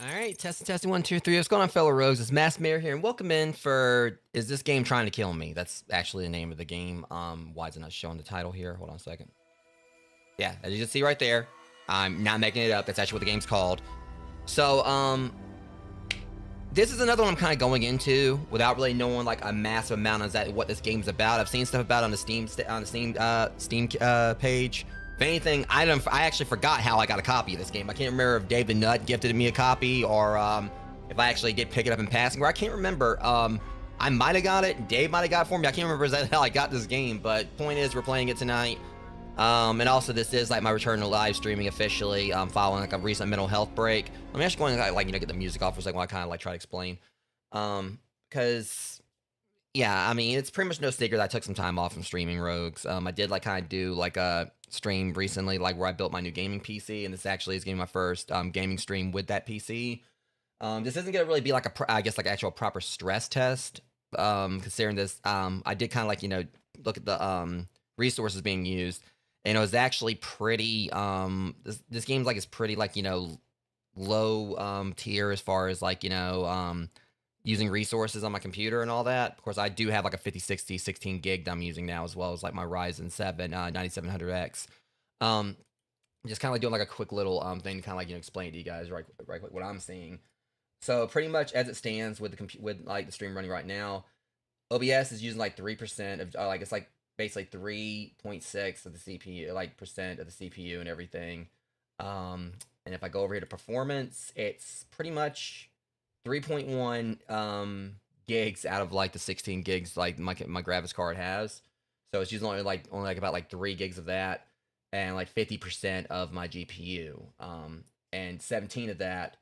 Alright, testing 1, 2, 3. What's going on, fellow rogues? It's Mass Mayor here, and welcome in for Is This Game Trying to Kill Me? That's actually the name of the game. Why is it not showing the title here? Hold on a second. Yeah, as you can see right there, I'm not making it up. That's actually what the game's called. So, this is another one I'm kind of going into without really knowing like a massive amount of what this game's about. I've seen stuff about it on the Steam page. If anything, I actually forgot how I got a copy of this game. I can't remember if Dave the Nut gifted me a copy or if I actually did pick it up in passing. Or I can't remember. I might have got it. Dave might have got it for me. I can't remember exactly how I got this game. But point is, we're playing it tonight. And also, this is like my return to live streaming officially, following like a recent mental health break. I'm actually going to like get the music off for a second while I kind of like try to explain. Because yeah, I mean, it's pretty much no secret that I took some time off from streaming Rogues. I did like kind of do like a stream recently, like where I built my new gaming PC, and this actually is getting my first gaming stream with that PC. This isn't gonna really be like I guess like actual proper stress test. Considering this, I did kind of like look at the resources being used, and it was actually pretty. This game's like it's pretty like low tier as far as like using resources on my computer and all that. Of course, I do have like a 5060 16 gig that I'm using now, as well as like my Ryzen 7 9700X. Just kind of like doing like a quick little thing to kind of like explain to you guys right what I'm seeing. So pretty much as it stands with the stream running right now, OBS is using like 3% of like it's like basically 3.6 of the CPU, like percent of the CPU and everything. And if I go over here to performance, it's pretty much 3.1 gigs out of like the 16 gigs like my graphics card has. So it's using only like about like 3 gigs of that, and like 50% of my GPU. And 17 of that,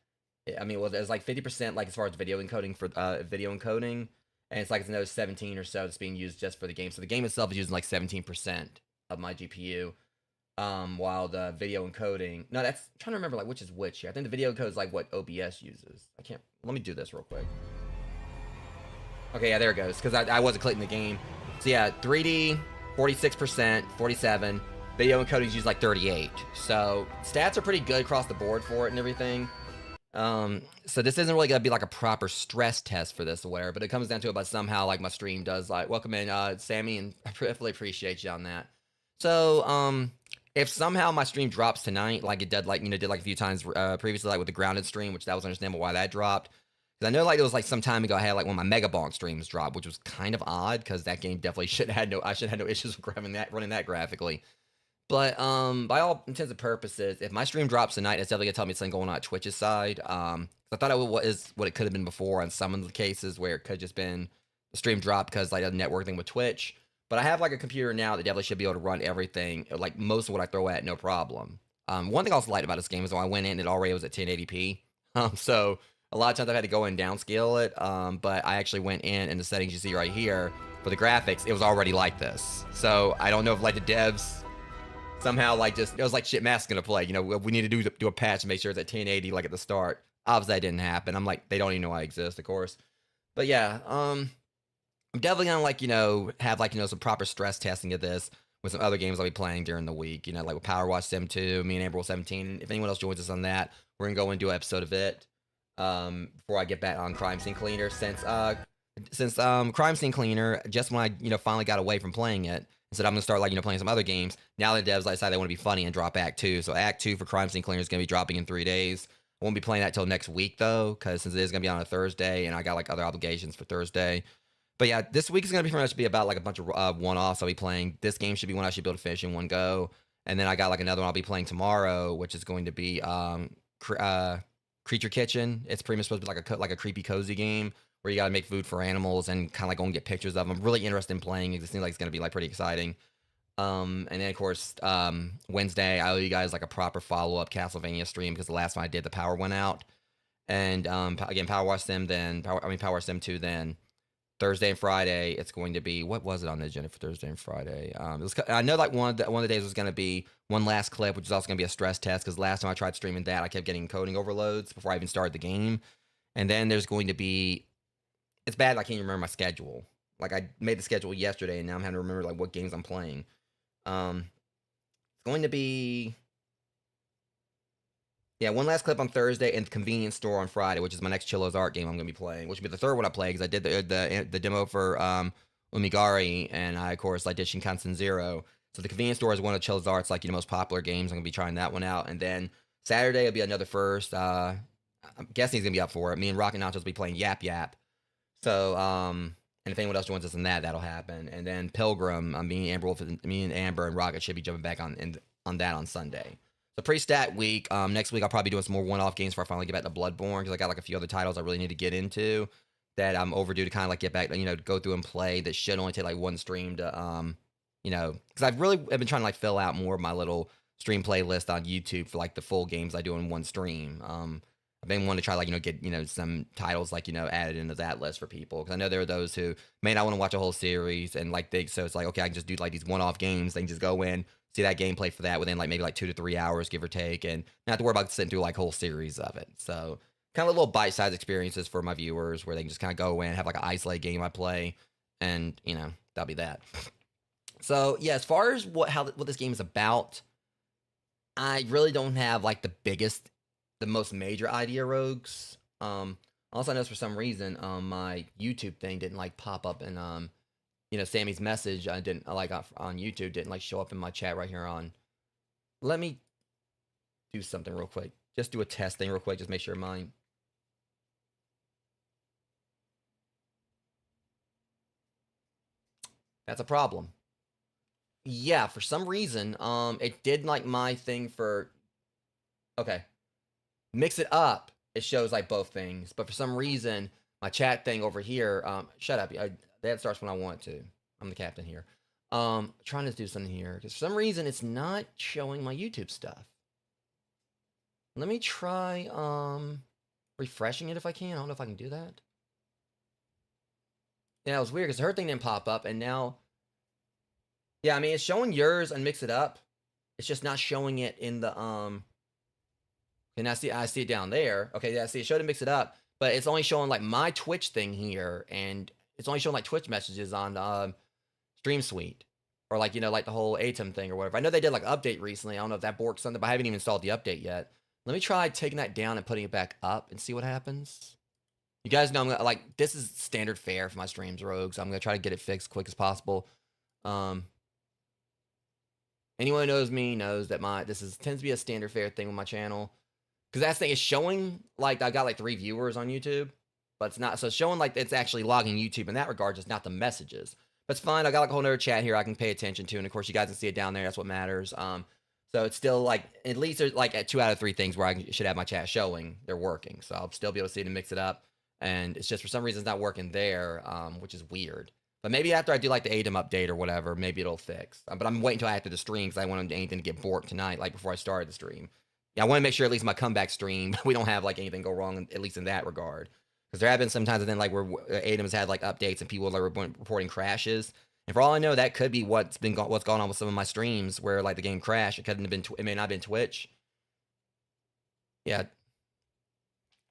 I mean, well, there's like 50% like as far as video encoding for video encoding, and it's like it's another 17 or so that's being used just for the game. So the game itself is using like 17% of my GPU. While the video encoding, no, that's I'm trying to remember like which is which here. I think the video code is like what OBS uses. Let me do this real quick. Okay, yeah, there it goes, because I wasn't clicking the game. So yeah, 3D 46%, 47, Video encoding is used like 38. So stats are pretty good across the board for it and everything. So this isn't really gonna be like a proper stress test for this or whatever, but it comes down to it. But somehow, like my stream does, like welcome in, Sammy, and I really appreciate you on that. So, if somehow my stream drops tonight, like it did, like did like a few times previously, like with the grounded stream, which that was understandable why that dropped. Because I know like it was like some time ago I had like one of my Mega Bonk streams drop, which was kind of odd because that game definitely should have had I should have had no issues with running that graphically. But by all intents and purposes, if my stream drops tonight, it's definitely gonna tell me something going on at Twitch's side. I thought it was what it could have been before on some of the cases where it could have just been the stream drop because like a network thing with Twitch. But I have like a computer now that definitely should be able to run everything, like most of what I throw at, no problem. One thing I also liked about this game is when I went in, it already was at 1080p. So a lot of times I've had to go and downscale it. But I actually went in the settings you see right here for the graphics, it was already like this. So I don't know if like the devs somehow like just it was like shit mask gonna play. We need to do a patch and make sure it's at 1080 like at the start. Obviously that didn't happen. I'm like, they don't even know I exist, of course. But yeah, I'm definitely gonna like have like some proper stress testing of this with some other games I'll be playing during the week. Like with Power Wash Sim 2, me and Amber 17. If anyone else joins us on that, we're gonna go and do an episode of it. Before I get back on Crime Scene Cleaner, since Crime Scene Cleaner, just when I finally got away from playing it, said I'm gonna start like playing some other games. Now the devs decided they want to be funny and drop Act 2. So Act 2 for Crime Scene Cleaner is gonna be dropping in 3 days. I won't be playing that till next week though, because since it is gonna be on a Thursday and I got like other obligations for Thursday. But yeah, this week is gonna be pretty much be about like a bunch of one-offs I'll be playing. This game should be one I should be able to finish in one go. And then I got like another one I'll be playing tomorrow, which is going to be Creature Kitchen. It's pretty much supposed to be like a creepy cozy game where you got to make food for animals and kind of like go and get pictures of them. I'm really interested in playing it. It seems like it's going to be like pretty exciting. And then of course, Wednesday, I owe you guys like a proper follow-up Castlevania stream because the last one I did, the power went out. And again, Power Wash Sim, then Power Wash Sim 2, then Thursday and Friday, it's going to be, what was it on the agenda for Thursday and Friday? I know like one of the days was going to be one last clip, which is also going to be a stress test because last time I tried streaming that, I kept getting coding overloads before I even started the game. And then there's going to be, it's bad I can't even remember my schedule. Like I made the schedule yesterday and now I'm having to remember like what games I'm playing. It's going to be one last clip on Thursday and the convenience store on Friday, which is my next Chillo's Art game I'm going to be playing, which will be the third one I play because I did the demo for Umigari and I of course I did Shinkansen Zero. So the convenience store is one of Chillo's Art's like most popular games. I'm going to be trying that one out, and then Saturday will be another first. I'm guessing he's going to be up for it. Me and Rocket Nachos will be playing Yap Yap. So and if anyone else joins us in that, that'll happen. And then Pilgrim, me and Amber and Rocket should be jumping back on that on Sunday. So pre-stat week. Next week I'll probably be doing some more one-off games before I finally get back to Bloodborne because I got like a few other titles I really need to get into that I'm overdue to kind of like get back, go through and play. That should only take like one stream to, because I've been trying to like fill out more of my little stream playlist on YouTube for like the full games I do in one stream. I've been wanting to try like get some titles like added into that list for people because I know there are those who may not want to watch a whole series and like so it's like okay I can just do like these one-off games. They can just go in, see that gameplay for that within like maybe like 2 to 3 hours give or take, and not have to worry about sitting through like whole series of it. So kind of little bite-sized experiences for my viewers where they can just kind of go in, have like an isolated game I play, and that'll be that. So yeah, as far as what this game is about, I really don't have like the most major idea rogues. Also I noticed for some reason my YouTube thing didn't like pop up and Sammy's message I didn't like on YouTube didn't like show up in my chat right here on. Let me do something real quick. Just do a test thing real quick, just make sure mine. That's a problem. Yeah, for some reason it did like my thing for okay. Mix it up, it shows like both things, but for some reason my chat thing over here shut up, that starts when I want to. I'm the captain here. Trying to do something here because for some reason it's not showing my YouTube stuff. Let me try refreshing it if I can. I don't know if I can do that. Yeah, it was weird because her thing didn't pop up and now yeah, I mean it's showing yours and mix it up. It's just not showing it in the and I see it down there. Okay, yeah, see it showed to mix it up, but it's only showing like my Twitch thing here, and it's only showing like Twitch messages on Stream Suite. or like, like the whole ATEM thing or whatever. I know they did like update recently. I don't know if that borked something, but I haven't even installed the update yet. Let me try taking that down and putting it back up and see what happens. You guys know I'm gonna, like, this is standard fare for my streams, Rogues. I'm gonna try to get it fixed quick as possible. Anyone who knows me knows that this tends to be a standard fare thing with my channel. Because that thing is showing like I've got like 3 viewers on YouTube, but it's not. So it's showing like it's actually logging YouTube in that regard, just not the messages. But it's fine. I got like a whole nother chat here I can pay attention to, and of course you guys can see it down there. That's what matters. So it's still like at least there's like at 2 out of 3 things where I should have my chat showing they're working. So I'll still be able to see it and mix it up. And it's just for some reason it's not working there, which is weird. But maybe after I do like the ATEM update or whatever, maybe it'll fix. But I'm waiting until after the stream because I want anything to get borked tonight, like before I started the stream. Yeah, I want to make sure at least my comeback stream, we don't have like anything go wrong, at least in that regard. Because there have been some times then like where ATEM's had like updates and people are reporting crashes. And for all I know, that could be what's gone on with some of my streams where like the game crashed. It couldn't have been. It may not have been Twitch. Yeah.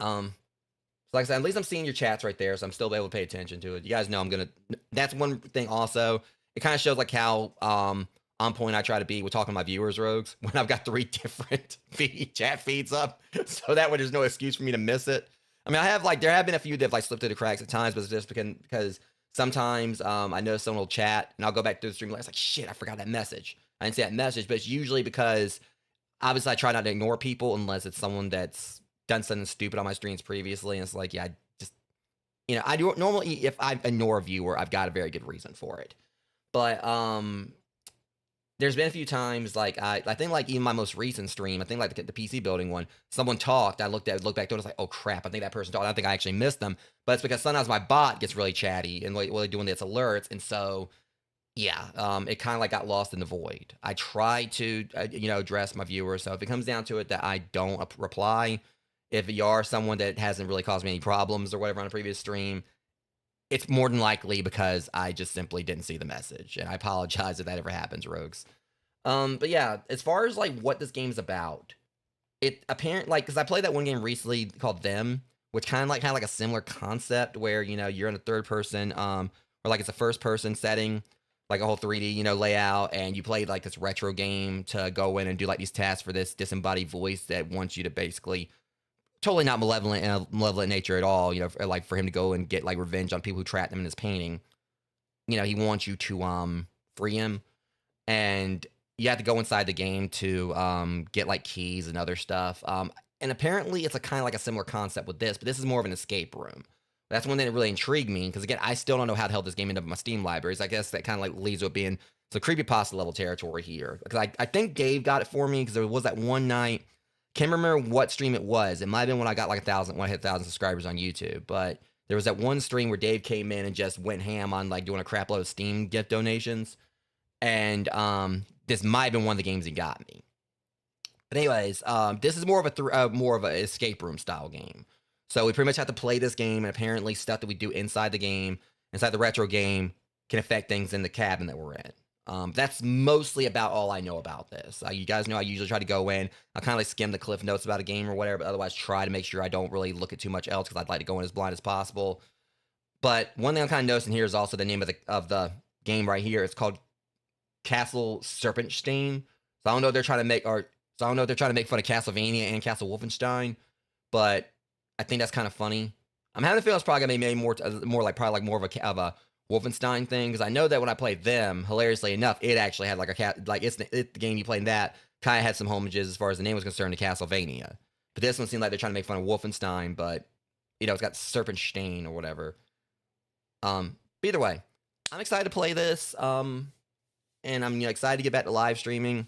So like I said, at least I'm seeing your chats right there, so I'm still able to pay attention to it. You guys know I'm gonna. That's one thing. Also, it kind of shows like how on point I try to be with talking to my viewers, Rogues, when I've got 3 different chat feeds up, so that way there's no excuse for me to miss it. I mean, there have been a few that have like slipped through the cracks at times, but it's just because sometimes I know someone will chat and I'll go back to the stream and it's like, shit, I forgot that message. I didn't see that message, but it's usually because obviously I try not to ignore people unless it's someone that's done something stupid on my streams previously, and it's like, yeah, I just, I do normally, if I ignore a viewer, I've got a very good reason for it. But there's been a few times like I think like even my most recent stream, I think like the PC building one, someone talked, I looked back to it, I was like, oh crap, I think that person talked. I think I actually missed them, but it's because sometimes my bot gets really chatty and like really doing its alerts, and so yeah, it kind of like got lost in the void. I try to address my viewers, so if it comes down to it that I don't reply, if you are someone that hasn't really caused me any problems or whatever on a previous stream, it's more than likely because I just simply didn't see the message, and I apologize if that ever happens, Rogues. But yeah, as far as like what this game's about, it apparently like because I played that one game recently called Them, which kind of like a similar concept where you're in a third person, or like it's a first person setting, like a whole 3D layout, and you play like this retro game to go in and do like these tasks for this disembodied voice that wants you to basically. Totally not malevolent in a malevolent nature at all, like for him to go and get like revenge on people who trapped him in his painting. He wants you to free him, and you have to go inside the game to get like keys and other stuff. And apparently it's a kind of like a similar concept with this, but this is more of an escape room. That's one thing that really intrigued me, because again, I still don't know how the hell this game ended up in my Steam libraries. I guess that kind of like leads to it being some creepypasta level territory here. Because I think Dave got it for me, because there was that one night. Can't remember what stream it was. It might have been when I got like 1,000, when I hit 1,000 subscribers on YouTube. But there was that one stream where Dave came in and just went ham on like doing a crap load of Steam gift donations. And this might have been one of the games he got me. But anyways, this is more of an escape room style game. So we pretty much have to play this game, and apparently stuff that we do inside the game, inside the retro game, can affect things in the cabin that we're in. That's mostly about all I know about this. You guys know I usually try to go in, I kind of like skim the cliff notes about a game or whatever, but otherwise try to make sure I don't really look at too much else, because I'd like to go in as blind as possible. But one thing I'm kind of noticing here is also the name of the game right here. It's called Castle Serpenstein. So I don't know if they're trying to make fun of Castlevania and Castle Wolfenstein, but I think that's kind of funny. I'm having a feeling it's probably gonna be made more of a Wolfenstein thing, because I know that when I played Them, hilariously enough, it actually had like the game you played in that kind of had some homages as far as the name was concerned to Castlevania. But this one seemed like they're trying to make fun of Wolfenstein, but it's got Serpenstein or whatever. But either way, I'm excited to play this, and I'm excited to get back to live streaming.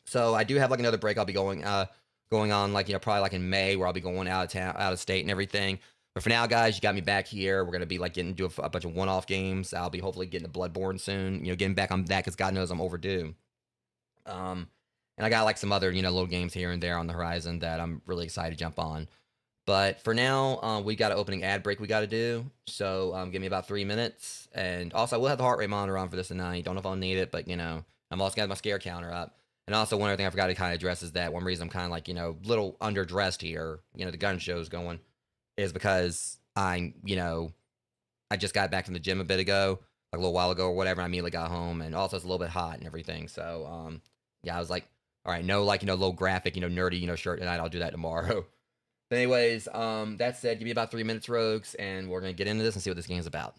So I do have like another break I'll be going on like probably like in May, where I'll be going out of town, out of state and everything. But for now, guys, you got me back here. We're going to be like getting to a bunch of one-off games. I'll be hopefully getting to Bloodborne soon. Getting back on that, because God knows I'm overdue. And I got like some other, little games here and there on the horizon that I'm really excited to jump on. But for now, we got an opening ad break we got to do. So give me about 3 minutes. And also, I will have the heart rate monitor on for this tonight. Don't know if I'll need it, but, I'm also got my scare counter up. And also, one other thing I forgot to kind of address is that one reason I'm kind of like, little underdressed here, the gun show's going, is because I just got back from the gym a bit ago. like a little while ago or whatever. And I immediately got home, and also it's a little bit hot and everything. So yeah, I was like, all right, no, like, little graphic, nerdy, shirt tonight. I'll do that tomorrow. But anyways, that said, give me about 3 minutes, Rogues, and we're gonna get into this and see what this game's about.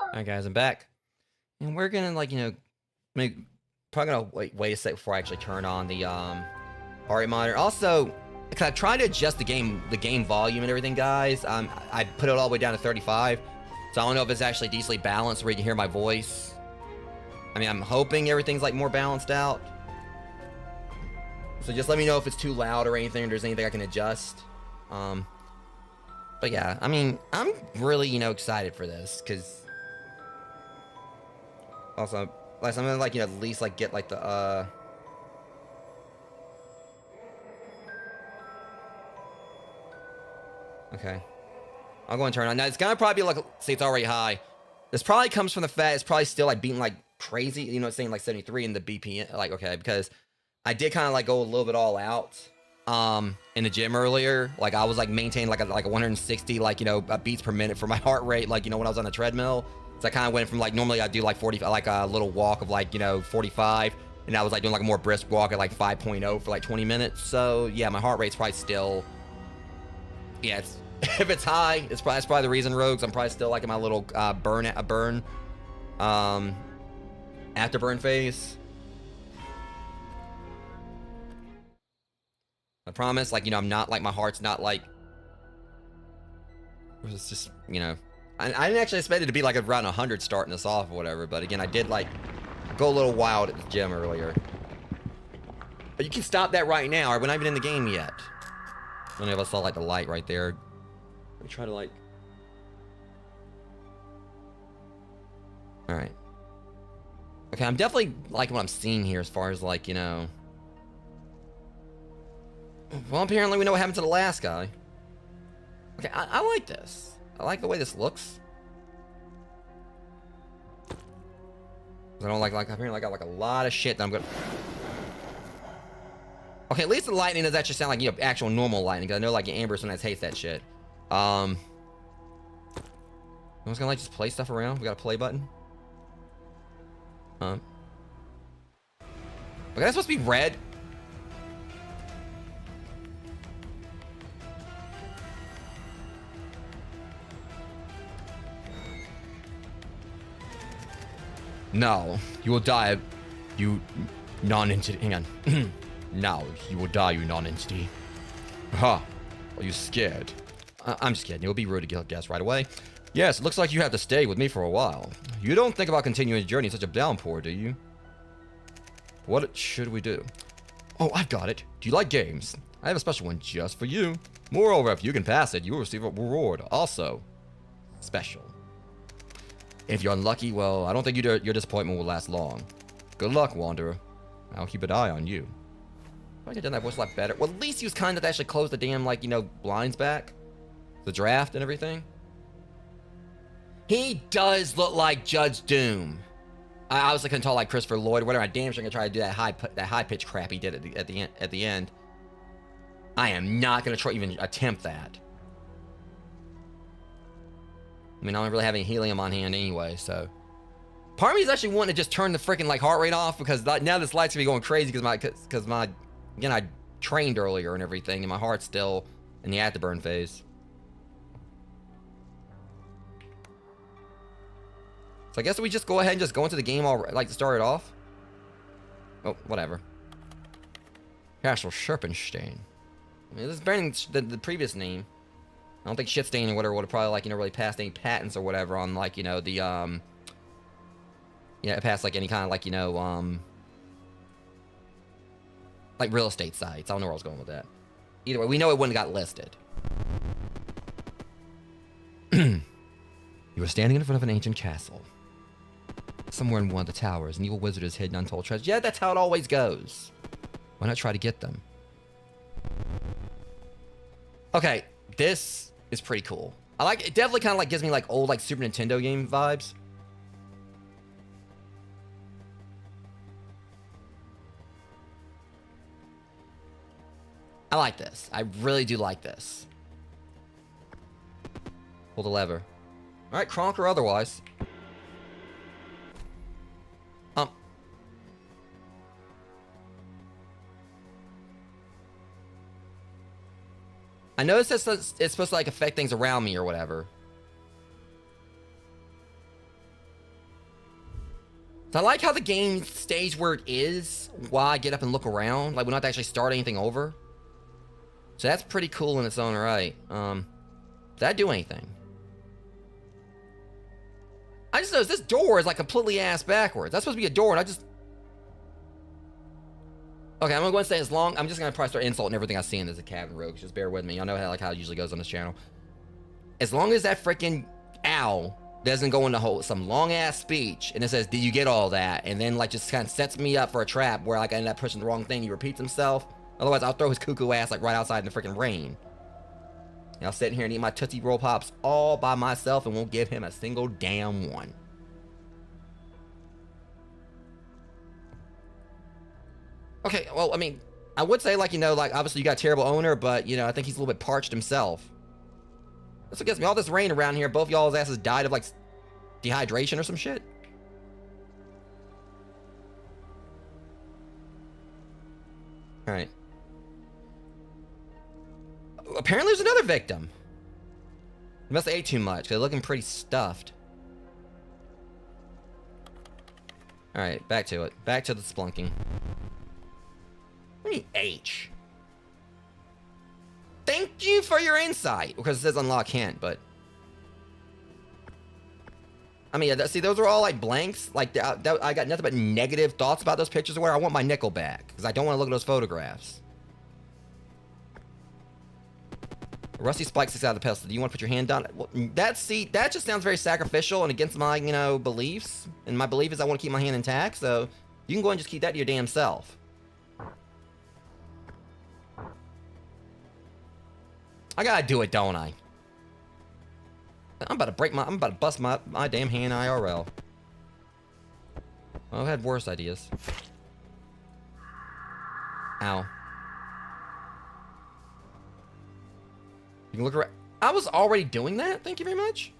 All right, guys, I'm back, and we're gonna probably gonna wait a sec before I actually turn on the RA monitor. Also, because I tried to adjust the game volume and everything, guys. I put it all the way down to 35, so I don't know if it's actually decently balanced where you can hear my voice. I mean, I'm hoping everything's like more balanced out. So just let me know if it's too loud or anything, or there's anything I can adjust. But yeah, I mean, I'm really excited for this because. Also, I'm gonna at least get the Okay. I'll go and turn on. Now it's gonna probably be see, it's already high. This probably comes from the fact it's probably still beating crazy, it's saying 73 in the BPM, okay, because I did kind of go a little bit all out in the gym earlier. I was maintaining a 160 beats per minute for my heart rate, when I was on the treadmill. So I kind of went from normally I do 40, a little walk of 45, and I was doing a more brisk walk at 5.0 for 20 minutes. So yeah, my heart rate's probably still, yeah, it's if it's high, that's probably the reason, Rogues. I'm probably still in my little afterburn phase. I promise, I'm not my heart's not it's just I didn't actually expect it to be around 100 starting us off or whatever, but again, I did go a little wild at the gym earlier. You can stop that right now. We're not even in the game yet. None of us saw like the light right there. Let me try to like. All right. Okay, I'm definitely liking what I'm seeing here as far as like, you know. Well, apparently we know what happened to the last guy. Okay, I like this. I like the way this looks. I don't like apparently I got like a lot of shit that I'm gonna. Okay, at least the lightning does actually sound like, you know, actual normal lightning. Cause I know like Amber sometimes hates that shit. I'm just gonna like just play stuff around. We got a play button. Okay, that's supposed to be red. No, you will die, you non-entity. Hang on. Now, you will die, you non-entity. Ha! Are you scared? I'm just kidding. It would be rude to guess right away. Yes, it looks like you have to stay with me for a while. You don't think about continuing the journey in such a downpour, do you? What should we do? Oh, I've got it. Do you like games? I have a special one just for you. Moreover, if you can pass it, you will receive a reward. Also, special. If you're unlucky, well, I don't think your disappointment will last long. Good luck, Wanderer. I'll keep an eye on you. I could have done that voice a lot better. Well, at least he was kind to actually close the damn, like, you know, blinds back. The draft and everything. He does look like Judge Doom. I obviously couldn't tell like Christopher Lloyd or whatever. I damn sure gonna try to do that high pitch crap he did at the end. I am not gonna try even attempt that. I mean, I don't really have any helium on hand anyway, so. Part of me is actually wanting to just turn the freaking like heart rate off because now this light's gonna be going crazy because my again I trained earlier and everything and my heart's still in the afterburn phase. So I guess we just go ahead and just go into the game like to start it off. Oh, whatever. Castle Scherpenstein. I mean, this is better than the previous name. I don't think Shitstain or whatever would have probably like, you know, really passed any patents or whatever on like, you know, the yeah, it passed like any kind of like, you know, like real estate sites. I don't know where I was going with that. Either way, we know it wouldn't have got listed. You are standing in front of an ancient castle. Somewhere in one of the towers, an evil wizard has hidden untold treasures. Yeah, that's how it always goes. Why not try to get them? Okay, this is pretty cool. I like it. Definitely kind of like gives me like old like Super Nintendo game vibes. I like this. I really do like this. Pull the lever. All right, Kronk or otherwise. I noticed it's supposed to like affect things around me or whatever. So I like how the game stays where it is while I get up and look around. Like we don't have to actually start anything over. So that's pretty cool in its own right. Did I do anything? I just noticed this door is like completely ass backwards. That's supposed to be a door and I just... Okay, I'm going to say I'm just going to probably start insulting everything I see in this cabin rogue. Just bear with me. I know how it usually goes on this channel. As long as that freaking owl doesn't go into some long ass speech and it says, "Did you get all that?" and then like just kind of sets me up for a trap where like I end up pushing the wrong thing. He repeats himself. Otherwise, I'll throw his cuckoo ass like right outside in the freaking rain. And I'll sit here and eat my Tootsie Roll Pops all by myself and won't give him a single damn one. Okay, well, I mean, I would say, like, you know, like, obviously you got a terrible owner, but, you know, I think he's a little bit parched himself. That's what gets me. All this rain around here, both y'all's asses died of, like, dehydration or some shit. Alright. Apparently there's another victim. He must have ate too much, because they're looking pretty stuffed. Alright, back to it. Back to the splunking. What do you mean H? Thank you for your insight. Because it says unlock hint, but... I mean, see, those are all like blanks. Like, I got nothing but negative thoughts about those pictures where I want my nickel back because I don't want to look at those photographs. Rusty spike sticks out of the pistol. Do you want to put your hand down? Well, that just sounds very sacrificial and against my, beliefs. And my belief is I want to keep my hand intact, so you can go and just keep that to your damn self. I gotta do it, don't I? I'm about to bust my damn hand IRL. I've had worse ideas. Ow. You can look around. I was already doing that. Thank you very much.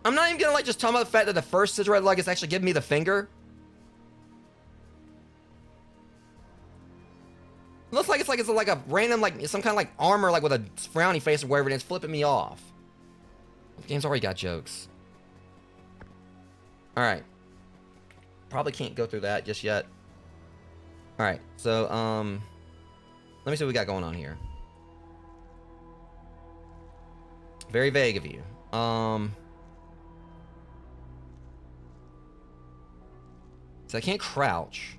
I'm not even gonna like just talk about the fact that the first scissor red leg is actually giving me the finger. It looks like it's like a random some kind of like armor like with a frowny face or whatever, and it's flipping me off. The game's already got jokes. All right. Probably can't go through that just yet. All right. So let me see what we got going on here. Very vague of you. So I can't crouch.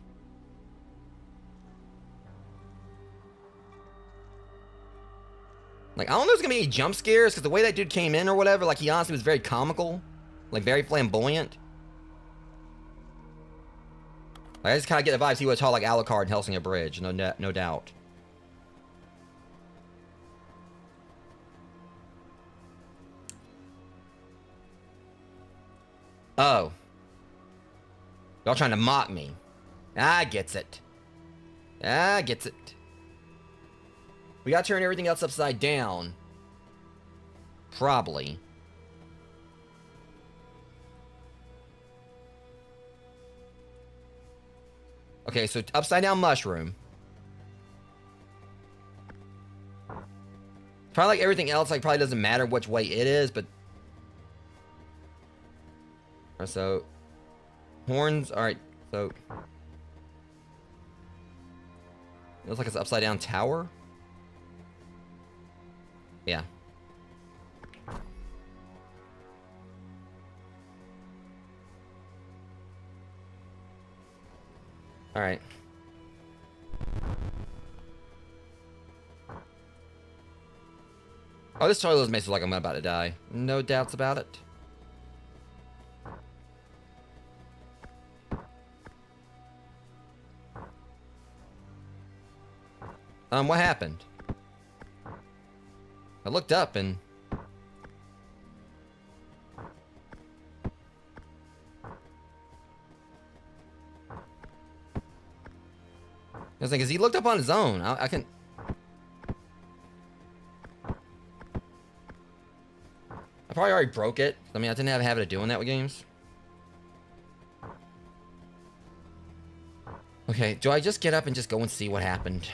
Like, I don't know if there's gonna be any jump scares, because the way that dude came in or whatever, like, he honestly was very comical. Like, very flamboyant. Like, I just kind of get the vibes he was tall like Alucard in Helsinger Bridge, no doubt. Oh. Y'all trying to mock me. I gets it. I gets it. We gotta turn everything else upside down. Probably. Okay, so upside down mushroom. Probably like everything else, like probably doesn't matter which way it is, but... So... Horns, alright, so... It looks like it's an upside down tower. Yeah. Alright. Oh, this toilet makes it like I'm about to die. No doubts about it. What happened? I looked up and... I was like, 'cause he looked up on his own. I can... I probably already broke it. I mean, I didn't have a habit of doing that with games. Okay, do I just get up and just go and see what happened?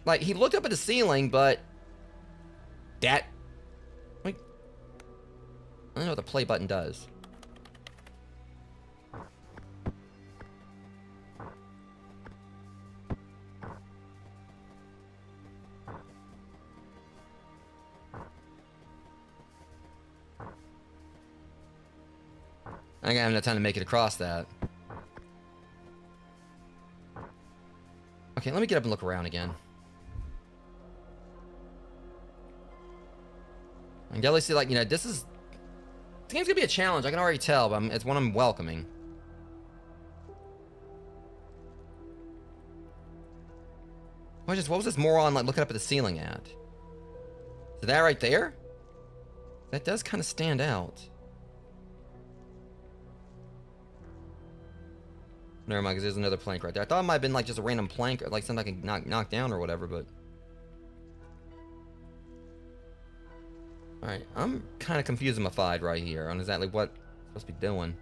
Like, he looked up at the ceiling, but... That... Wait. I don't know what the play button does. I ain't gonna have enough time to make it across that. Okay, let me get up and look around again. I can definitely see, like, this game's gonna be a challenge, I can already tell, but it's one I'm welcoming. What was this moron, like, looking up at the ceiling at? Is that right there? That does kind of stand out. Never mind, because there's another plank right there. I thought it might have been, like, just a random plank, or, like, something I can knock down or whatever, but... Alright, I'm kind of confused-ified right here on exactly what I'm supposed to be doing.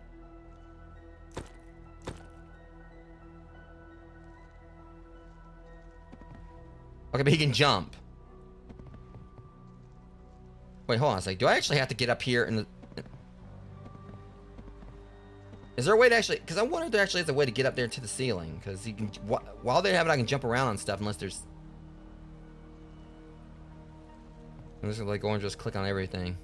Okay, but he can jump. Wait, hold on a second. Do I actually have to get up here in the... Is there a way to actually... Because I wonder if there actually is a way to get up there to the ceiling. Because you can... While they have it, I can jump around and stuff unless there's... I'm just gonna like go and just click on everything.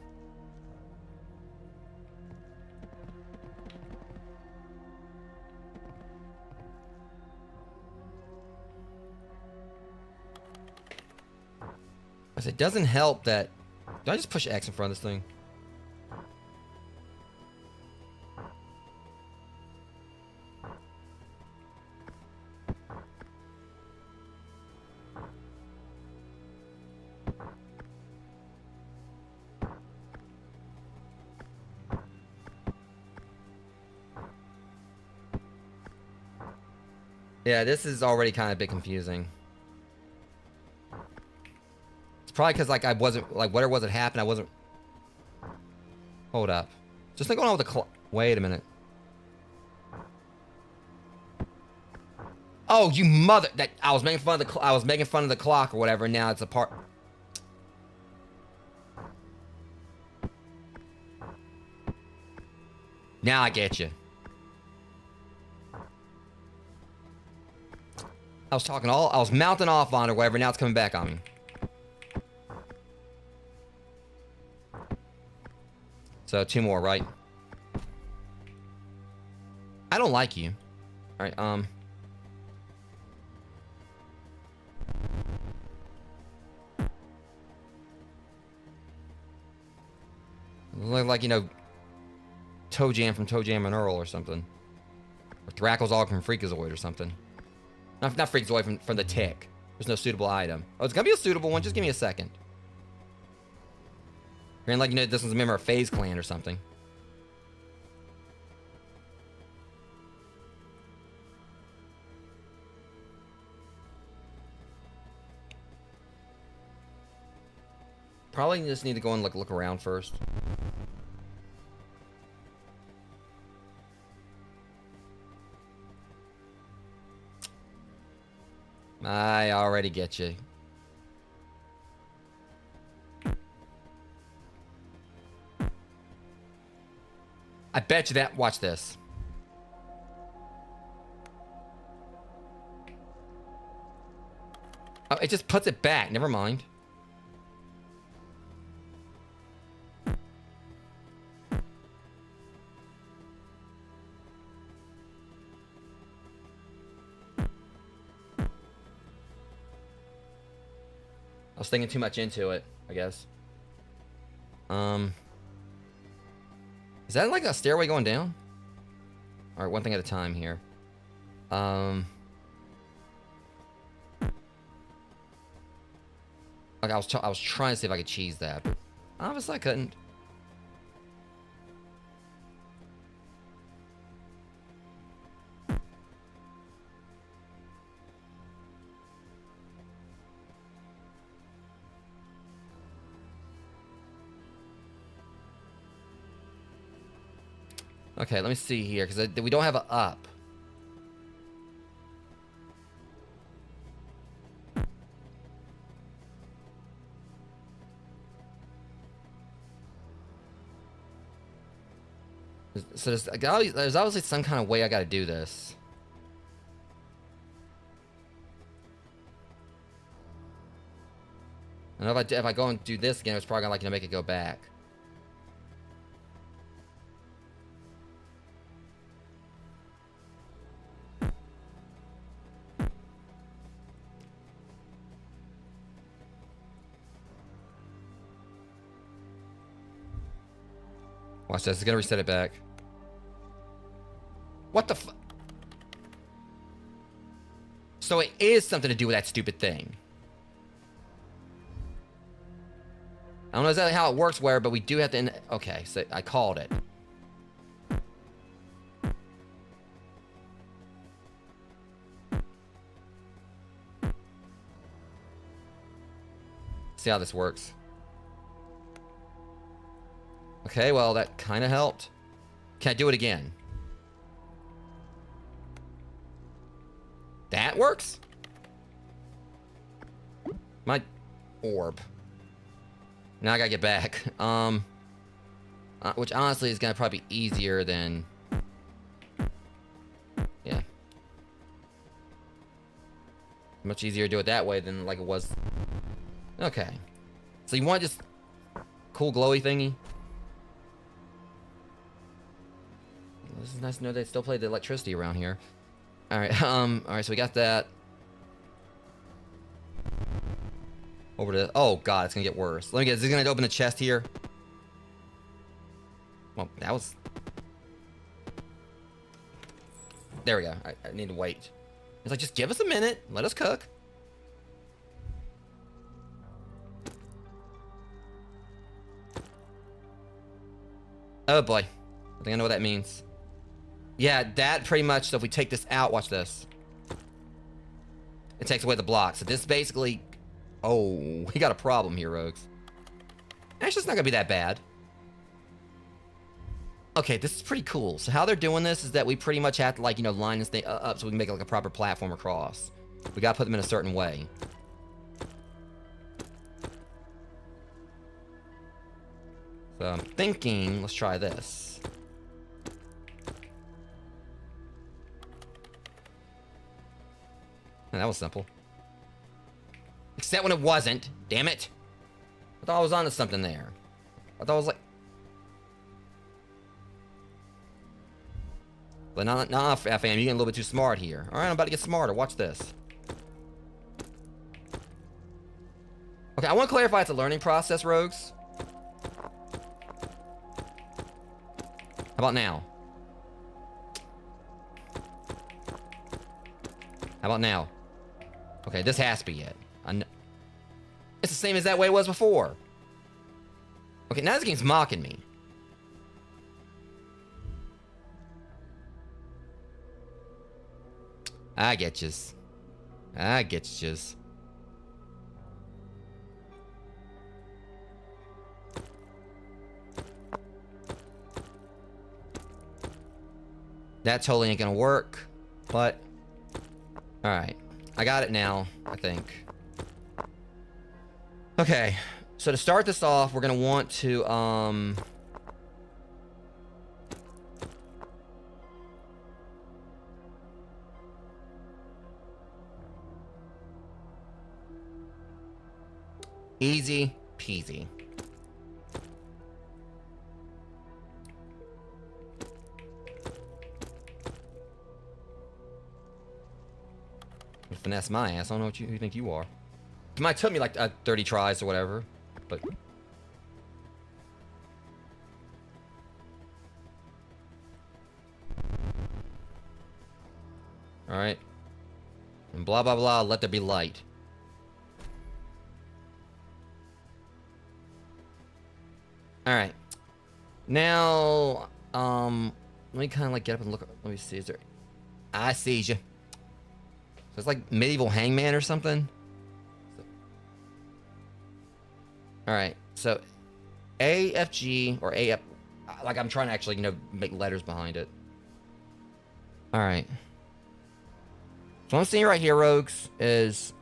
It doesn't help that... Did I just push X in front of this thing? Yeah, this is already kind of a bit confusing. Probably because like I wasn't like whatever was it happened. I wasn't. Hold up. Just like going on with the wait a minute. Oh, you mother! That I was making fun of the I was making fun of the clock or whatever. And now it's a part. Now I get you. I was mounting off on it or whatever. Now it's coming back on me. So 2 more, right? I don't like you. All right, like you know, Toe Jam from Toe Jam and Earl or something, or Thrackle's from Freakazoid or something. Not Freakazoid from the Tick. There's no suitable item. Oh, it's gonna be a suitable one. Just give me a second. And like you know, this one's a member of FaZe Clan or something. Probably just need to go and look around first. I already get you. I bet you that. Watch this. Oh, it just puts it back. Never mind. I was thinking too much into it, I guess. Is that like a stairway going down? All right, one thing at a time here. Like I was trying to see if I could cheese that, but obviously I couldn't. Okay, let me see here, because we don't have an up. So there's obviously some kind of way I gotta do this. And if I go and do this again, it's probably gonna like, you know, make it go back. Watch this. It's gonna reset it back. What the f... So it is something to do with that stupid thing. I don't know exactly how it works where, but we do have to... Okay, so I called it. See how this works. Okay, well, that kind of helped. Can I do it again? That works? My orb. Now I gotta get back. Which honestly is gonna probably be easier than... Yeah. Much easier to do it that way than like it was... Okay. So you want just cool glowy thingy? This is nice to know they still play the electricity around here. Alright, alright, so we got that. Over to... Oh, God, it's gonna get worse. Let me guess, is it gonna open the chest here? Well, that was... There we go. I need to wait. It's like, just give us a minute. Let us cook. Oh, boy. I think I know what that means. Yeah, that pretty much... So if we take this out, watch this. It takes away the block. So this basically... Oh, we got a problem here, Rogues. Actually, it's not gonna be that bad. Okay, this is pretty cool. So how they're doing this is that we pretty much have to, like, you know, line this thing up so we can make like a proper platform across. We gotta put them in a certain way. So I'm thinking, let's try this. And that was simple. Except when it wasn't. Damn it. I thought I was onto something there. I thought I was like... But nah, fam, you're getting a little bit too smart here. Alright, I'm about to get smarter. Watch this. Okay, I want to clarify it's a learning process, Rogues. How about now? How about now? Okay, this has to be it. It's the same as that way it was before. Okay, now this game's mocking me. I get yous. I get yous. That totally ain't gonna work, but... Alright. I got it now, I think. Okay, so to start this off, we're gonna want to, easy peasy. Finesse my ass. I don't know what you think you are. It might took me like 30 tries or whatever, but... Alright. And blah, blah, blah, let there be light. Alright. Now, let me kind of like get up and look. Let me see, is there... I see you. So it's like medieval hangman or something. Alright, so A, F, G, or A, F... Like, I'm trying to actually, you know, make letters behind it. Alright. So what I'm seeing right here, Rogues, is...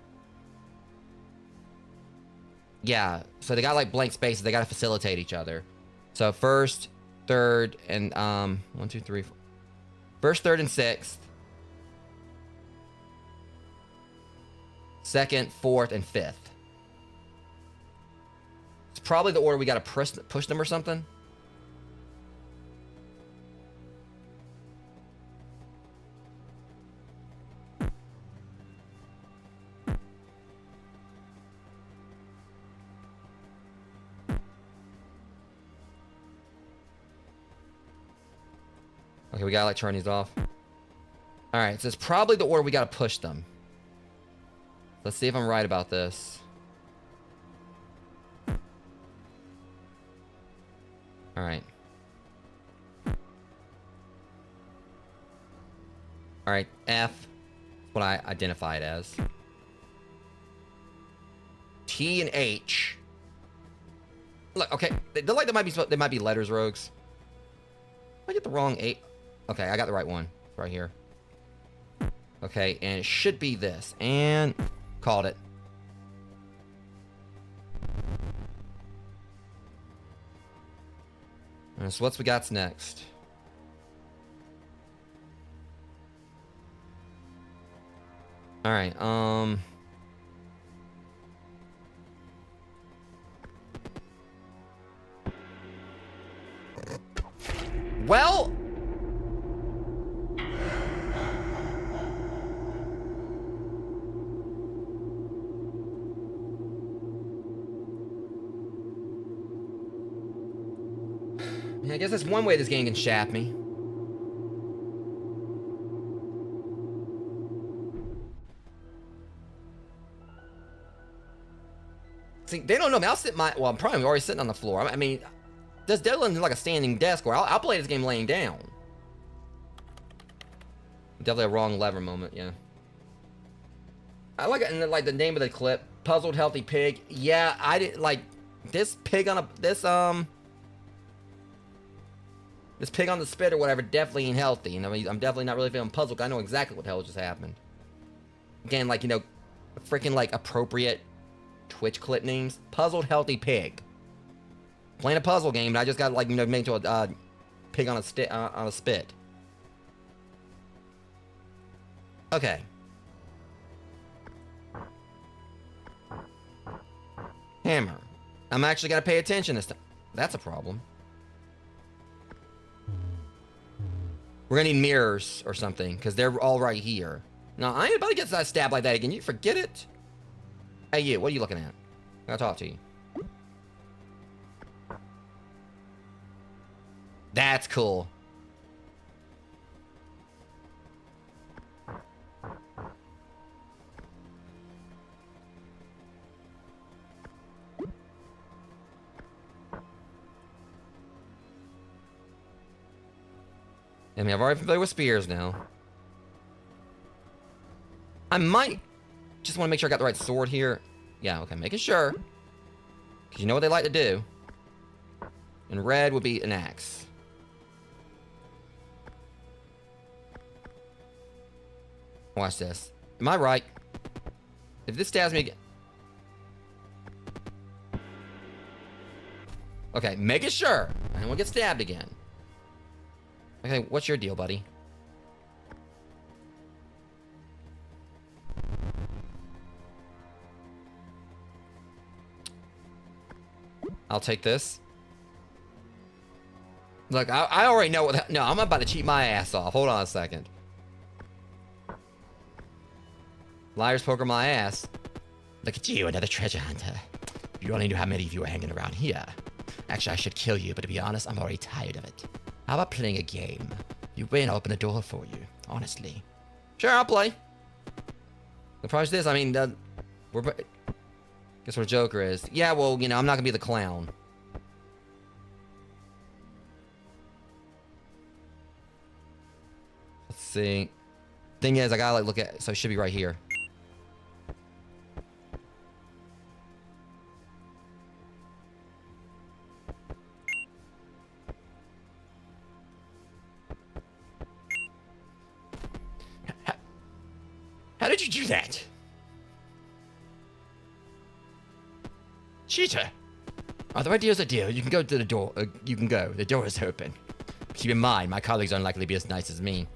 Yeah, so they got, like, blank spaces. They gotta facilitate each other. So first, third, and, 1, 2, 3, 4. First, third, and sixth. Second, fourth, and fifth. It's probably the order we gotta push them or something. Okay, we gotta like turn these off. Alright, so it's probably the order we gotta push them. Let's see if I'm right about this. Alright. Alright, F. That's what I identify it as. T and H. Look, okay. They're like they might be letters, Rogues. I get the wrong 8. Okay, I got the right one. Right here. Okay, and it should be this. And called it. And so what's we got next? Alright, Well... I guess that's one way this game can shaft me. See, they don't know me. I'll sit well, I'm probably already sitting on the floor. I mean, there's definitely like a standing desk where I'll play this game laying down. Definitely a wrong lever moment, yeah. I like it in like the name of the clip, Puzzled Healthy Pig. Yeah, I didn't like this pig on this pig on the spit or whatever definitely ain't healthy. You know, I'm definitely not really feeling puzzled. I know exactly what the hell just happened. Again, like, you know, freaking like appropriate Twitch clip names. Puzzled Healthy Pig. Playing a puzzle game, and I just got like, you know, made into a pig on a spit. Okay. Hammer. I'm actually gotta pay attention this time. That's a problem. We're gonna need mirrors or something, because they're all right here. No, I ain't about to get that stab like that again. You forget it. Hey, you, what are you looking at? I gotta talk to you. That's cool. I mean, I've already familiar with spears now. I might just want to make sure I got the right sword here. Yeah, okay, making sure. Because you know what they like to do. And red would be an axe. Watch this. Am I right? If this stabs me again... Okay, making sure. I don't want to get stabbed again. Okay, what's your deal, buddy? I'll take this. Look, I already know what... No, I'm about to cheat my ass off. Hold on a second. Liar's poker my ass. Look at you, another treasure hunter. You only knew how many of you were hanging around here. Actually, I should kill you, but to be honest, I'm already tired of it. How about playing a game? You win, I'll open a door for you. Honestly. Sure, I'll play. The problem is this, I mean, guess what a Joker is. Yeah, well, you know, I'm not gonna be the clown. Let's see. Thing is, I gotta like look at, so it should be right here. How did you do that? Cheater! Oh, the idea's a deal. You can go to the door. You can go. The door is open. Keep in mind, my colleagues are unlikely to be as nice as me.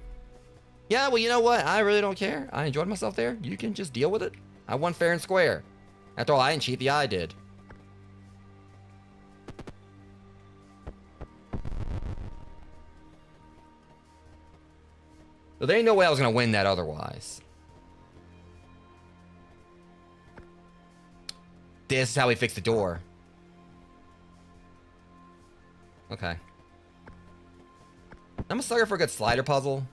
Yeah, well, you know what? I really don't care. I enjoyed myself there. You can just deal with it. I won fair and square. After all, I didn't cheat. The eye did. So there ain't no way I was going to win that otherwise. This is how we fix the door. Okay. I'm a sucker for a good slider puzzle.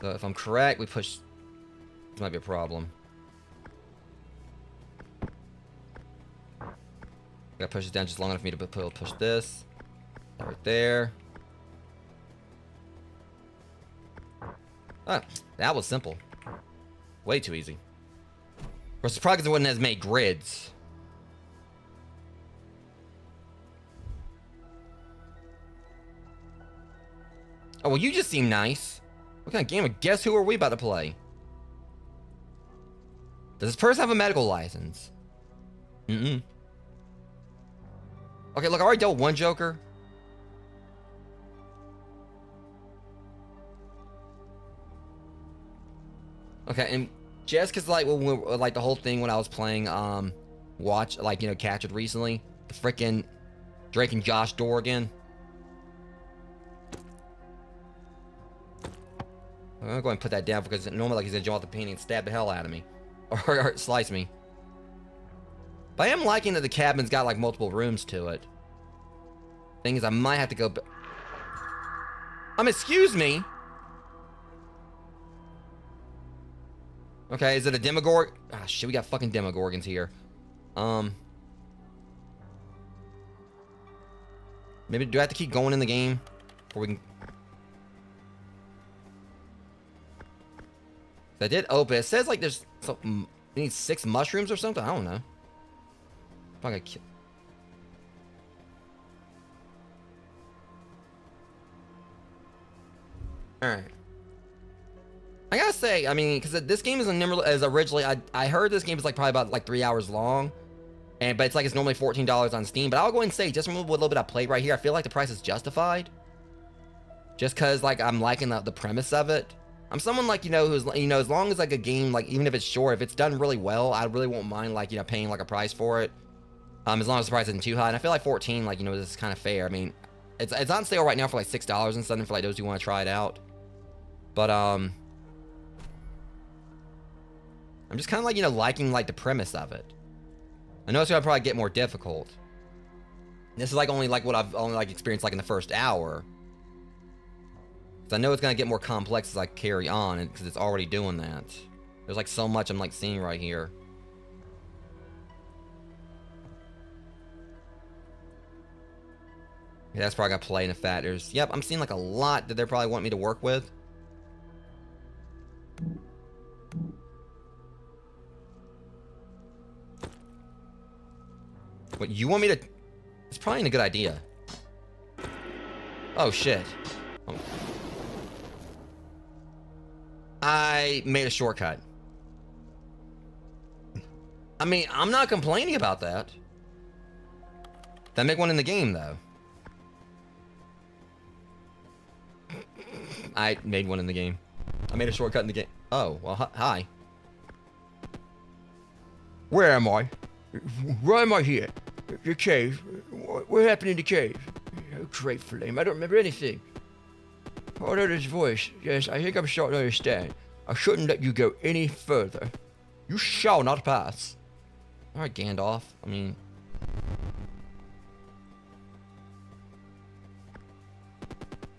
So if I'm correct, we push... This might be a problem. Gotta push it down just long enough for me to push this. That right there. Ah, that was simple. Way too easy. It's probably because it wasn't as many grids. Oh, well, you just seem nice. What kind of game of Guess Who are we about to play? Does this person have a medical license? Mm-mm. Okay, look, I already dealt with one Joker. Okay, and Just because, like, like the whole thing when I was playing, watch, like, you know, Catch It recently, the freaking Drake and Josh door again. I'm gonna go ahead and put that down because normally, like, he's gonna jump off the painting and stab the hell out of me, or slice me. But I am liking that the cabin's got like multiple rooms to it. Thing is, I might have to go. Excuse me. Okay, is it a Demogorgon? Ah, shit, we got fucking Demogorgons here. Maybe do I have to keep going in the game, or we can? I did open. It says like there's something. You need 6 mushrooms or something. I don't know. I'm gonna kill. All right. I gotta say, I mean, because this game is as originally, I heard this game is like probably about like 3 hours long, but it's like it's normally $14 on Steam. But I'll go ahead and say, just from a little bit I played right here, I feel like the price is justified. Just because like I'm liking the premise of it. I'm someone like, you know, who's, you know, as long as like a game, like even if it's short, if it's done really well, I really won't mind like, you know, paying like a price for it. As long as the price isn't too high. And I feel like 14, like, you know, is kind of fair. I mean, it's on sale right now for like $6 and something for like those who want to try it out. But I'm just kind of like, you know, liking like the premise of it. I know it's gonna probably get more difficult. This is like only like what I've only like experienced like in the first hour. I know it's gonna get more complex as I carry on, because it's already doing that. There's like so much I'm like seeing right here. Yeah, that's probably gonna play in the fat. Yep, I'm seeing like a lot that they probably want me to work with. What, you want me to? It's probably a good idea. Oh shit. Oh. I made a shortcut. I mean, I'm not complaining about that. Did I make one in the game, though? I made one in the game. I made a shortcut in the game. Oh, well, hi. Where am I? Why am I here? The cave. What happened in the cave? Oh, great flame. I don't remember anything. Oh, that is voice. Yes, I think I'm starting to understand. I shouldn't let you go any further. You shall not pass. Alright, Gandalf. I mean...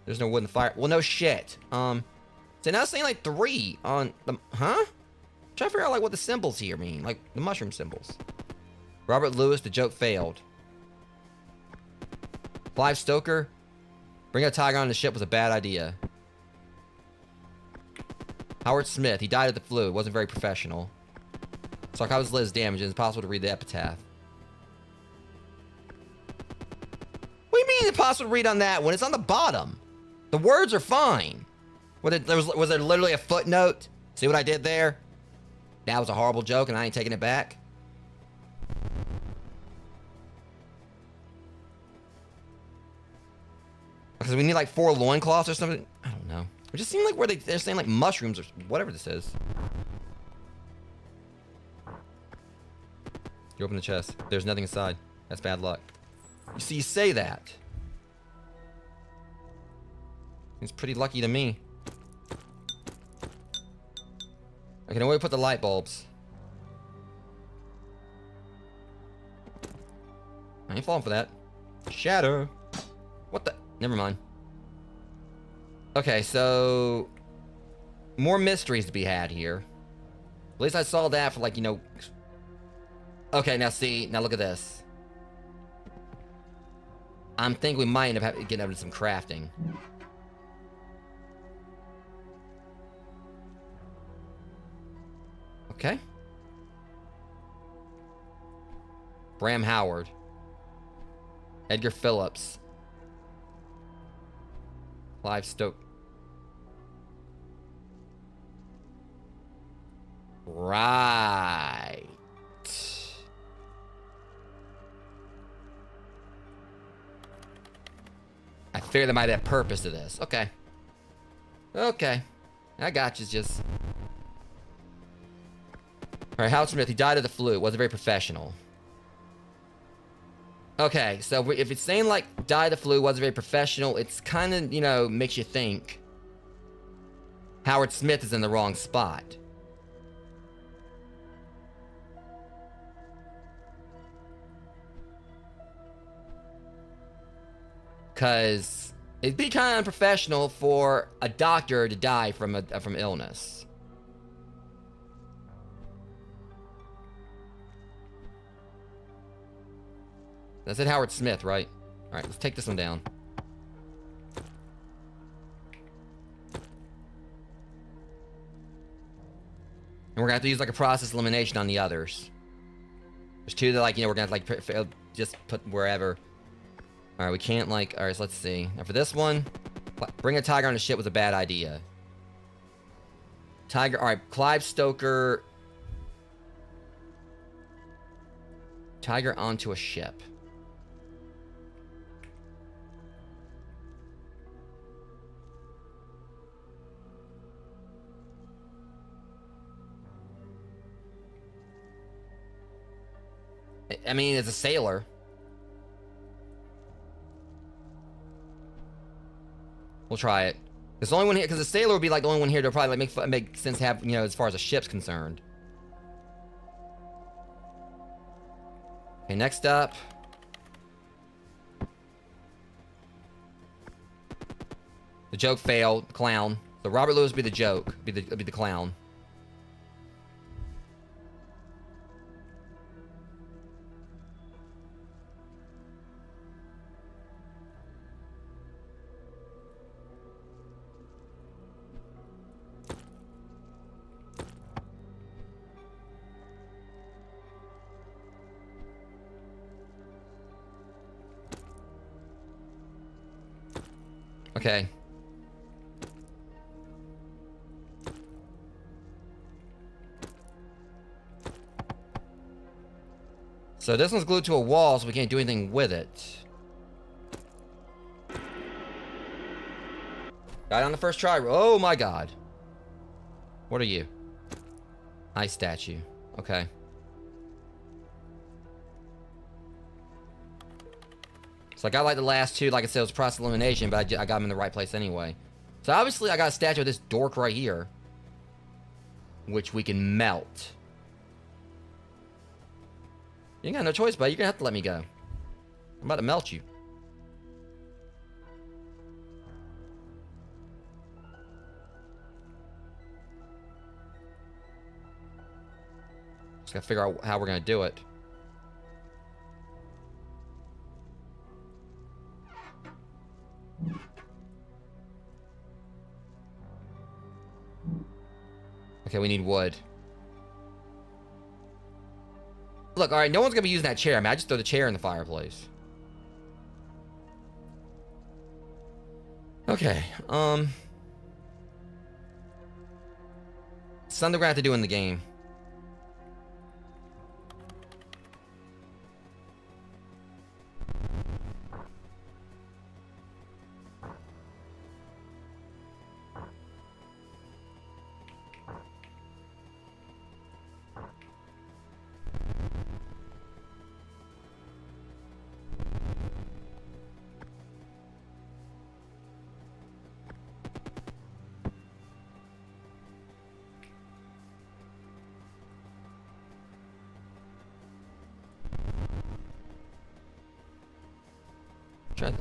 There's no wood in the fire. Well, no shit. So now it's saying like 3 on the... Huh? I'm trying to figure out like what the symbols here mean. Like the mushroom symbols. Robert Lewis, the joke failed. Clive Stoker, bring a tiger on the ship was a bad idea. Howard Smith, he died of the flu. It wasn't very professional. Sarcophagus lid is damaged. It's impossible to read the epitaph. What do you mean it's impossible to read on that one? It's on the bottom. The words are fine. Was there literally a footnote? See what I did there? That was a horrible joke and I ain't taking it back. Because we need like 4 loincloths or something. I don't know. It just seemed like where they're saying like mushrooms or whatever this is. You open the chest. There's nothing inside. That's bad luck. You see, you say that. It's pretty lucky to me. I can only put the light bulbs. I ain't falling for that. Shadow. What the? Never mind. Okay, so... More mysteries to be had here. At least I saw that for like, you know... Okay, now see. Now look at this. I'm thinking we might end up getting into some crafting. Okay. Bram Howard. Edgar Phillips. Clive Stoke. Right. I figured there might be a purpose to this. Okay. Okay. I got you, just... All right, Howard Smith, he died of the flu. Wasn't very professional. Okay, so if it's saying, like, died of the flu, wasn't very professional, it's kind of, you know, makes you think Howard Smith is in the wrong spot. Because it'd be kind of unprofessional for a doctor to die from illness. That's it, Howard Smith, right? All right, let's take this one down. And we're gonna have to use like a process elimination on the others. There's two that, like, you know, we're gonna have to, like, just put wherever. All right, we can't, like, all right, so let's see. Now for this one, bring a tiger on a ship was a bad idea. Tiger, all right, Clive Stoker. Tiger onto a ship. I mean, as a sailor. We'll try it. There's the only one here, because the sailor would be like the only one here to probably like make sense to have, you know, as far as a ship's concerned. Okay, next up. The joke failed. Clown. So Robert Lewis would be the joke. Be the clown. Okay. So this one's glued to a wall, so we can't do anything with it. Died on the first try. Oh my god. What are you? Ice statue. Okay. So I got like the last two, like I said, it was process elimination, but I got them in the right place anyway. So obviously I got a statue of this dork right here, which we can melt. You ain't got no choice, buddy. You're gonna have to let me go. I'm about to melt you. Just gotta figure out how we're gonna do it. Okay, we need wood. Look, alright, no one's gonna be using that chair. I mean, I just throw the chair in the fireplace. Okay, something we're gonna have to do in the game.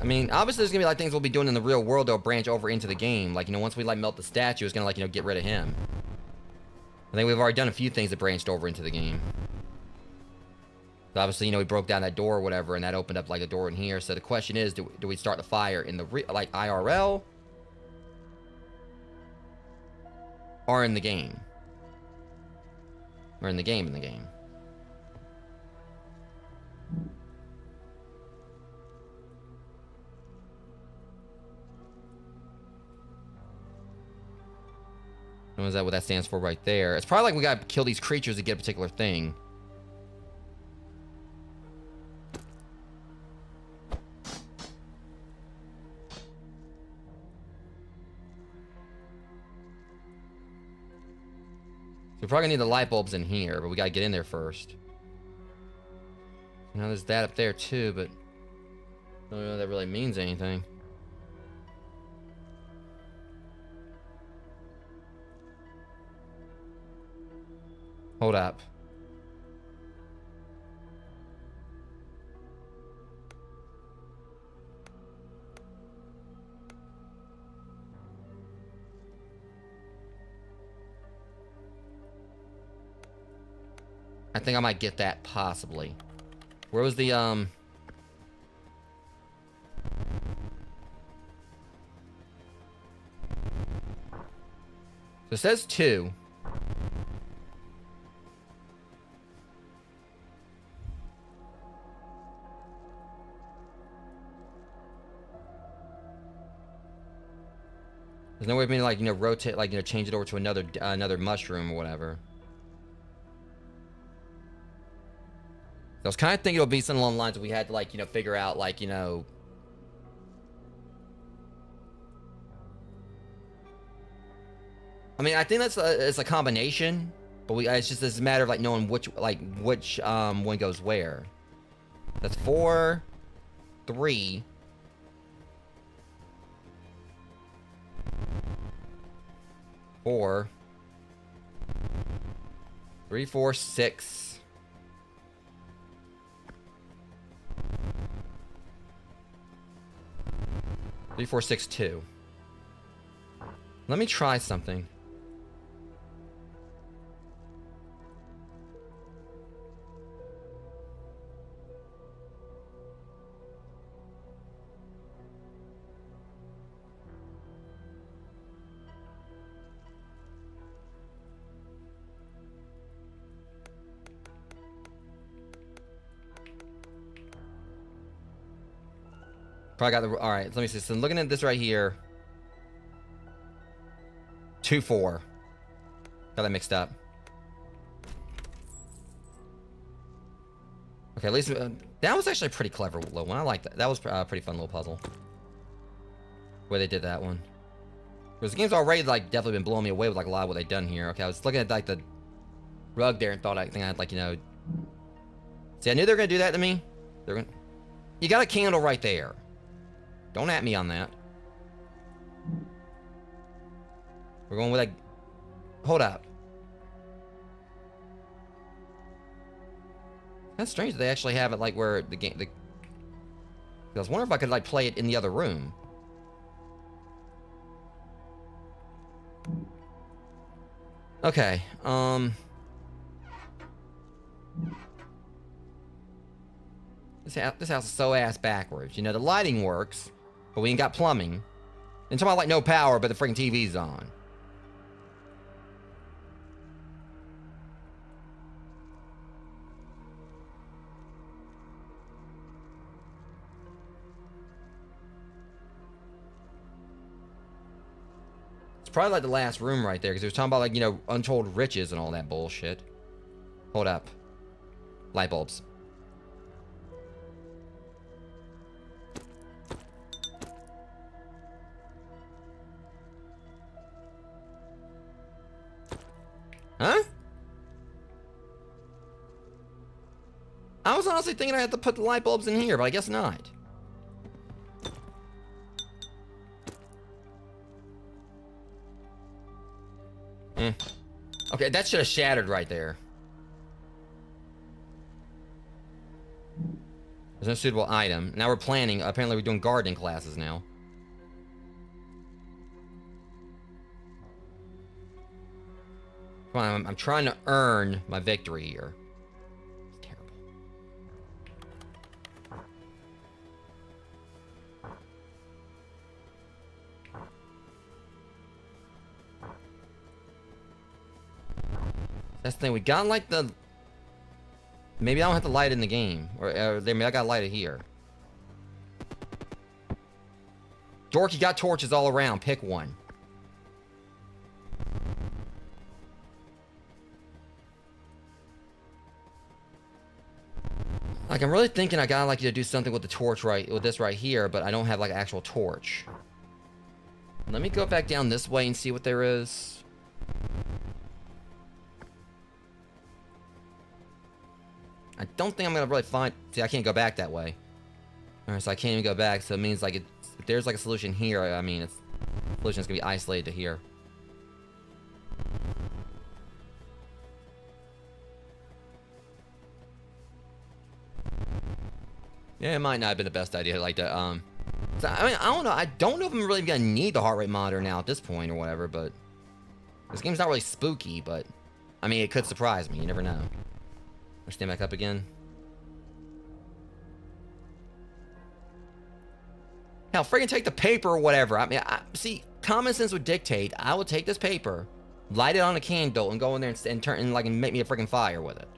I mean, obviously there's gonna be like things we'll be doing in the real world that'll branch over into the game. Like, you know, once we like melt the statue, it's gonna, like, you know, get rid of him. I think we've already done a few things that branched over into the game. So obviously, you know, we broke down that door or whatever, and that opened up like a door in here. So the question is, do we start the fire in the like IRL or in the game? Or in the game? And is that what that stands for right there? It's probably like we gotta kill these creatures to get a particular thing. We're probably gonna need the light bulbs in here, but we gotta get in there first. You know, there's that up there too, but I don't know if that really means anything. Hold up. I think I might get that, possibly. Where was the, So it says 2. There's no way for me to, like, you know, rotate, like, you know, change it over to another mushroom or whatever. I was kind of thinking it would be something along the lines that we had to, like, you know, figure out, like, you know... I mean, I think that's it's a combination, but it's just this matter of, like, knowing which one goes where. That's 4, 3... 4, 3, 4, 6... 3, 4, 6, 2. Let me try something. Probably got the... Alright, let me see. So I'm looking at this right here. 2, 4. Got that mixed up. Okay, at least... that was actually a pretty clever little one. I like that. That was a pretty fun little puzzle. Where they did that one. Because the game's already, like, definitely been blowing me away with, like, a lot of what they've done here. Okay, I was looking at, like, the rug there and thought I think I'd, like, you know... See, I knew they were going to do that to me. They're going to... You got a candle right there. Don't at me on that. We're going with like... Hold up. That's strange that they actually have it like where the game... I was wondering if I could like play it in the other room. Okay, This house is so ass backwards. You know, the lighting works, but we ain't got plumbing. And talking about like no power, but the freaking TV's on. It's probably like the last room right there, because it was talking about like, you know, untold riches and all that bullshit. Hold up. Light bulbs. Huh? I was honestly thinking I had to put the light bulbs in here, but I guess not. Okay, that should have shattered right there. There's no suitable item. Now we're planning. Apparently we're doing gardening classes now. Come on, I'm trying to earn my victory here. It's terrible. That's the thing. We got like the... Maybe I don't have to light it in the game. Or maybe I gotta light it here. Dork, you got torches all around. Pick one. Like, I'm really thinking I gotta, like, you to do something with the torch with this right here, but I don't have, like, an actual torch. Let me go back down this way and see what there is. I don't think I'm gonna really find... See, I can't go back that way. Alright, so I can't even go back, so it means like if there's like a solution here, I mean, it's... The solution's gonna be isolated to here. Yeah, it might not have been the best idea like that. So, I mean, I don't know. I don't know if I'm really gonna need the heart rate monitor now at this point or whatever, but this game's not really spooky, but I mean, it could surprise me. You never know. Let's stand back up again. Hell, friggin' take the paper or whatever. I mean, see, common sense would dictate I would take this paper, light it on a candle, and go in there and turn and like and make me a friggin' fire with it.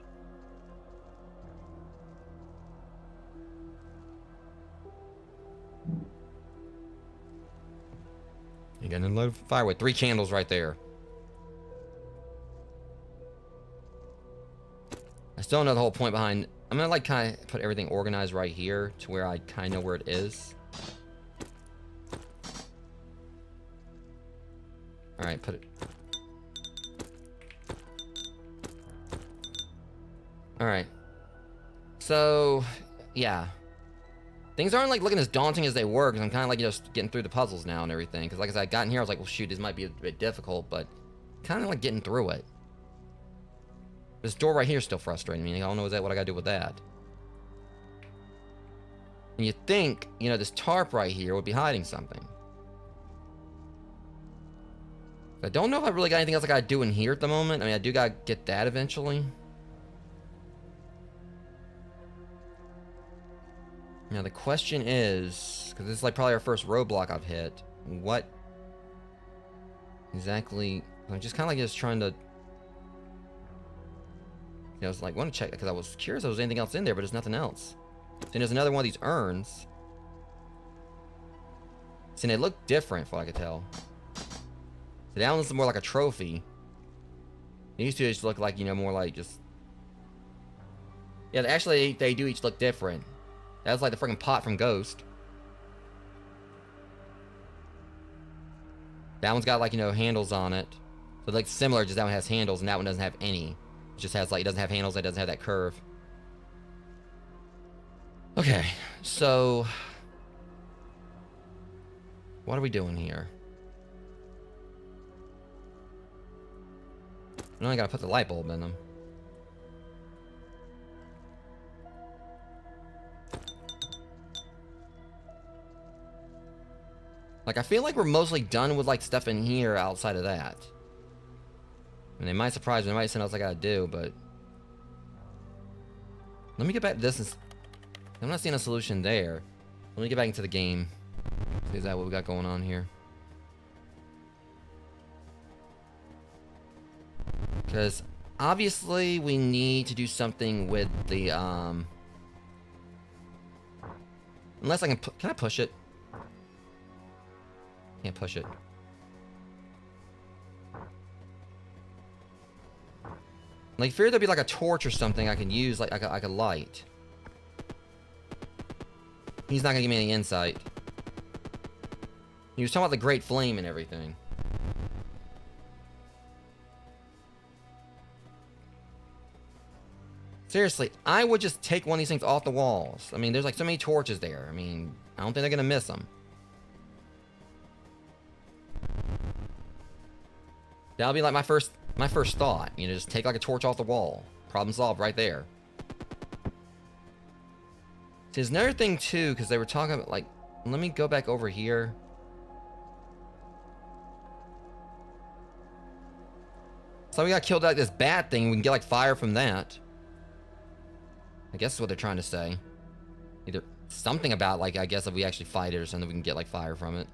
You got another fire with 3 candles right there. I still don't know the whole point behind... I'm gonna like kind of put everything organized right here to where I kind of know where it is. Alright, put it... Alright. So, yeah. Things aren't like looking as daunting as they were, because I'm kind of like just getting through the puzzles now and everything. Because like as I got in here, I was like, well shoot, this might be a bit difficult, but kind of like getting through it. This door right here is still frustrating me. I don't know what I gotta do with that. And you think, you know, this tarp right here would be hiding something. I don't know if I really got anything else I gotta do in here at the moment. I mean, I do gotta get that eventually. Now the question is, because this is like probably our first roadblock I've hit, what exactly... I'm just kind of like just trying to... I was like, want to check, because I was curious if there was anything else in there, but there's nothing else. Then there's another one of these urns. See, they look different, from what I could tell. So that one's more like a trophy. These two just look like, you know, more like just... Yeah, actually, they do each look different. That's like the freaking pot from Ghost. That one's got like, you know, handles on it. So like similar, just that one has handles and that one doesn't have any. It just has like, it doesn't have handles, it doesn't have that curve. Okay, so... What are we doing here? I only gotta put the light bulb in them. Like, I feel like we're mostly done with, like, stuff in here outside of that. And they might surprise me. They might say else I gotta do, but... Let me get back to this. I'm not seeing a solution there. Let me get back into the game. See, is that what we got going on here? Because, obviously, we need to do something with the, Unless I can... Can I push it? Can't push it. Like, fear there'd be like a torch or something I can use, like a light. He's not gonna give me any insight. He was talking about the Great Flame and everything. Seriously, I would just take one of these things off the walls. I mean, there's like so many torches there. I mean, I don't think they're gonna miss them. That'll be like my first thought. You know, just take like a torch off the wall. Problem solved right there. See, there's another thing too, because they were talking about like, let me go back over here. So we got killed like this bat thing. We can get like fire from that. I guess that's what they're trying to say. Either something about like, I guess if we actually fight it or something, we can get like fire from it.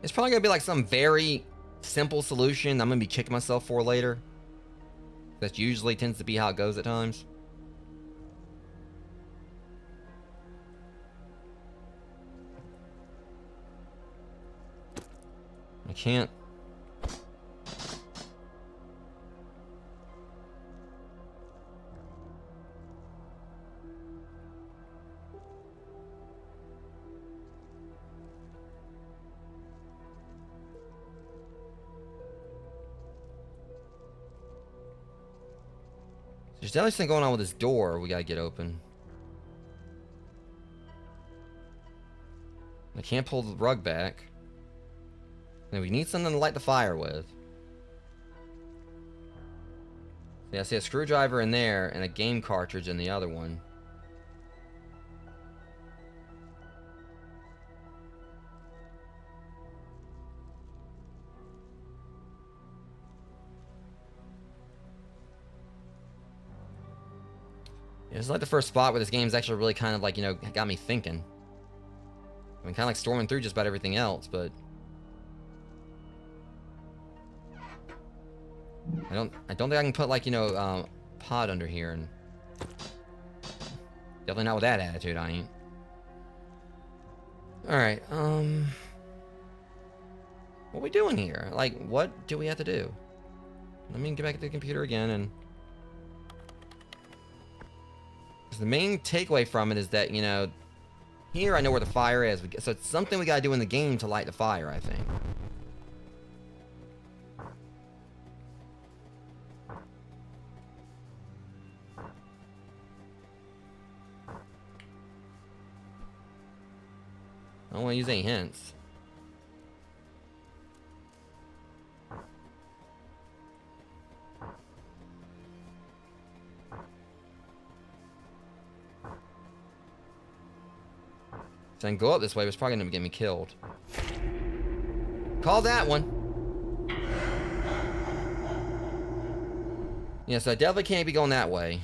It's probably gonna be like some very simple solution I'm gonna be kicking myself for later. That usually tends to be how it goes at times. I can't. There's definitely something going on with this door we gotta get open. I can't pull the rug back. And we need something to light the fire with. Yeah, I see a screwdriver in there and a game cartridge in the other one. Yeah, this is like the first spot where this game's actually really kind of like, you know, got me thinking. I mean, kind of like storming through just about everything else, but I don't think I can put like, you know, pod under here, and definitely not with that attitude, I ain't. Alright, what are we doing here? Like, what do we have to do? Let me get back to the computer again, and the main takeaway from it is that, you know, here I know where the fire is, so it's something we gotta do in the game to light the fire, I think. I don't want to use any hints. So I can go up this way, but it's probably gonna get me killed. Call that one. Yeah, so I definitely can't be going that way.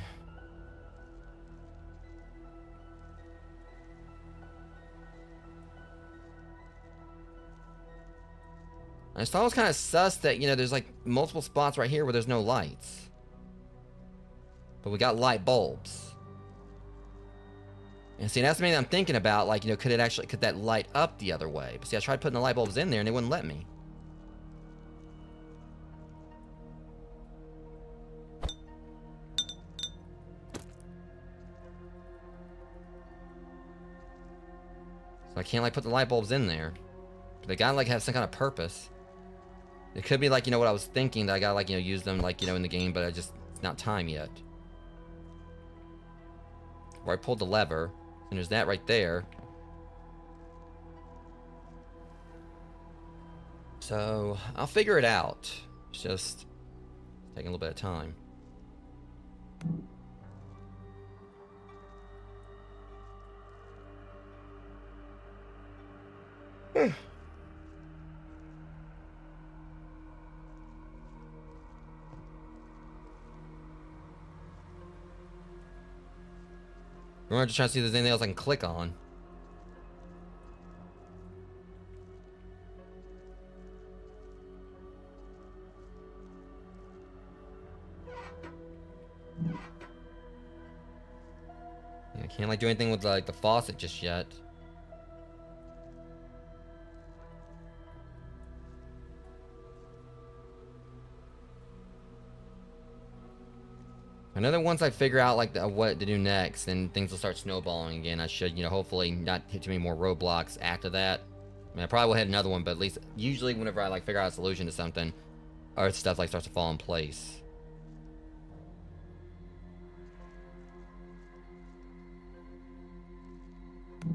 I just thought it was kind of sus that, you know, there's like multiple spots right here where there's no lights. But we got light bulbs. And see, that's the main thing I'm thinking about, like, you know, could that light up the other way? But see, I tried putting the light bulbs in there and they wouldn't let me. So I can't, like, put the light bulbs in there. But they gotta, like, have some kind of purpose. It could be, like, you know, what I was thinking, that I gotta, like, you know, use them, like, you know, in the game, but it's not time yet. Where I pulled the lever, and there's that right there. So, I'll figure it out. It's just taking a little bit of time. I'm just trying to see if there's anything else I can click on. Yeah, I can't like do anything with like the faucet just yet. I know that once I figure out like what to do next, then things will start snowballing again. I should, you know, hopefully not hit too many more roadblocks after that. I mean, I probably will hit another one, but at least usually whenever I like figure out a solution to something, or stuff like starts to fall in place. I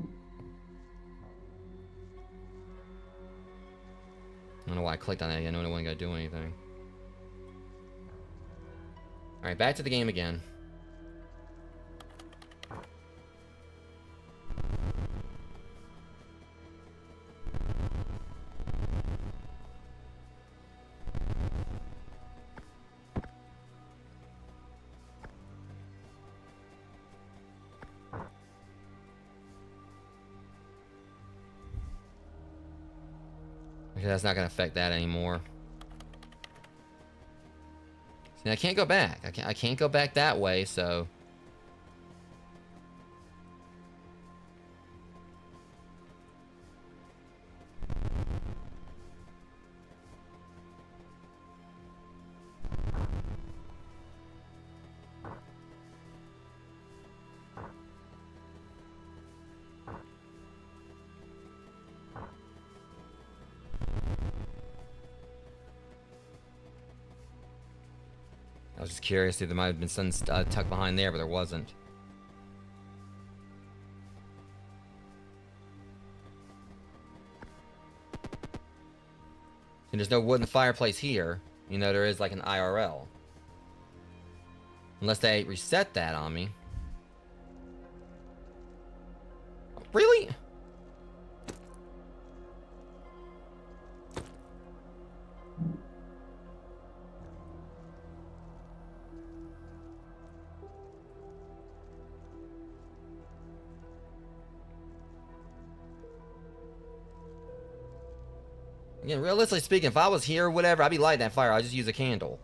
don't know why I clicked on that. I know I wasn't gonna do anything. Alright, back to the game again. Okay, that's not gonna affect that anymore. See, I can't go back. I can't go back that way, so. was just curious if there might have been something tucked behind there, but there wasn't. And there's no wooden fireplace here. You know, there is like an IRL. Unless they reset that on me. Really? Again, realistically speaking, if I was here or whatever, I'd be lighting that fire. I'd just use a candle.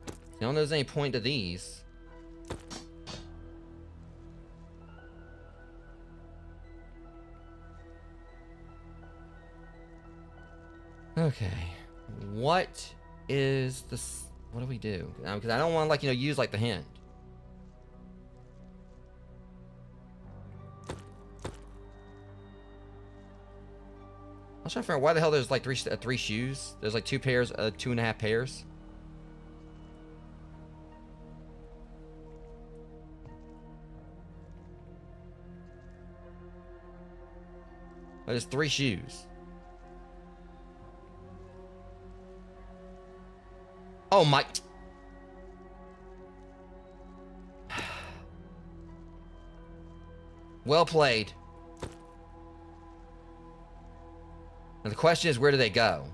I don't know if there's any point to these. Okay. What is this? What do we do? Because I don't want to, like, you know, use, like, the hint. I was trying to figure out why the hell there's, like, three shoes. There's, like, 2 pairs, 2.5 pairs. There's 3 shoes. Oh my... Well played. Now the question is, where do they go?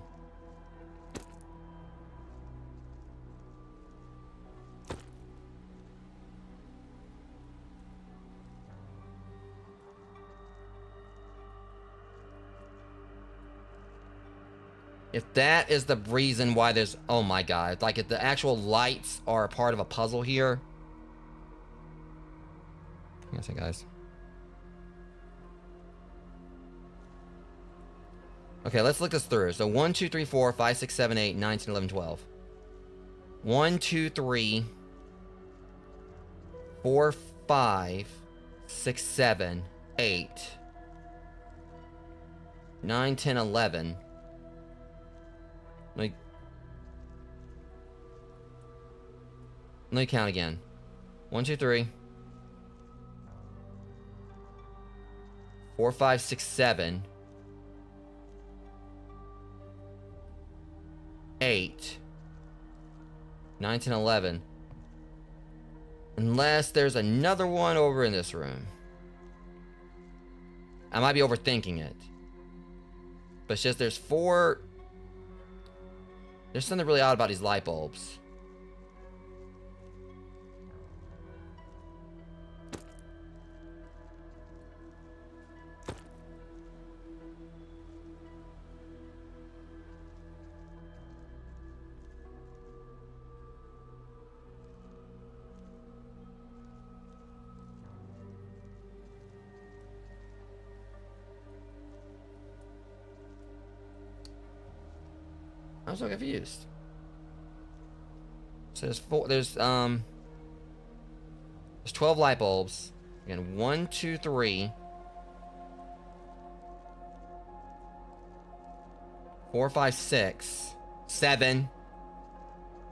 If that is the reason why there's... Oh my god. Like, if the actual lights are a part of a puzzle here... Hang on a second, guys. Okay, let's look this through. So 1, 2, 3, 4, 5, 6, 7, 8, 9, 10, 11, 12. 1, 2, 3, 4, 5, 6, 7, 8, 9, 10, 11. Let me count again. 1, 2, 3, 4, 5, 6, 7, 8, 9, 10, 11. Unless there's another one over in this room. I might be overthinking it. But it's just there's 4... There's something really odd about these light bulbs. I'm so confused. So there's 12 light bulbs. Again, 1, 2, 3, 4, 5, 6, 7,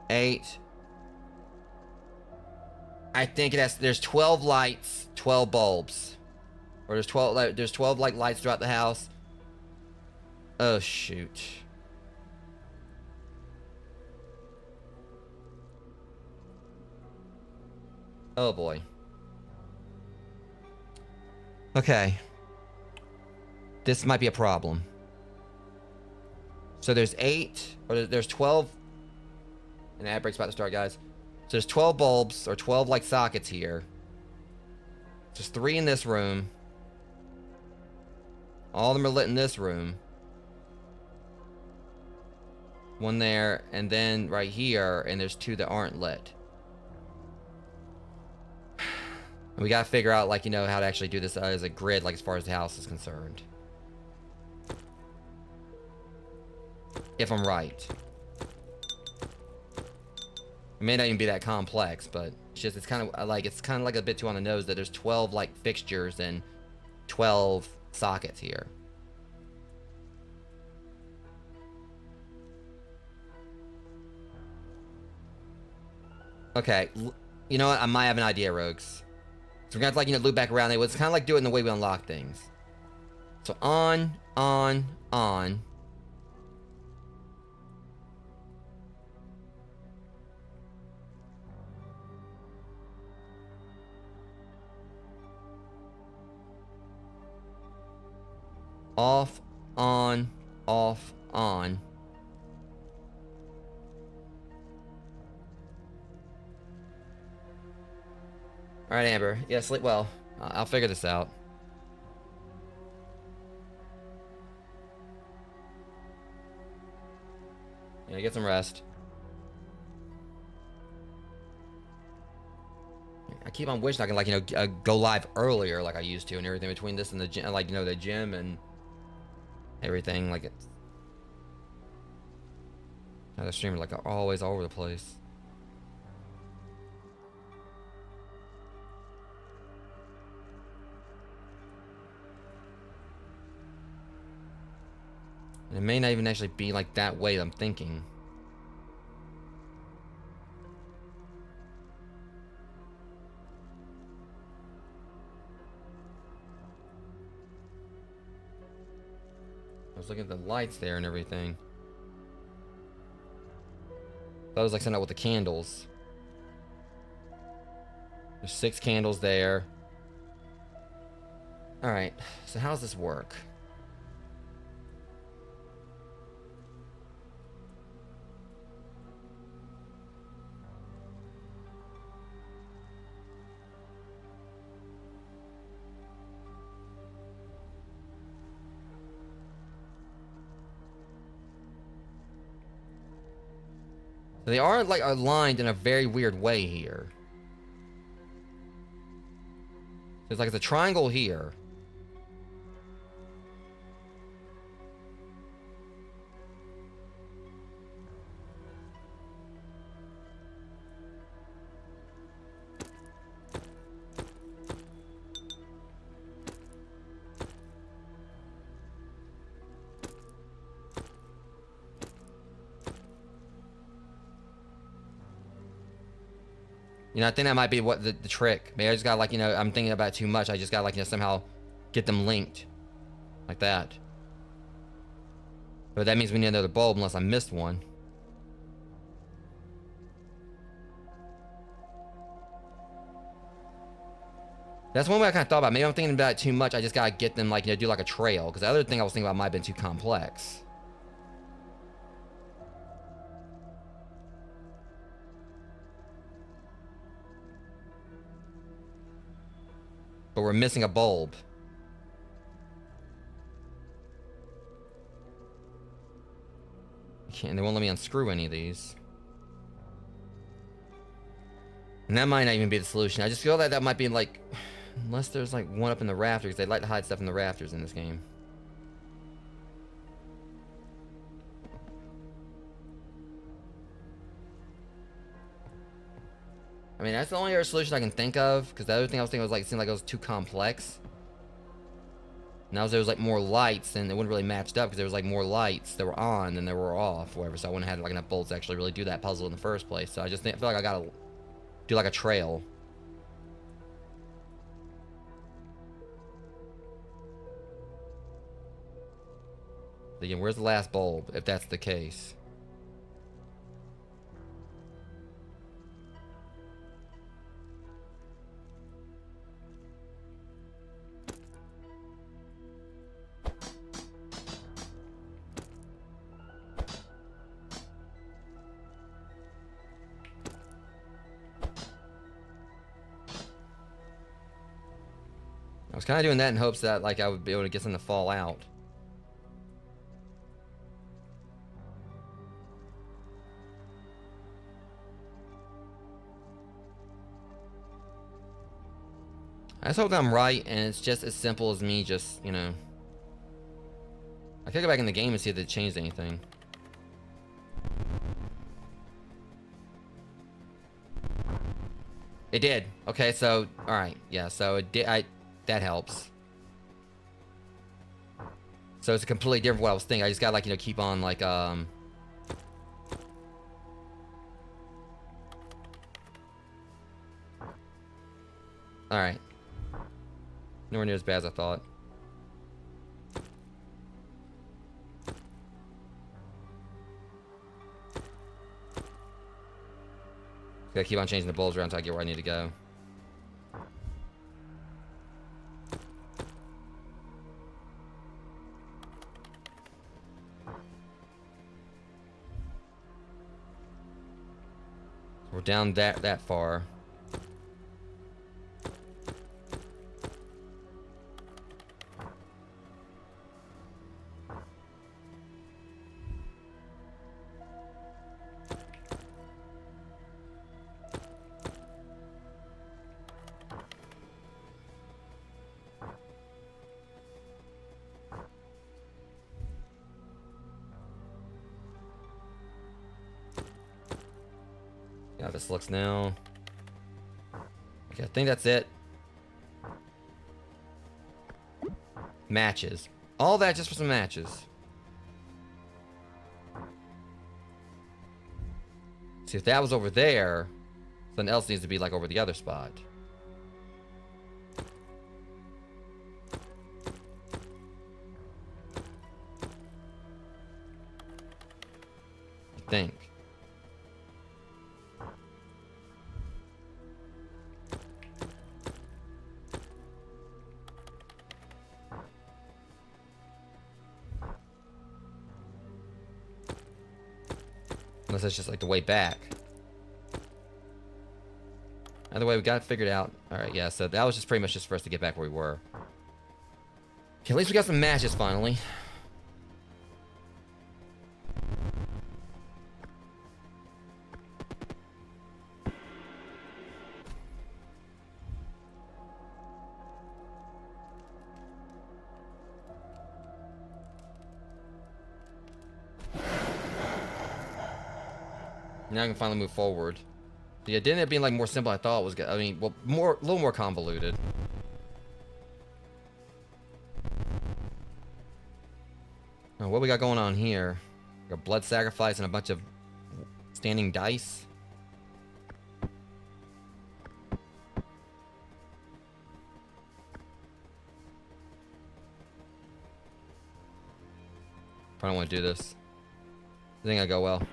8. I think there's 12 lights, 12 bulbs. Or there's 12 like lights throughout the house. Oh shoot. Oh boy. Okay. This might be a problem. So there's 8, or there's 12. And ad break's about to start, guys. So there's 12 bulbs, or 12 like sockets here. There's 3 in this room. All of them are lit in this room. 1 there, and then right here, and there's 2 that aren't lit. And we gotta figure out, like, you know, how to actually do this as a grid, like, as far as the house is concerned. If I'm right. It may not even be that complex, but it's kind of like a bit too on the nose that there's 12, like, fixtures and 12 sockets here. Okay, you know what? I might have an idea, Rogues. So we're gonna have to, like, you know, loop back around. It's kind of like doing the way we unlock things. So on. Off, on, off, on. All right, Amber. Yeah, sleep well. I'll figure this out. Yeah, get some rest. I keep on wishing I can, like, you know, go live earlier like I used to and everything between this and the gym, like, you know, the gym and everything. Like, it's the streamer, like, always all over the place. And it may not even actually be like that way I'm thinking. I was looking at the lights there and everything. That was like sent out with the candles. There's 6 candles there. Alright, so how does this work? So they are, like, aligned in a very weird way here. It's like it's a triangle here. You know, I think that might be what the trick. Maybe I just gotta, like, you know, I'm thinking about it too much. I just gotta, like, you know, somehow get them linked. Like that. But that means we need another bulb unless I missed one. That's one way I kind of thought about. Maybe I'm thinking about it too much. I just gotta get them, like, you know, do like a trail. Because the other thing I was thinking about might have been too complex. But we're missing a bulb. They won't let me unscrew any of these. And that might not even be the solution. I just feel that that might be, like... Unless there's, like, one up in the rafters. They like to hide stuff in the rafters in this game. I mean, that's the only other solution I can think of. Because the other thing I was thinking was, like, it seemed like it was too complex. Now there was, like, more lights, and it wouldn't really matched up because there was, like, more lights that were on than there were off, or whatever. So I wouldn't have had, like, enough bolts to actually really do that puzzle in the first place. So I just feel like I gotta do, like, a trail. Again, where's the last bulb, if that's the case? I was kind of doing that in hopes that, like, I would be able to get something to fall out. I just hope that I'm right, and it's just as simple as me just, you know... I could go back in the game and see if it changed anything. It did. Okay, so... Alright, yeah, so it did... that helps. So it's a completely different what I was thinking. I just gotta, like, you know, keep on, like, Alright. Nowhere near as bad as I thought. Gotta keep on changing the bulbs around until I get where I need to go. We're down that far. Yeah, how this looks now. Okay, I think that's it. Matches. All that just for some matches. See, if that was over there, something else needs to be like over the other spot. I think. Unless it's just like the way back. Either way, we got it figured out. Alright, yeah, so that was just pretty much just for us to get back where we were. Okay, at least we got some matches finally. Now I can finally move forward. Yeah, didn't it being like more simple I thought it was good. I mean, well, a little more convoluted. Oh, what we got going on here? We got blood sacrifice and a bunch of standing dice. I don't want to do this. I think I go well.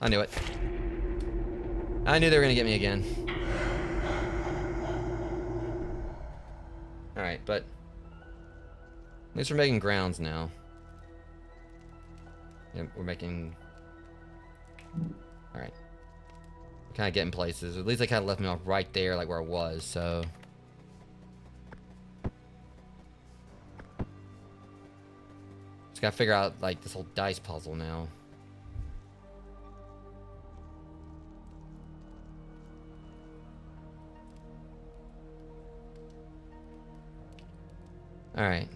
I knew it. I knew they were gonna get me again. Alright, but at least we're making grounds now. Yeah, we're making... Alright. We're kind of getting places. At least they kind of left me off right there, like where I was, so... Just gotta figure out, like, this whole dice puzzle now. Alright.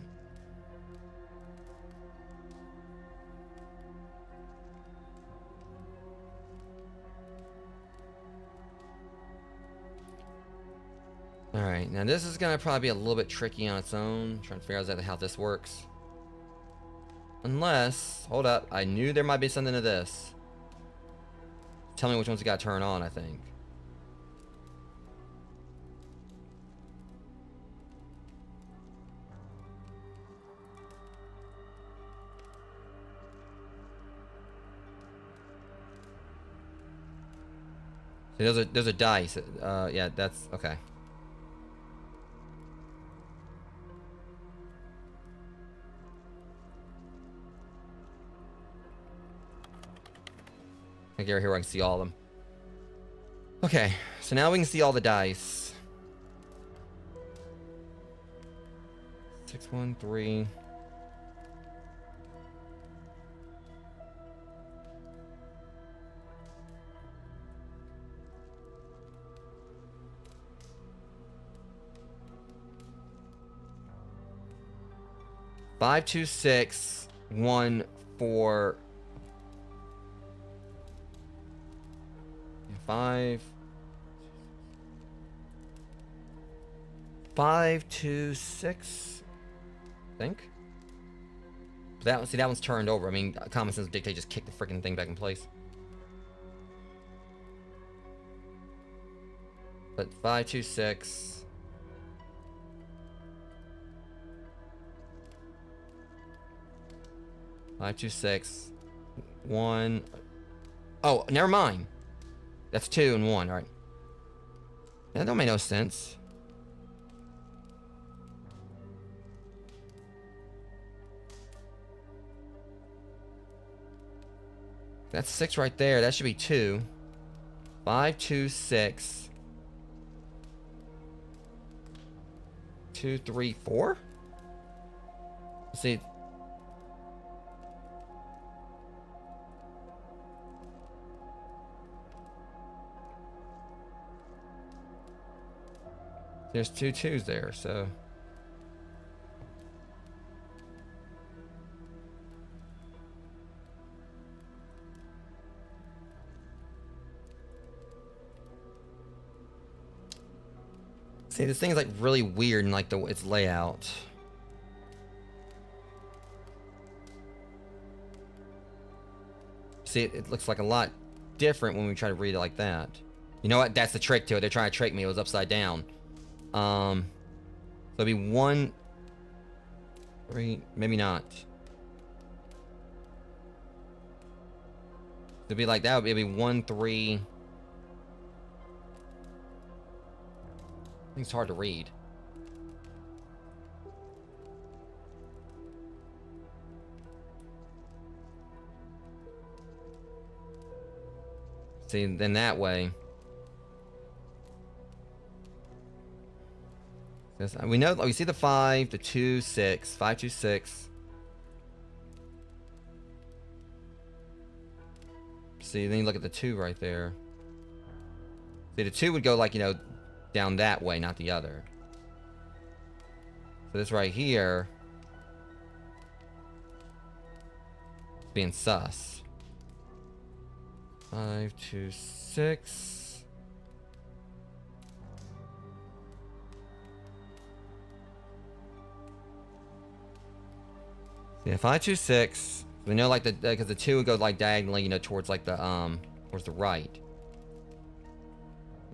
Alright, now this is gonna probably be a little bit tricky on its own. Trying to figure out exactly how this works. Unless, hold up, I knew there might be something to this. Tell me which ones you gotta turn on, I think. See, those are dice. Yeah, that's okay. I get here where I can see all of them. Okay, so now we can see all the dice. 6, 1, 3. Five, 2, 6, 1, 4. 5, 5, 2, 6. I think. That one, see, that one's turned over. I mean, common sense would dictate just kick the freaking thing back in place. But 5, 2, 6. Five, 2, 6. 1. Oh, never mind. That's 2 and 1, right? That don't make no sense. That's 6 right there. That should be 2. 5, 2, 6. 2, 3, 4? Let's see. There's 2 2s there, so. See, this thing is like really weird in like its layout. See, it looks like a lot different when we try to read it like that. You know what? That's the trick to it. They're trying to trick me. It was upside down. So it'd be 1, 3, maybe not. It'd be like that. It'd be 1, 3. I think it's hard to read. See, then that way. We know, we see the 5, the 2, 6, 5, 2, 6. See, then you look at the 2 right there. See, the 2 would go like, you know, down that way, not the other. So this right here is being sus. 5, 2, 6. Yeah, 5, 2, 6. We know like because the 2 would go like diagonally, you know, towards like the towards the right.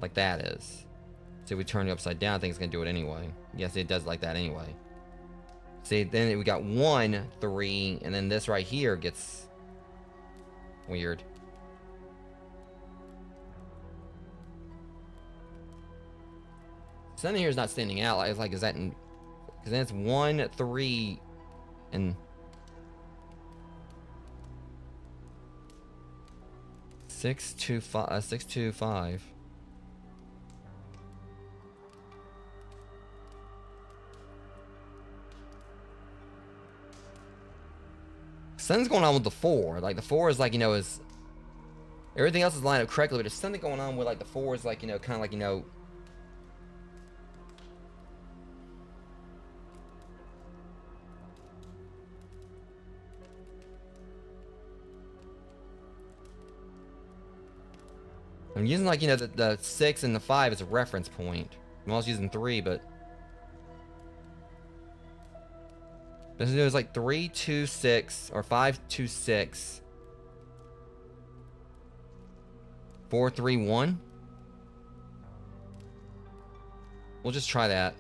Like that is. So we turn it upside down, I think it's gonna do it anyway. Yes, it does like that anyway. See, then we got 1, 3, and then this right here gets weird. Something here is not standing out. It's like, is that in? Because then it's 1, 3, and 6, 2, 5. 6, 2, 5. Something's going on with the 4. Like the 4 is like, you know, is everything else is lined up correctly, but there's something going on with like the 4 is like, you know, kind of like, you know. I'm using like, you know, the 6 and the 5 as a reference point. I'm also using 3, but it was like 3, 2, 6, or 5, 2, 6, 4, 3, 1. We'll just try that.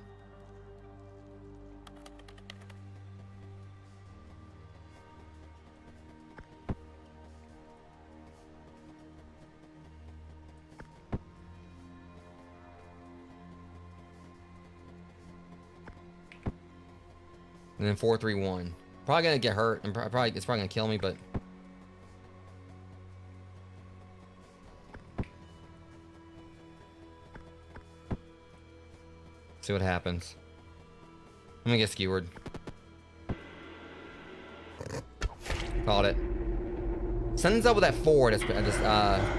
And then 4, 3, 1. Probably gonna get hurt, and it's probably gonna kill me, but see what happens. I'm gonna get skewered. Caught it. Something's up with that 4 that's just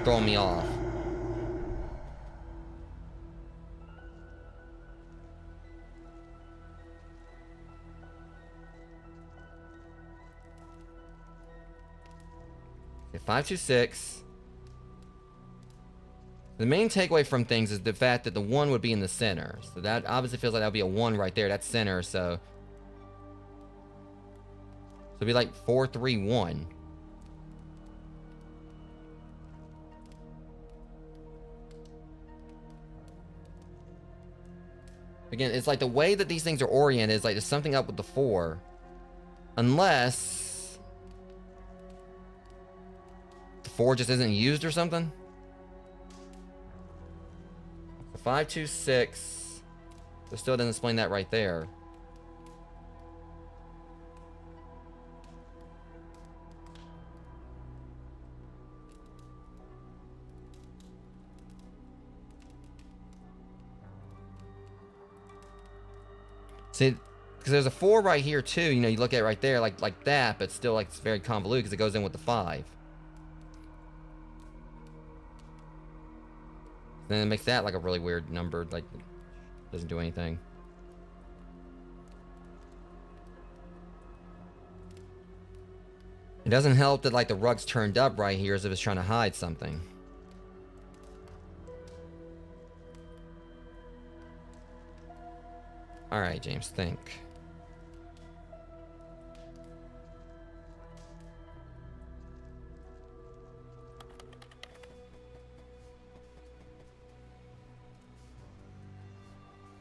throwing me off. Okay, 5, 2, 6. The main takeaway from things is the fact that the 1 would be in the center. So that obviously feels like that would be a 1 right there. That's center, so it'd be like 4, 3, 1. Again, it's like the way that these things are oriented is like there's something up with the 4. Unless the 4 just isn't used or something. 5, 2, 6. It still doesn't explain that right there. See, because there's a 4 right here too. You know, you look at it right there like that, but still like it's very convoluted because it goes in with the 5. Then it makes that like a really weird number, like doesn't do anything. It doesn't help that like the rug's turned up right here as if it's trying to hide something. All right, James, think.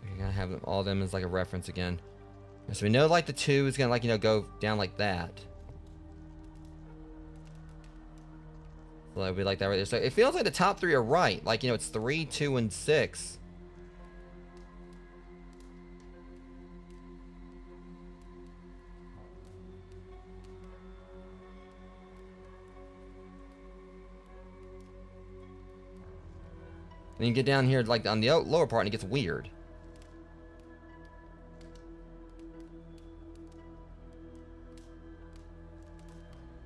We're gonna have all of them as like a reference again. So we know like the 2 is gonna like, you know, go down like that. So it'll be like that right there. So it feels like the top 3 are right. Like, you know, it's 3, 2, and 6. And you get down here, like on the lower part, and it gets weird.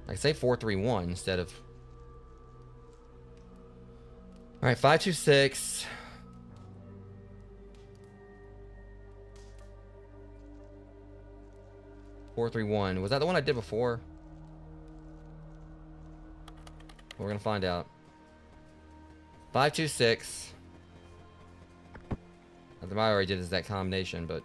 Like say 4, 3, 1 instead of. All right, 5, 2, 6. 4, 3, 1. Was that the one I did before? We're gonna find out. 5, 2, 6. I think I already did that combination, but.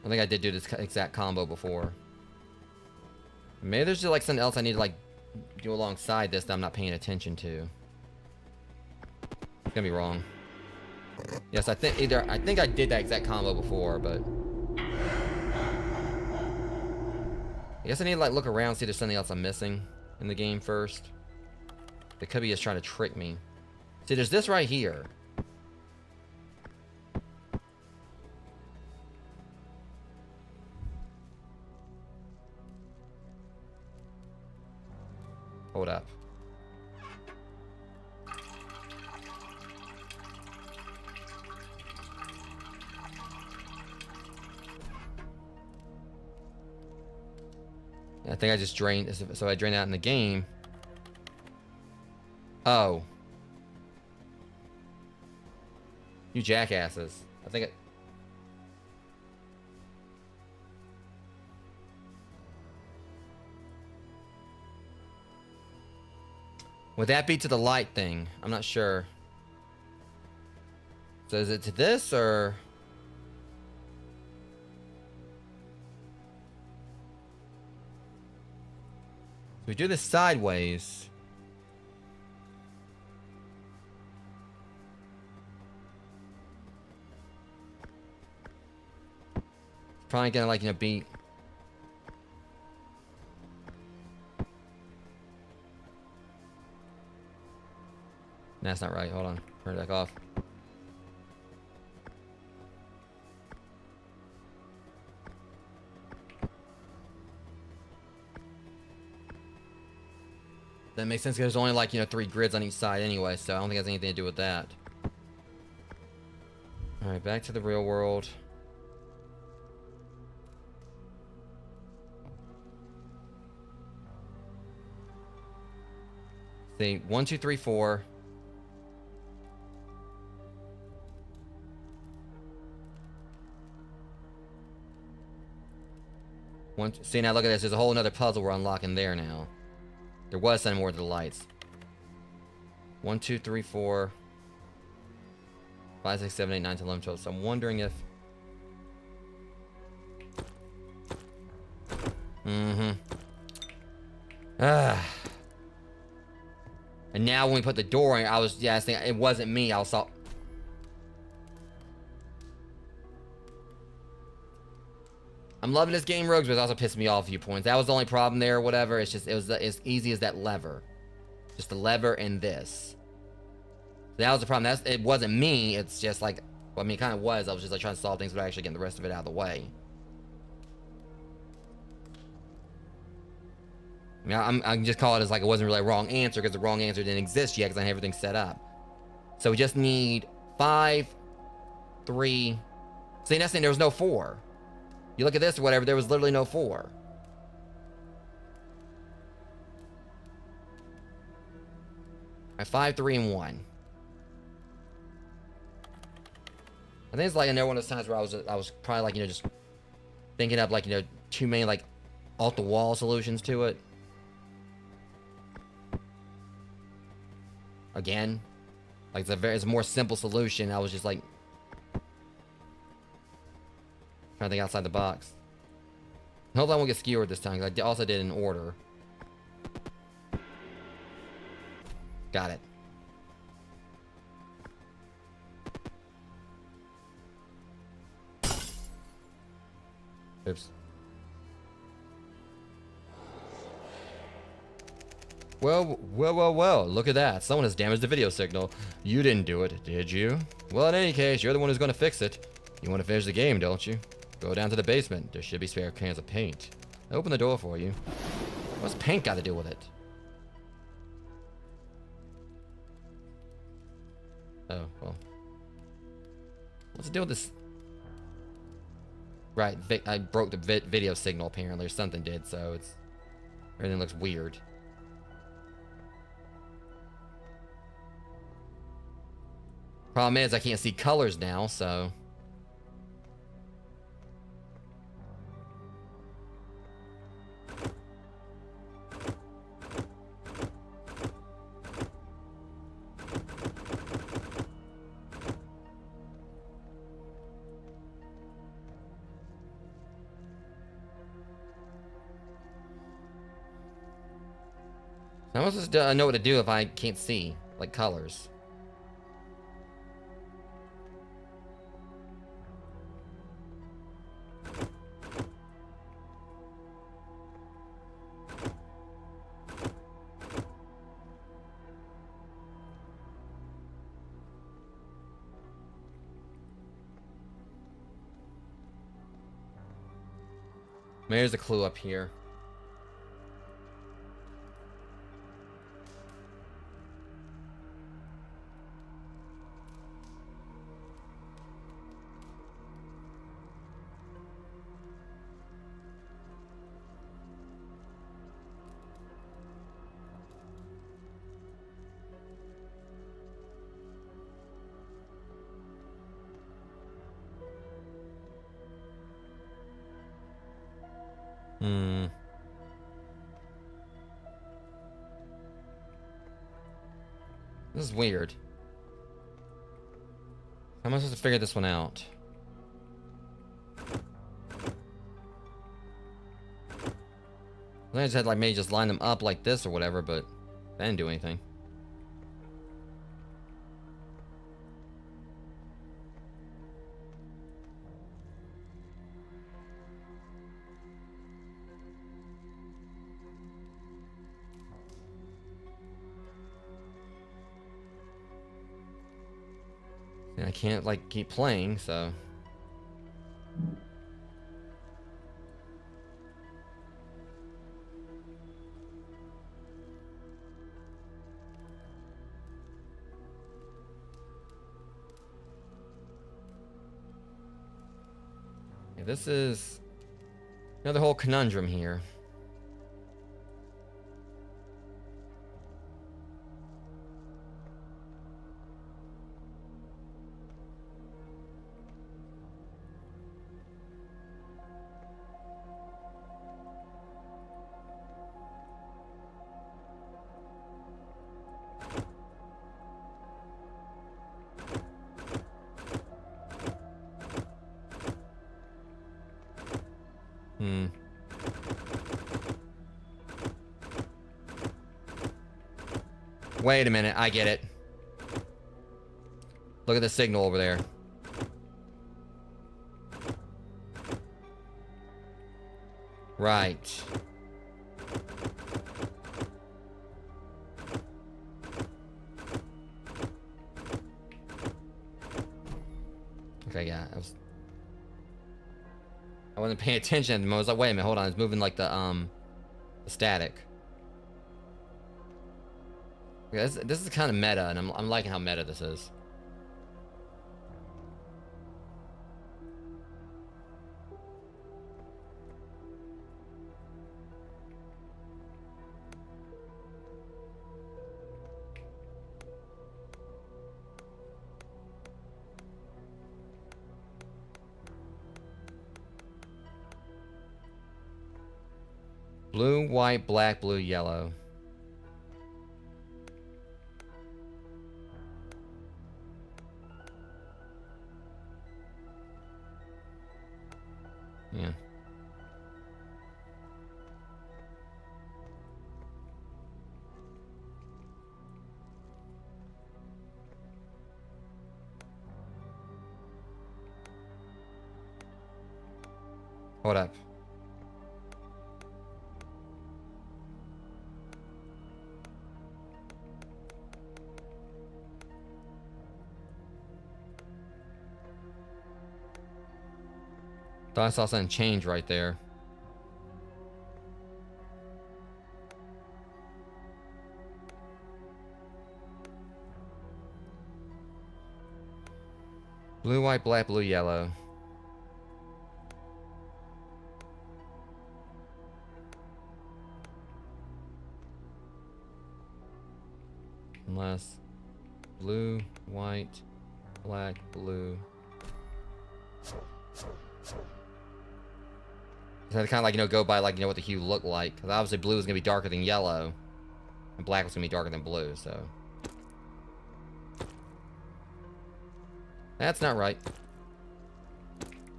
I think I did do this exact combo before. Maybe there's just like something else I need to like do alongside this that I'm not paying attention to. It's gonna be wrong. Yes, I think I did that exact combo before, but I guess I need to like look around, see if there's something else I'm missing in the game first. It could be just trying to trick me. See, there's this right here. Hold up. I think I just drained, so I drained out in the game. Oh. You jackasses. I think it... Would that be to the light thing? I'm not sure. So is it to this, or... If we do this sideways... Probably gonna, like, you know, be... That's not right. Hold on. Turn it back off. That makes sense because there's only like, you know, 3 grids on each side anyway, so I don't think it has anything to do with that. Alright, back to the real world. See, 1, 2, 3, 4. 1, See, now look at this. There's a whole another puzzle we're unlocking there now. There was some more to the lights. 1, 2, 3, 4, 5, 6, 7, 8, 9, 10, 11, 12. So I'm wondering if... Ah. And now when we put the door in, I was thinking it wasn't me. I saw... I'm loving this game, Rogues, but it's also pissing me off a few points. That was the only problem there or whatever. It's just, it was as easy as that lever. Just the lever and this. That was the problem. It wasn't me. It's just like, well, I mean, it kind of was. I was just like trying to solve things without actually getting the rest of it out of the way. I mean, I can just call it as like it wasn't really a wrong answer because the wrong answer didn't exist yet because I had everything set up. So we just need 5, 3. See, that's saying there was no 4. You look at this or whatever, there was literally no 4. All right, 5, 3, and 1. I think it's like another one of those times where I was probably like, just thinking up like, too many like off the wall solutions to it. Again, like it's a more simple solution. I was just like trying to think outside the box. Hopefully I won't get skewered this time because I also did it in order. Got it. Oops. Well, look at that. Someone has damaged the video signal. You didn't do it, did you? Well, in any case, you're the one who's going to fix it. You want to finish the game, don't you? Go down to the basement. There should be spare cans of paint. I'll open the door for you. What's paint got to do with it? Oh, well. What's it do with this? Right, I broke the video signal apparently, or something did, so it's... everything looks weird. Problem is, I can't see colors now, so... How am I supposed to know what to do if I can't see, like, colors? Maybe there's a clue up here. This is weird. How am I supposed to figure this one out? I just had like maybe just line them up like this or whatever, but that didn't do anything. And I can't like keep playing, so. Yeah, this is another whole conundrum here. Wait a minute, I get it. Look at the signal over there. Right. Okay, yeah, I wasn't paying attention at the moment. I was like, wait a minute, hold on, it's moving like the static. Yeah, this is kind of meta, and I'm liking how meta this is. Blue, white, black, blue, yellow. Yeah. Hold up. Thought I saw something change right there. Blue, white, black, blue, yellow. Unless blue, white, black, blue. So kind of like, you know, go by like, you know, what the hue looked like. Because obviously blue is going to be darker than yellow. And black was going to be darker than blue, so. That's not right.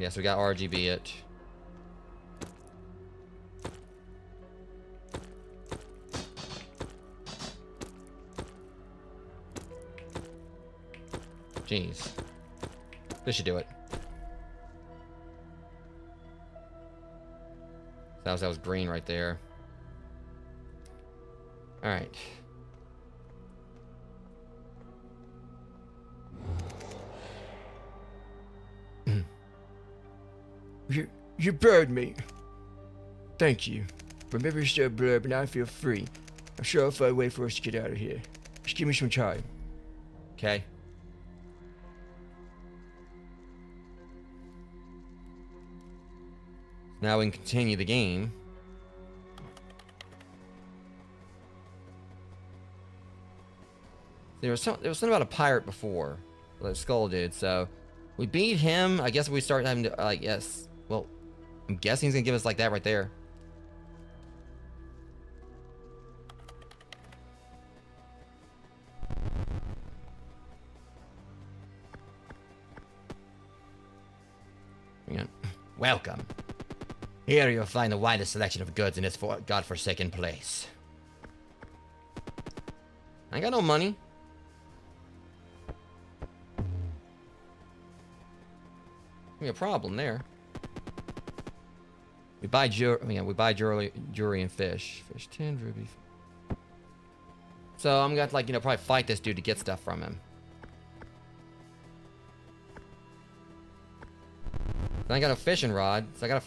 Yes, we got RGB it. Jeez. This should do it. That was green right there. All right. You burned me. Thank you. Remember your still blurb, and I feel free. I'm sure I'll find a way for us to get out of here. Just give me some time. Okay. Now we can continue the game. There was something about a pirate before, like Skull did. So we beat him. I guess we start having to like yes. Well, I'm guessing he's gonna give us like that right there. Yeah. Welcome. Here you'll find the widest selection of goods in this godforsaken place. I ain't got no money. Be a problem there. We buy jewelry and fish. Fish 10, ruby. So I'm gonna have to, like, you know, probably fight this dude to get stuff from him. Then I got a fishing rod, so I got a.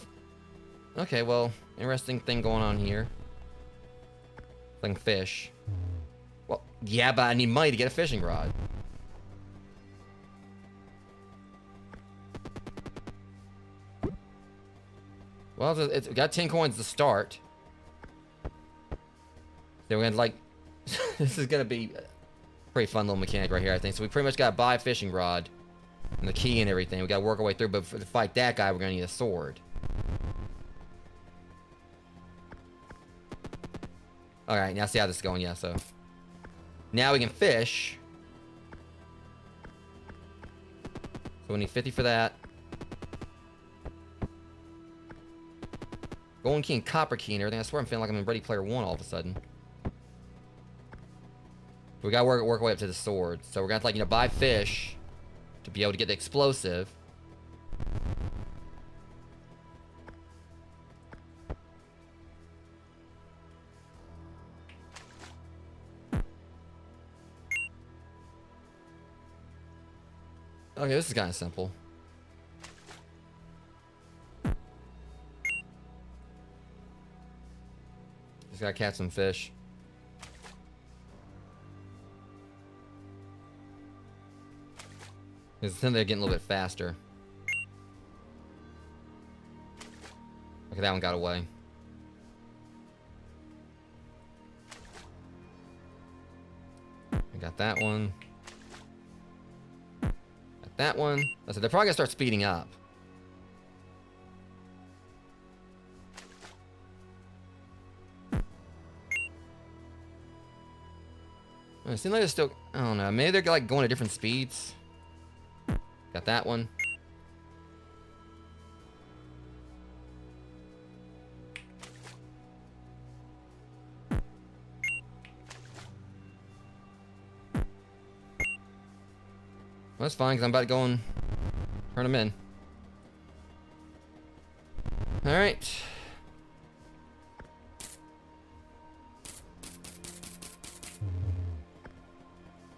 Okay, well, interesting thing going on here. I can fish. Well, yeah, but I need money to get a fishing rod. Well, it's got 10 coins to start. Then we're gonna like. This is gonna be a pretty fun little mechanic right here, I think. So we pretty much gotta buy a fishing rod and the key and everything. We gotta work our way through, but to fight that guy, we're gonna need a sword. Alright, now see how this is going, yeah, so. Now we can fish. So we need 50 for that. Golden key and copper key and everything. I swear I'm feeling like I'm in Ready Player One all of a sudden. We gotta work our way up to the sword. So we're gonna have to, like, you know, buy fish to be able to get the explosive. Okay, this is kind of simple. Just gotta catch some fish. Because then they're getting a little bit faster. Okay, that one got away. I got that one. Got that one. I said they're probably gonna start speeding up. It seems like they're still, I don't know, maybe they're like going at different speeds. Got that one. Well, that's fine, because I'm about to go and turn them in. Alright.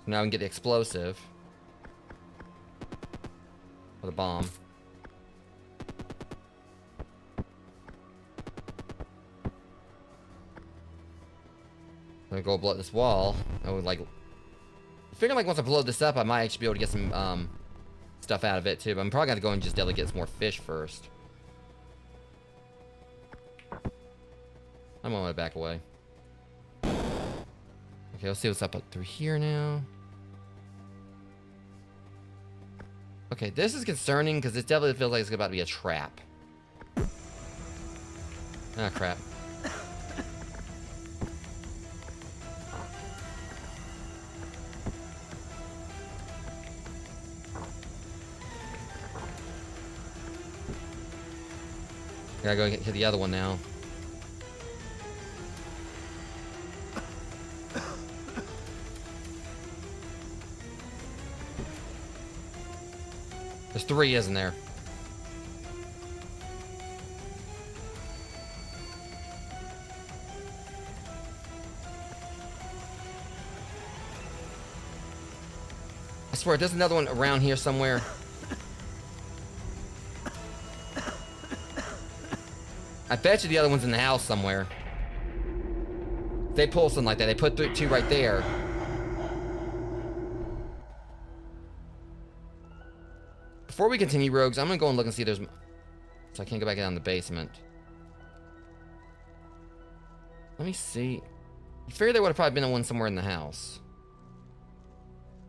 So now we can get the explosive. Or the bomb. I'm gonna go blow up this wall. I would like... I figure like once I blow this up, I might actually be able to get some stuff out of it too. But I'm probably gonna go and just definitely get some more fish first. I'm on my back away. Okay, let's see what's up through here now. Okay, this is concerning because it definitely feels like it's about to be a trap. Ah, crap. Gotta go get to the other one now. There's 3, isn't there? I swear, there's another one around here somewhere. I bet you the other one's in the house somewhere. They pull something like that. They put 2 right there. Before we continue, rogues, I'm gonna go and look and see if there's... So I can't go back down the basement. Let me see. I figured there would have probably been one somewhere in the house.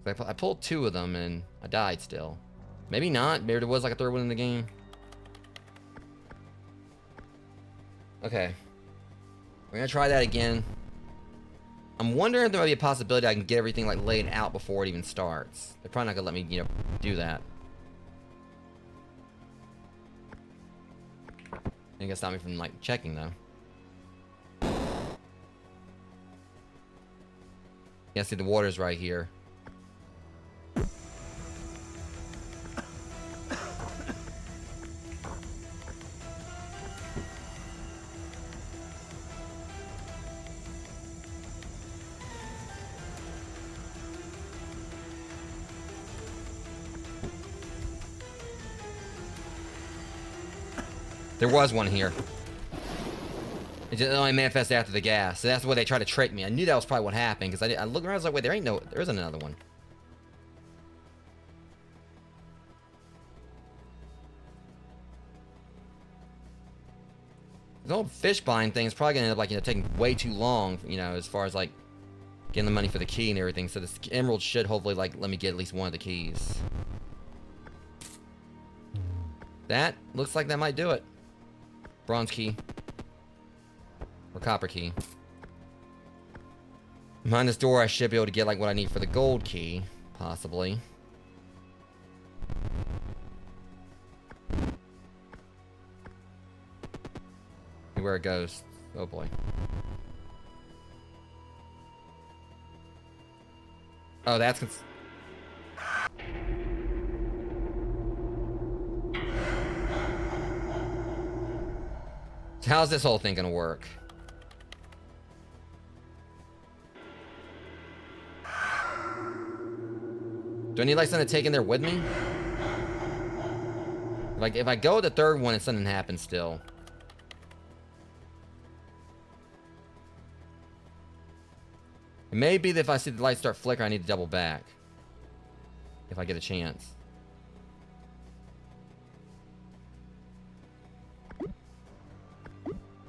I pulled 2 of them and I died still. Maybe not. Maybe there was like a 3rd one in the game. Okay. We're gonna try that again. I'm wondering if there might be a possibility I can get everything like laid out before it even starts. They're probably not gonna let me, you know, do that. Ain't gonna stop me from like checking though. Yeah, see the water's right here. There was one here. It just only manifested after the gas. So that's why they tried to trick me. I knew that was probably what happened because I looked around. I was like, wait, there isn't another one. The old fish buying thing is probably gonna end up like, you know, taking way too long, you know, as far as like getting the money for the key and everything. So this emerald should hopefully like let me get at least one of the keys. That looks like that might do it. Bronze key. Or copper key. Behind this door I should be able to get like what I need for the gold key. Possibly. See where it goes. Oh boy. Oh, that's... So how's this whole thing gonna work? Do I need like something to take in there with me? Like if I go with the third one and something happens still. It may be that if I see the light start flickering, I need to double back. If I get a chance.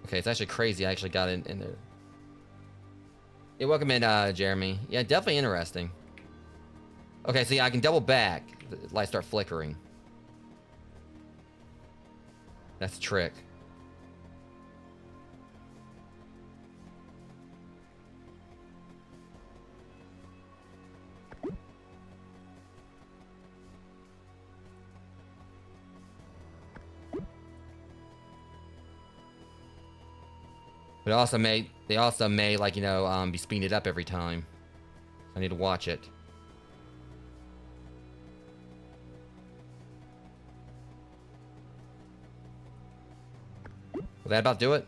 Okay, it's actually crazy. I actually got it in there. Yeah, welcome in, Jeremy. Yeah, definitely interesting. Okay, see, I can double back. The lights start flickering. That's a trick. But they also may like, you know, be speeding it up every time. I need to watch it. Will that about do it?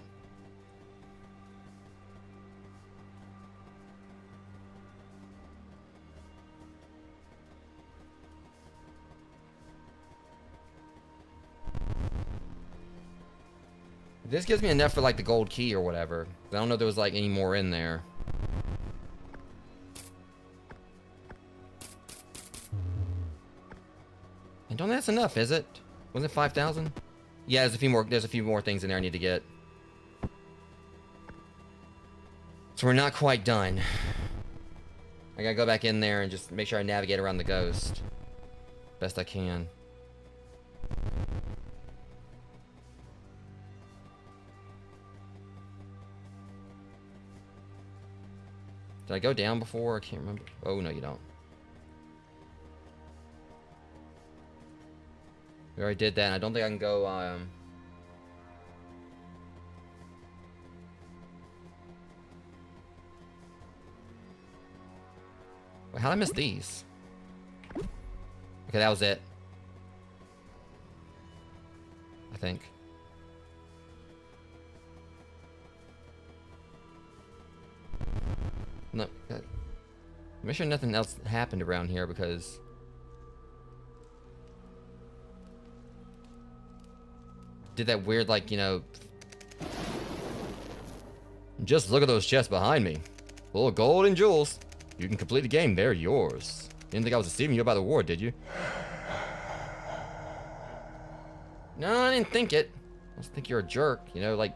This gives me enough for like the gold key or whatever. I don't know if there was like any more in there. And don't that's enough, is it? Wasn't it 5,000? Yeah, there's a few more things in there I need to get. So we're not quite done. I gotta go back in there and just make sure I navigate around the ghost. Best I can. Did I go down before? I can't remember. Oh, no, you don't. We already did that. I don't think I can go, Wait, how'd I miss these? Okay, that was it. I think. No, make sure nothing else happened around here because did that weird, like, you know, just look at those chests behind me, full of gold and jewels. You can complete the game; they're yours. Didn't think I was deceiving you about the war, did you? No, I didn't think it. I just think you're a jerk. You know, like,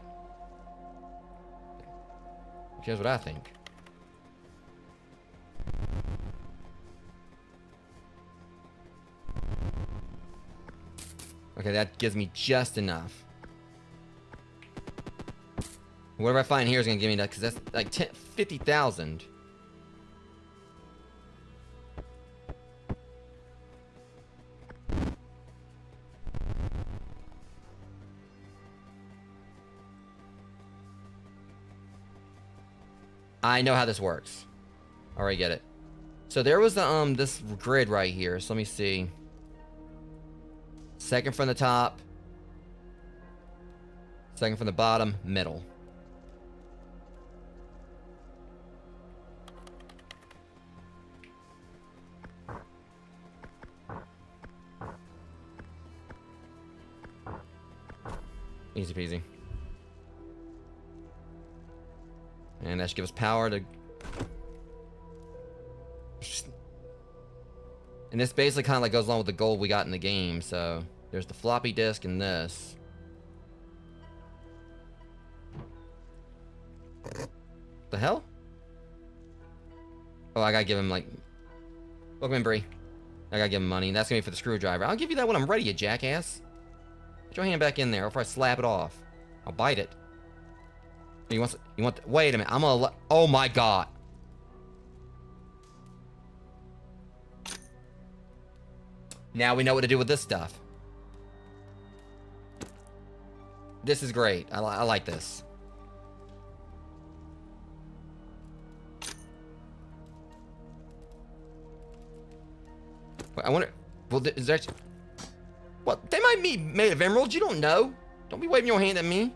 who cares what I think? Okay, that gives me just enough. Whatever I find here is gonna give me that, because that's like 50,000. I know how this works. Already get it. So there was the this grid right here. So let me see. Second from the top. Second from the bottom. Middle. Easy peasy. And that should give us power to... And this basically kind of like goes along with the gold we got in the game, so... There's the floppy disk and this. The hell? Oh, I gotta give him, like... Welcome in, Bree. I gotta give him money, and that's gonna be for the screwdriver. I'll give you that when I'm ready, you jackass. Put your hand back in there before I slap it off. I'll bite it. You want, wait a minute, I'm gonna, oh my god. Now we know what to do with this stuff. This is great. I like this. Wait, I wonder. Well, is there? What? They might be made of emeralds. You don't know. Don't be waving your hand at me.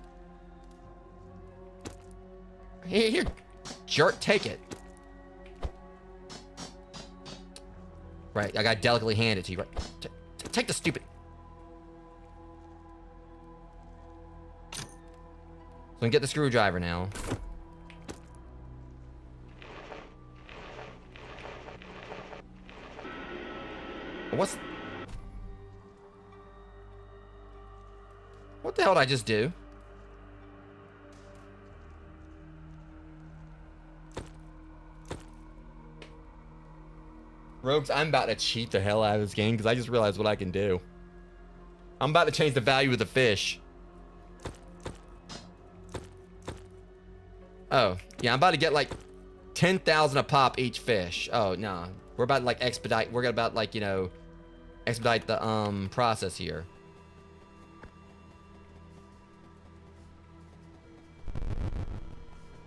Here, jerk, take it. Right, I gotta delicately hand it to you. Right, take the stupid. So I can get the screwdriver now. What the hell did I just do? Rogues, I'm about to cheat the hell out of this game because I just realized what I can do. I'm about to change the value of the fish. Oh, yeah, I'm about to get like 10,000 a pop each fish. Oh, no. We're about to like expedite, we're about like, you know, expedite the process here.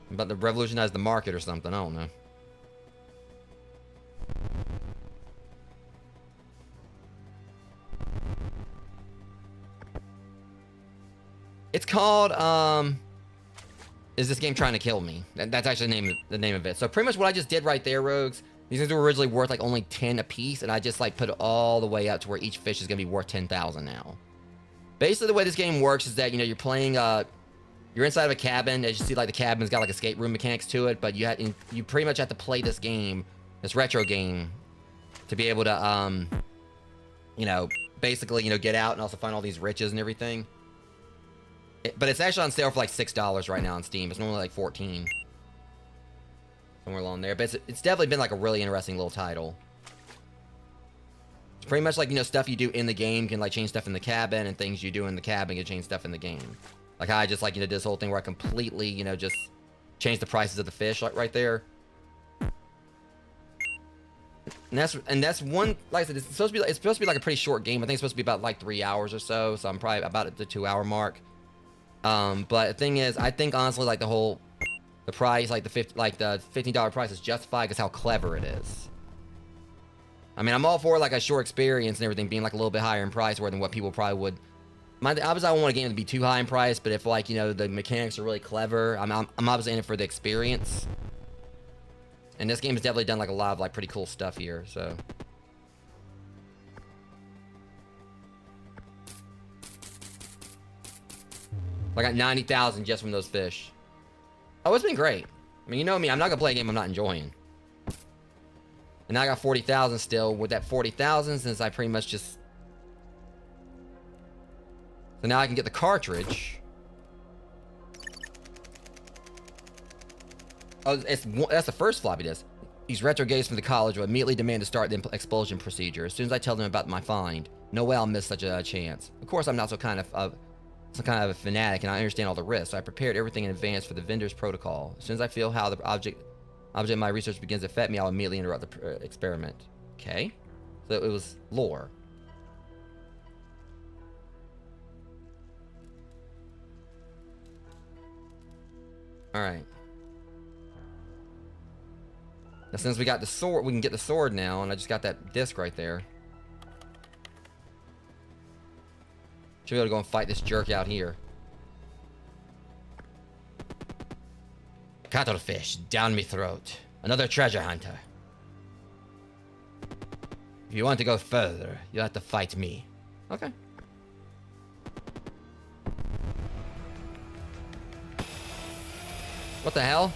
I'm about to revolutionize the market or something, I don't know. It's called, is this game trying to kill me? That's actually the name of it. So pretty much what I just did right there, Rogues, these things were originally worth like only 10 a piece, and I just like put it all the way up to where each fish is gonna be worth 10,000 now. Basically the way this game works is that, you know, you're playing, you're inside of a cabin. As you see, like the cabin's got like escape room mechanics to it, but you pretty much have to play this game, this retro game, to be able to, you know, basically, you know, get out and also find all these riches and everything. But it's actually on sale for like $6 right now on Steam. It's normally like 14. Somewhere along there. But it's definitely been like a really interesting little title. It's pretty much like, you know, stuff you do in the game can like change stuff in the cabin, and things you do in the cabin can change stuff in the game. Like how I just like, you know, did this whole thing where I completely, you know, just changed the prices of the fish like right there. And that's one, like I said, it's supposed to be like a pretty short game. I think it's supposed to be about like 3 hours or so. So I'm probably about at the 2-hour mark. But the thing is, I think honestly, like the price, like the $15 price is justified because how clever it is. I mean, I'm all for like a short experience and everything being like a little bit higher in price than what people probably would. Obviously, I don't want a game to be too high in price, but if like, you know, the mechanics are really clever, I'm obviously in it for the experience. And this game has definitely done like a lot of like pretty cool stuff here, so. I got 90,000 just from those fish. Oh, it's been great. I mean, you know me, I'm not gonna play a game I'm not enjoying. And now I got 40,000 still. With that 40,000, since I pretty much just... So now I can get the cartridge. Oh, that's the first floppy disk. These retro games from the college will immediately demand to start the expulsion procedure. As soon as I tell them about my find, no way I'll miss such a chance. Of course, I'm not some kind of a fanatic, and I understand all the risks. So I prepared everything in advance for the vendor's protocol. As soon as I feel how the object of my research begins to affect me, I'll immediately interrupt the experiment. Okay. So it was lore. Alright. Now since we got the sword, we can get the sword now, and I just got that disc right there. Should be able to go and fight this jerk out here. Cuttlefish, down me throat. Another treasure hunter. If you want to go further, you'll have to fight me. Okay. What the hell?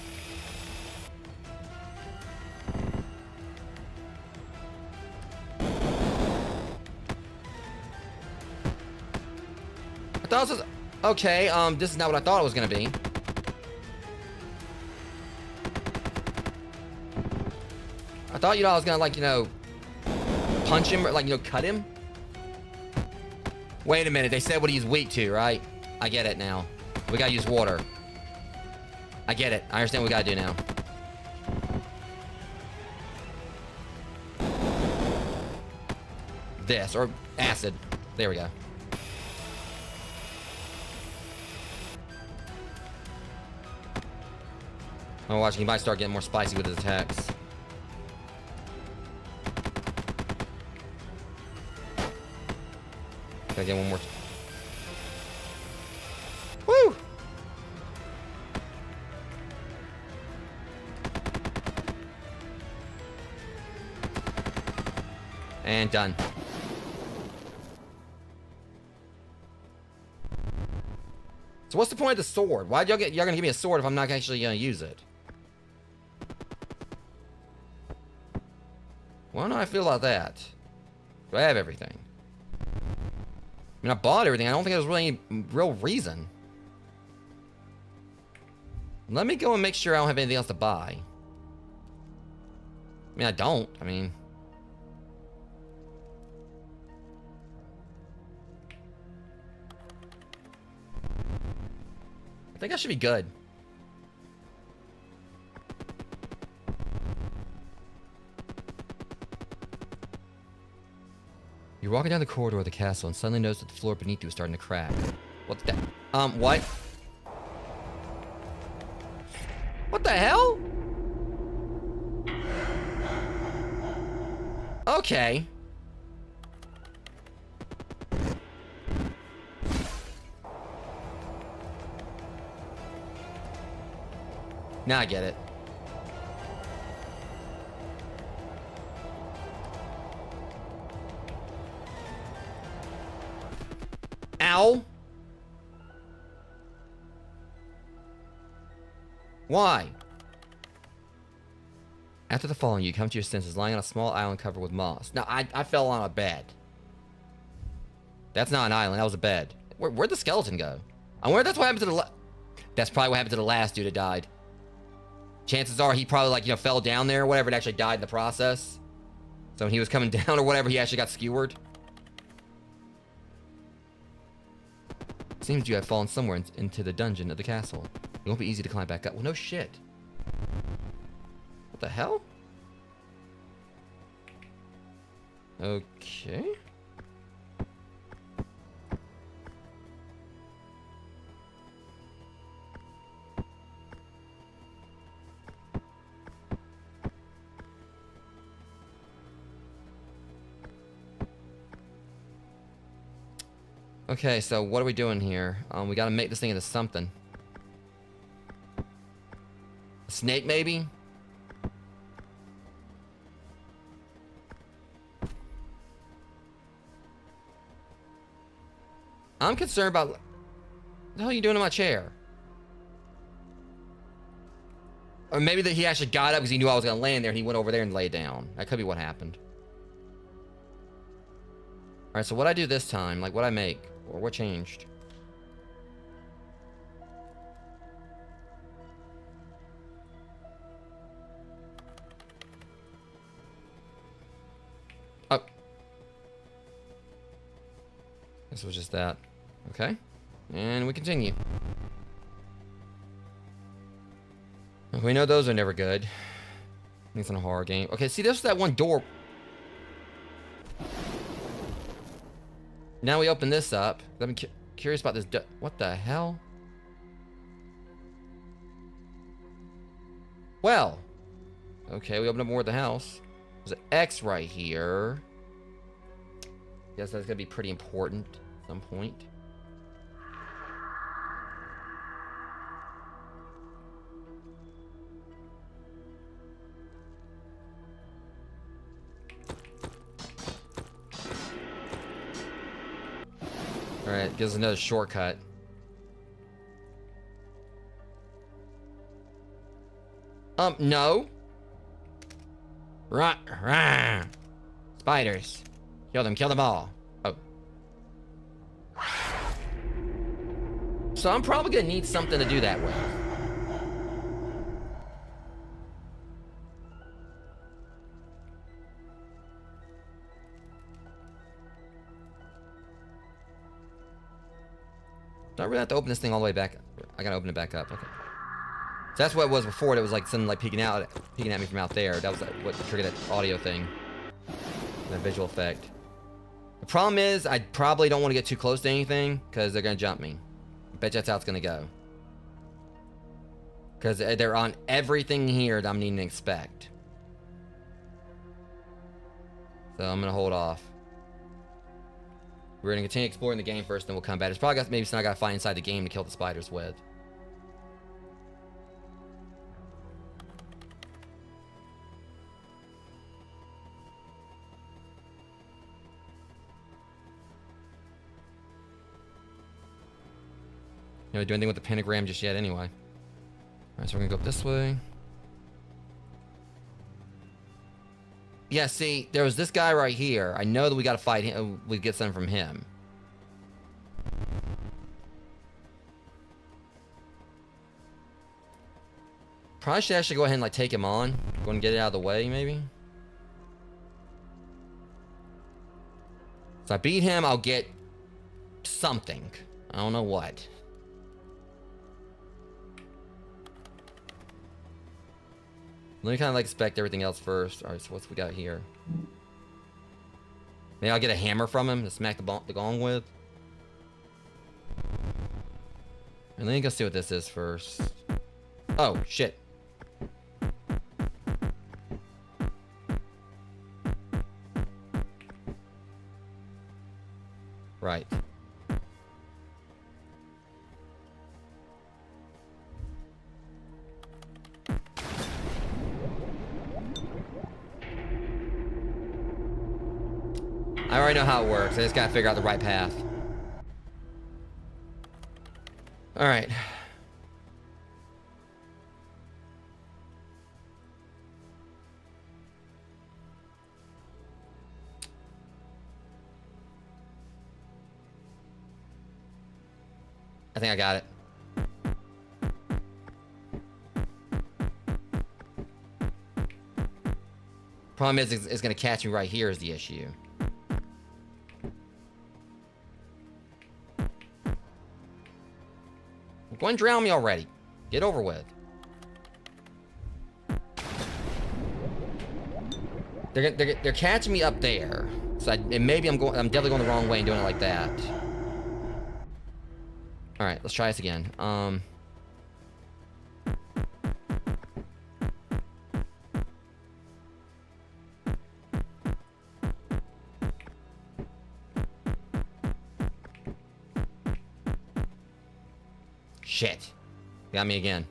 I thought this was... Okay, this is not what I thought it was gonna be. I thought, you know, I was gonna, like, you know, punch him or, like, you know, cut him. Wait a minute, they said what he's weak to, right? I get it now. We gotta use water. I get it. I understand what we gotta do now. This, or acid. There we go. I'm watching, he might start getting more spicy with his attacks. Gotta get one more. Woo! And done. So what's the point of the sword? Why'd y'all gonna give me a sword if I'm not actually gonna use it? Why don't I feel about that? Do I have everything? I mean, I bought everything. I don't think there's really any real reason. Let me go and make sure I don't have anything else to buy. I mean, I don't. I mean... I think I should be good. You're walking down the corridor of the castle and suddenly notice that the floor beneath you is starting to crack. What's that? What? What the hell? Okay. Now I get it. Ow! Why? After the falling, you come to your senses lying on a small island covered with moss. Now, I fell on a bed. That's not an island, that was a bed. Where'd the skeleton go? I wonder if that's what happened to the That's probably what happened to the last dude that died. Chances are he probably, like, you know, fell down there or whatever and actually died in the process. So when he was coming down or whatever, he actually got skewered. Seems you have fallen somewhere into the dungeon of the castle. It won't be easy to climb back up. Well, no shit. What the hell? Okay. Okay, so what are we doing here? We gotta make this thing into something. A snake, maybe? I'm concerned about... What the hell are you doing in my chair? Or maybe that he actually got up because he knew I was gonna land there and he went over there and lay down. That could be what happened. Alright, so what I do this time, like what I make, or what changed? Oh. This was just that. Okay. And we continue. We know those are never good. It's in a horror game. Okay, see, there's that one door. Now we open this up. I'm curious about this. What the hell? Well. Okay, we open up more of the house. There's an X right here. Guess that's gonna be pretty important at some point. Alright, gives us another shortcut. No. Rah, rah. Spiders. Kill them all. Oh. So I'm probably gonna need something to do that with. Do I really have to open this thing all the way back? I gotta open it back up. Okay. So that's what it was before. It was like something like peeking at me from out there. That was what triggered that audio thing. That visual effect. The problem is, I probably don't want to get too close to anything because they're gonna jump me. I bet that's how it's gonna go. Because they're on everything here that I'm needing to inspect. So I'm gonna hold off. We're gonna continue exploring the game first, then we'll come back. It's probably got maybe something I gotta find inside the game to kill the spiders with. You know, do anything with the pentagram just yet anyway. Alright, so we're gonna go up this way. Yeah, see, there was this guy right here. I know that we gotta fight him. We get something from him. Probably should actually go ahead and like take him on. Go and get it out of the way, maybe. So I beat him, I'll get something. I don't know what. Let me kind of like inspect everything else first. All right, so what's we got here? Maybe I'll get a hammer from him to smack the gong with. And let me go see what this is first. Oh, shit. Right. I already know how it works. I just gotta figure out the right path. Alright. I think I got it. Problem is, it's gonna catch me right here is the issue. Go and drown me already. Get over with. They're catching me up there, so and maybe I'm definitely going the wrong way and doing it like that. All right, let's try this again. Shit. Got me again.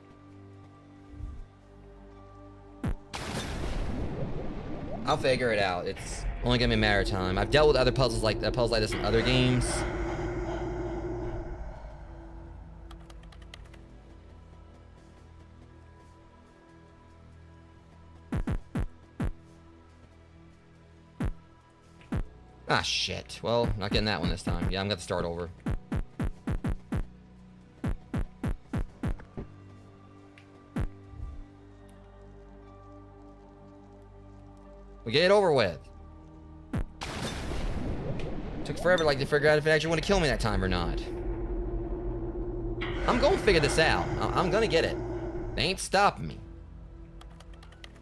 I'll figure it out. It's only gonna be a matter of time. I've dealt with other puzzles like this in other games. Ah, shit. Well, not getting that one this time. Yeah, I'm gonna start over. We get it over with. Took forever like to figure out if it actually want to kill me that time or not. I'm gonna figure this out. I'm gonna get it. They ain't stopping me.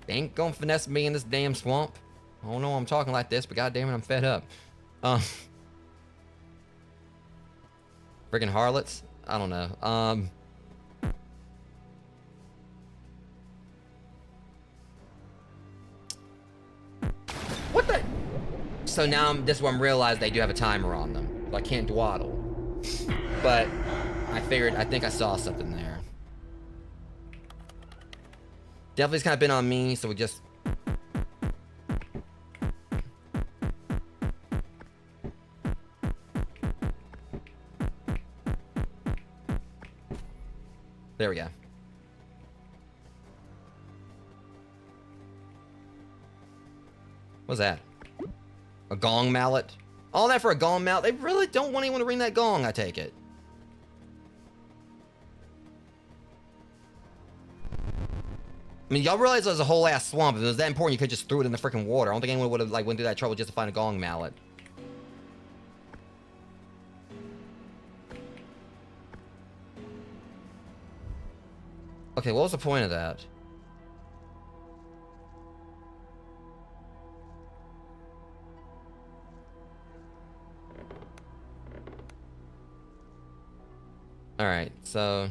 They ain't gonna finesse me in this damn swamp. I don't know why I'm talking like this, but goddamn it, I'm fed up. Friggin' harlots? I don't know. What the? So now this is where I'm realized they do have a timer on them. So I can't dwaddle. But I think I saw something there. Definitely's kind of been on me, so we just... There we go. What's that? A gong mallet? All that for a gong mallet? They really don't want anyone to ring that gong, I take it. I mean, y'all realize there's a whole ass swamp. If it was that important, you could just throw it in the freaking water. I don't think anyone would have like went through that trouble just to find a gong mallet. Okay, what was the point of that? Alright, so...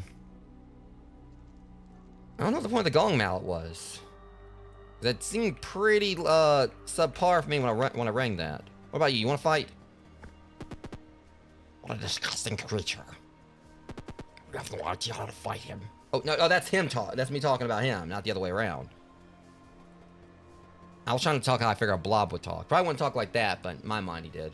I don't know what the point of the gong mallet was. That seemed pretty, subpar for me when I rang that. What about you? You wanna fight? What a disgusting creature. We have no idea how to fight him. Oh, no, oh, that's him talk. That's me talking about him, not the other way around. I was trying to talk how I figure a blob would talk. Probably wouldn't talk like that, but in my mind he did.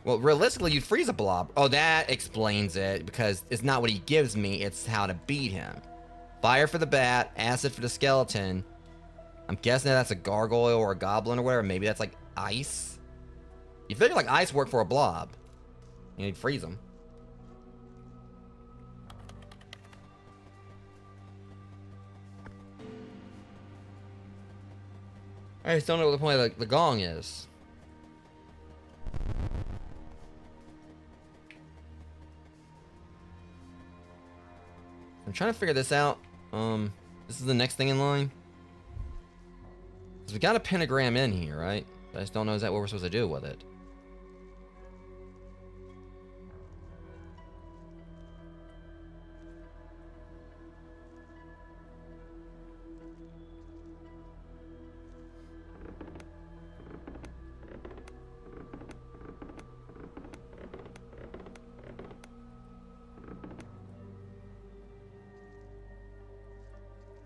Well, realistically, you'd freeze a blob. Oh, that explains it, because it's not what he gives me, it's how to beat him. Fire for the bat, acid for the skeleton. I'm guessing that's a gargoyle or a goblin or whatever. Maybe that's like ice. You figure like ice work for a blob. You'd freeze them. I just don't know what the point of the gong is. I'm trying to figure this out. This is the next thing in line. Because we got a pentagram in here, right? I just don't know exactly what we're supposed to do with it.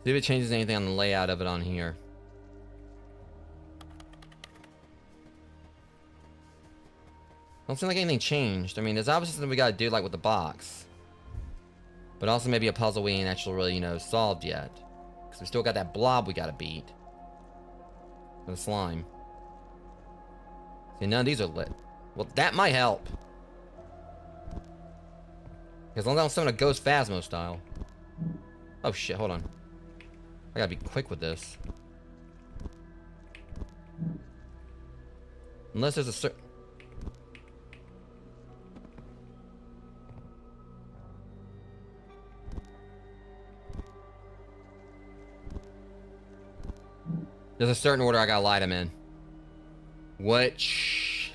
See if it changes anything on the layout of it on here. Don't seem like anything changed. I mean, there's obviously something we gotta do, like with the box. But also maybe a puzzle we ain't actually really, you know, solved yet. Because we still got that blob we gotta beat. For the slime. See, none of these are lit. Well, that might help. As long as I don't summon a Ghost Phasmo style. Oh shit, hold on. I gotta be quick with this. Unless there's a certain... There's a certain order I gotta light him in. Which...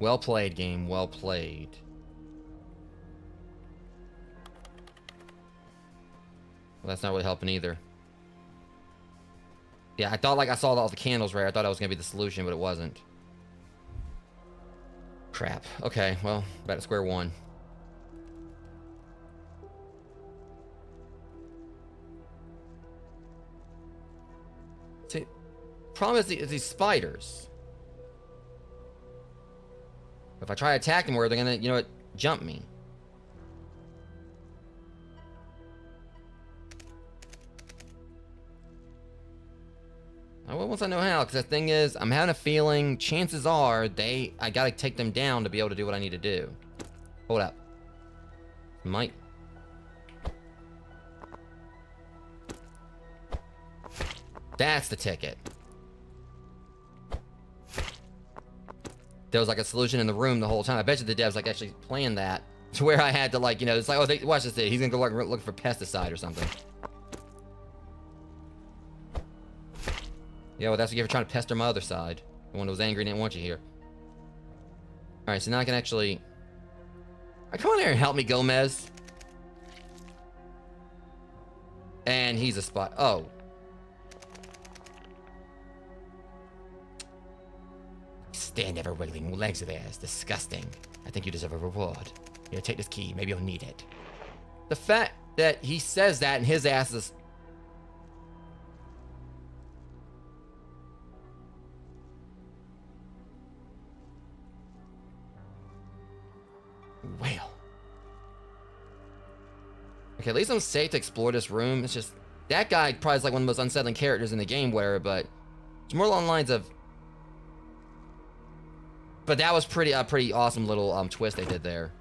Well played, game. Well played. Well, that's not really helping either. Yeah, I thought like I saw all the candles right. I thought that was gonna be the solution, but it wasn't. Crap. Okay, well, back to square one. See, problem is these spiders. If I try to attack them, where they're gonna, you know what, jump me. Well, once I know how, because the thing is, I'm having a feeling, chances are, I gotta take them down to be able to do what I need to do. Hold up. Might. That's the ticket. There was like a solution in the room the whole time. I bet you the devs like actually planned that to where I had to like, you know, it's like, oh, watch this. He's gonna go like look for pesticide or something. Yeah, well, that's what you were trying to pester my other side. The one that was angry and didn't want you here. Alright, so now I can actually... come on here and help me, Gomez. And he's a spot. Oh. Stand ever wiggling legs of theirs. Disgusting. I think you deserve a reward. Here, take this key. Maybe you'll need it. The fact that he says that and his ass is... Well. Okay, at least I'm safe to explore this room. It's just... That guy probably is like one of the most unsettling characters in the game, whatever, but... It's more along the lines of... But that was pretty awesome little twist they did there.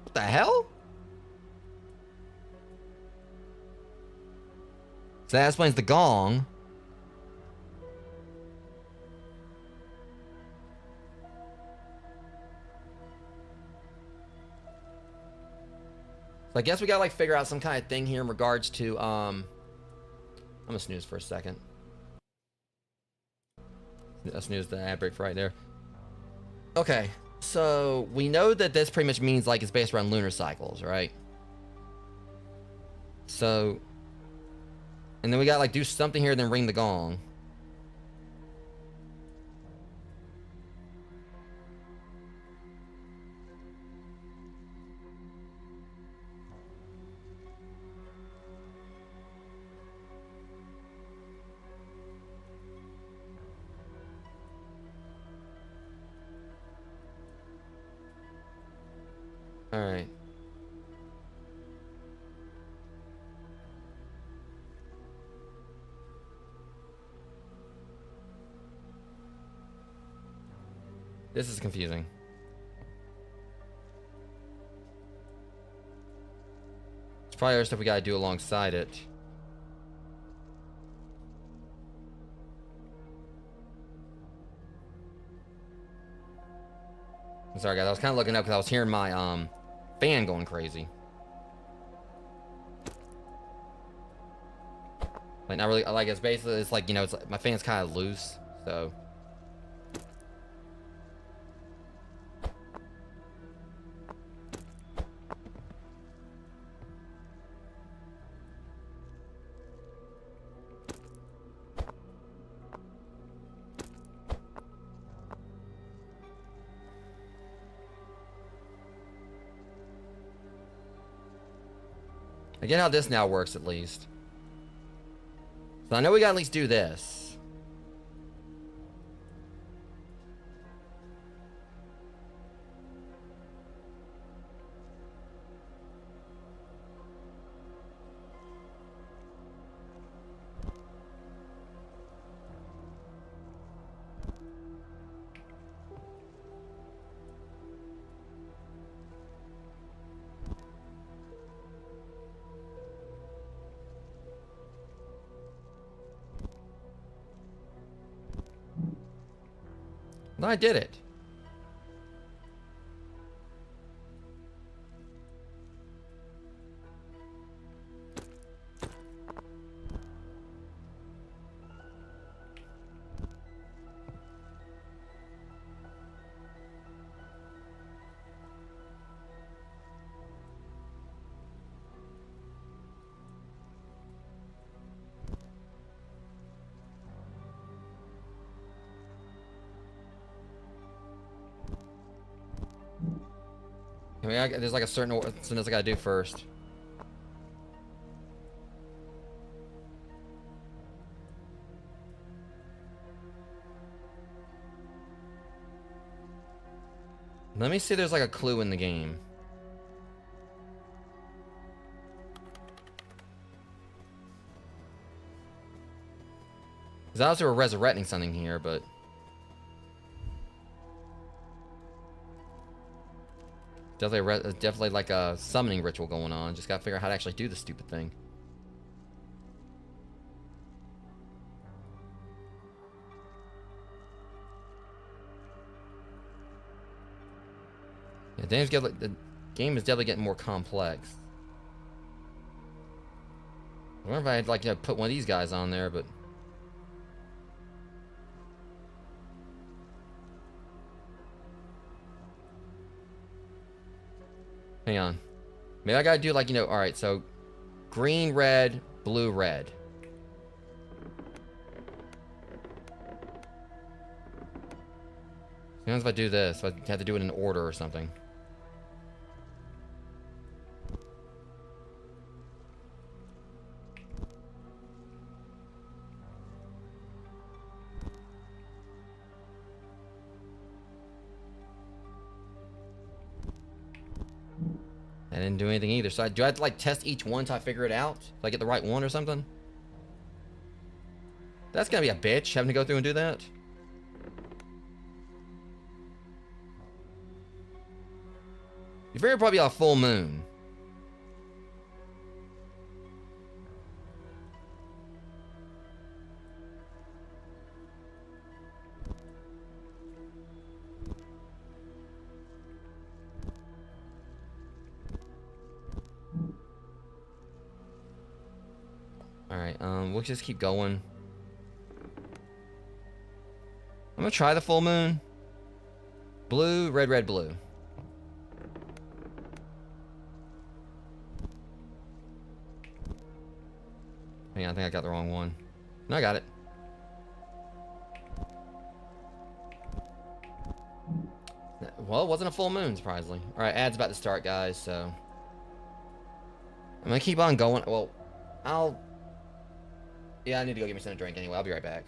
What the hell? So that explains the gong. So I guess we gotta like figure out some kind of thing here in regards to I'm gonna snooze for a second. I'll snooze the ad break for right there. Okay, so we know that this pretty much means like it's based around lunar cycles, right? So, and then we gotta like do something here, then ring the gong. Alright. This is confusing. There's probably other stuff we gotta do alongside it. I'm sorry guys, I was kind of looking up because I was hearing my fan going crazy. Like not really, like it's basically, it's like, you know, it's like my fan's kind of loose, so. I get how this now works at least. So I know we gotta at least do this. No, I did it. I mean, there's like a certain something else I gotta do first. Let me see if there's like a clue in the game. Because obviously we're resurrecting something here, but... Definitely like a summoning ritual going on. Just gotta figure out how to actually do this stupid thing. Yeah, the game is definitely getting more complex. I wonder if I'd like to put one of these guys on there, but... Hang on. Maybe I gotta do like, you know, alright, so... Green, red, blue, red. Sometimes if I do this, I have to do it in order or something. I didn't do anything either. So do I have to like test each one till I figure it out? So I get the right one or something? That's gonna be a bitch, having to go through and do that. You're very probably on a full moon. Alright, we'll just keep going. I'm gonna try the full moon. Blue, red, red, blue. Hang on, I think I got the wrong one. No, I got it. Well, it wasn't a full moon, surprisingly. Alright, ad's about to start, guys, so... I'm gonna keep on going. Well, yeah, I need to go get me something to drink anyway. I'll be right back.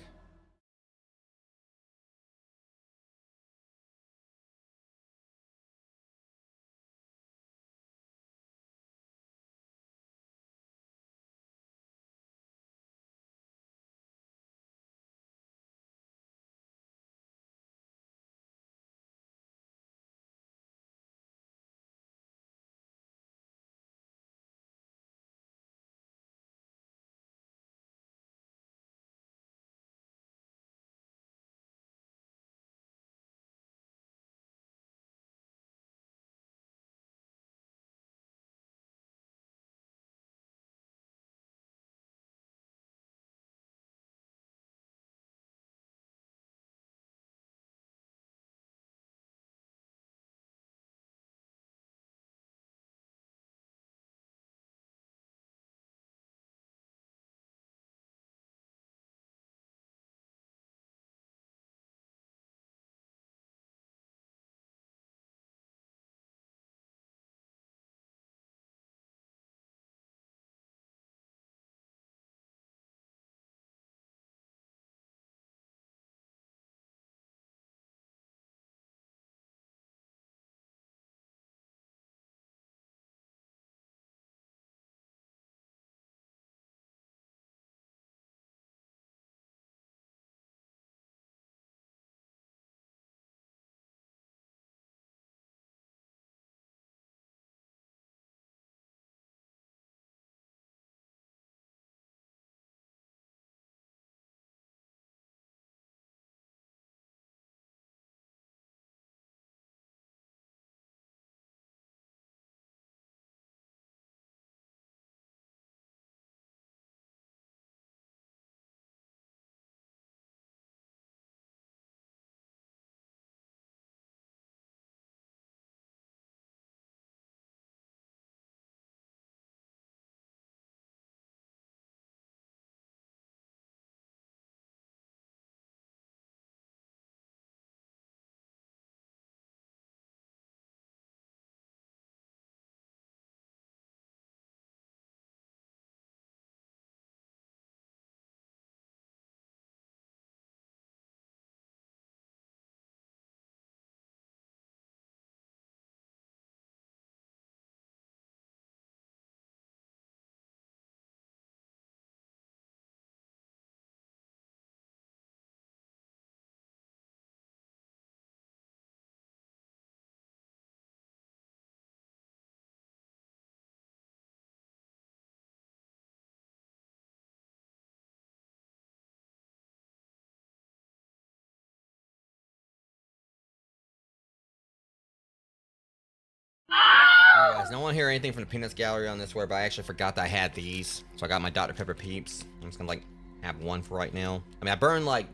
Guys, no one hear anything from the Peanuts Gallery on this where, but I actually forgot that I had these. So I got my Dr. Pepper Peeps. I'm just gonna like have one for right now. I mean, I burned like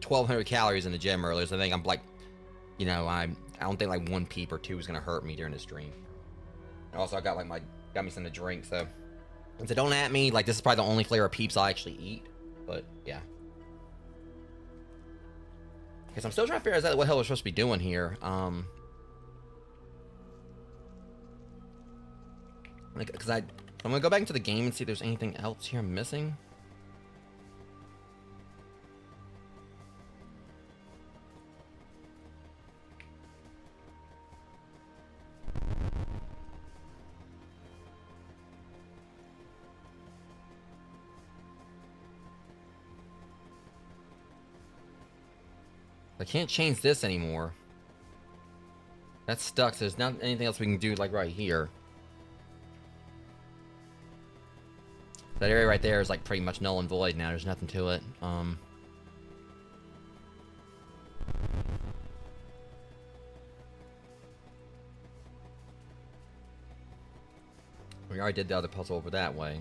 1,200 calories in the gym earlier, so I think I'm like, you know, I don't think like one peep or two is gonna hurt me during this stream. And also, I got like got me something to drink. So don't at me. Like this is probably the only flavor of Peeps I actually eat. But yeah. Because I'm still trying to figure out what the hell we're supposed to be doing here. Like, because I'm gonna go back into the game and see if there's anything else here I'm missing. I can't change this anymore. That's stuck, so there's not anything else we can do like right here. That area right there is like pretty much null and void now. There's nothing to it. We already did the other puzzle over that way.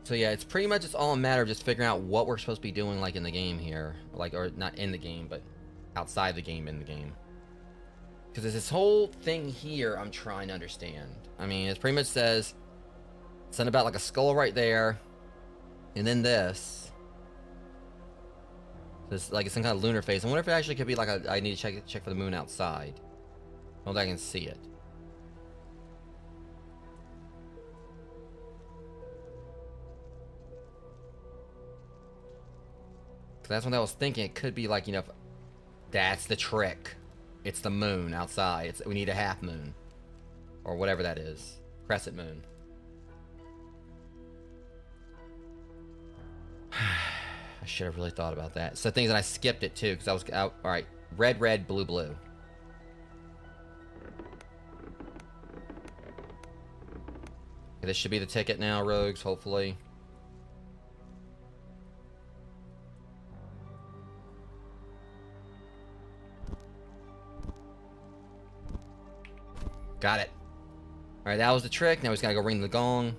So yeah, it's pretty much just all a matter of just figuring out what we're supposed to be doing like in the game here. Like, or not in the game, but outside the game in the game. Because there's this whole thing here I'm trying to understand. I mean, it pretty much says something about like a skull right there. And then this. This like it's some kind of lunar phase. I wonder if it actually could be like I need to check for the moon outside. I don't think I can see it. That's what I was thinking. It could be like, you know, that's the trick. It's the moon outside. We need a half moon. Or whatever that is. Crescent moon. I should have really thought about that. So things that I skipped it too, because I was out. Alright. Red, red, blue, blue. Okay, this should be the ticket now, rogues, hopefully. Got it. Alright, that was the trick. Now we just gotta go ring the gong.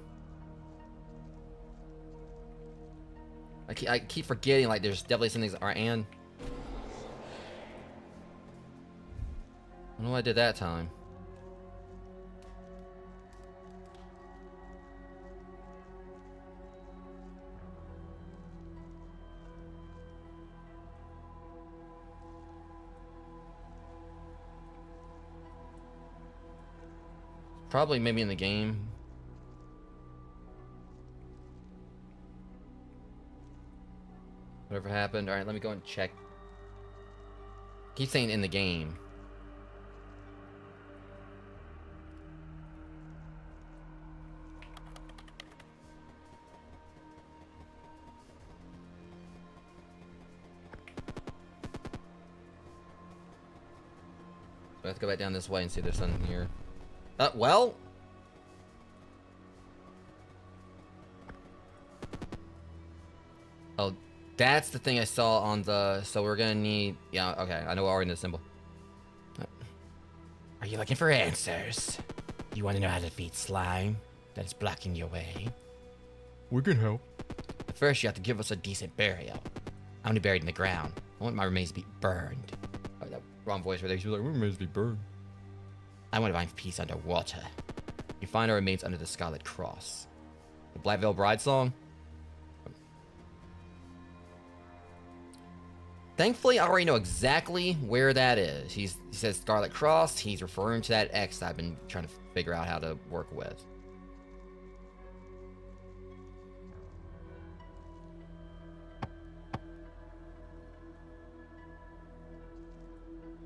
I keep forgetting, like, there's definitely some things. Alright, and I don't know what I did that time. Probably maybe in the game. Whatever happened. Alright, let me go and check. Keep saying in the game. So I have to go back down this way and see if there's something here. Well. Oh, that's the thing I saw on the. So we're gonna need. Yeah, okay. I know we're already in the symbol. Are you looking for answers? You want to know how to defeat slime that is blocking your way? We can help. But first, you have to give us a decent burial. I'm only buried in the ground. I want my remains to be burned. Oh, that wrong voice right there. She was like, "My remains to be burned." I want to find peace underwater. You find our remains under the Scarlet Cross. The Black Veil Bride song? Thankfully, I already know exactly where that is. He says Scarlet Cross. He's referring to that X I've been trying to figure out how to work with.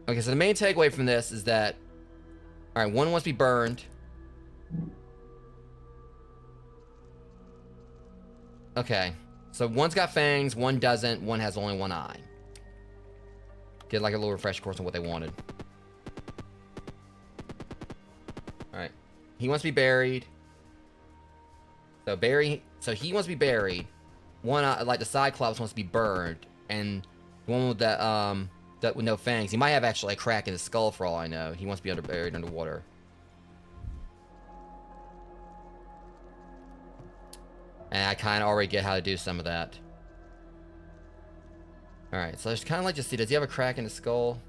Okay, so the main takeaway from this is that alright, one wants to be burned. Okay. So one's got fangs, one doesn't, one has only one eye. Get like a little refresh course on what they wanted. Alright. He wants to be buried. So he wants to be buried. One like the Cyclops wants to be burned. And the one with that with no fangs. He might have actually a crack in his skull for all I know. He wants to be buried underwater. And I kind of already get how to do some of that. Alright, so I just kind of like to see, does he have a crack in his skull?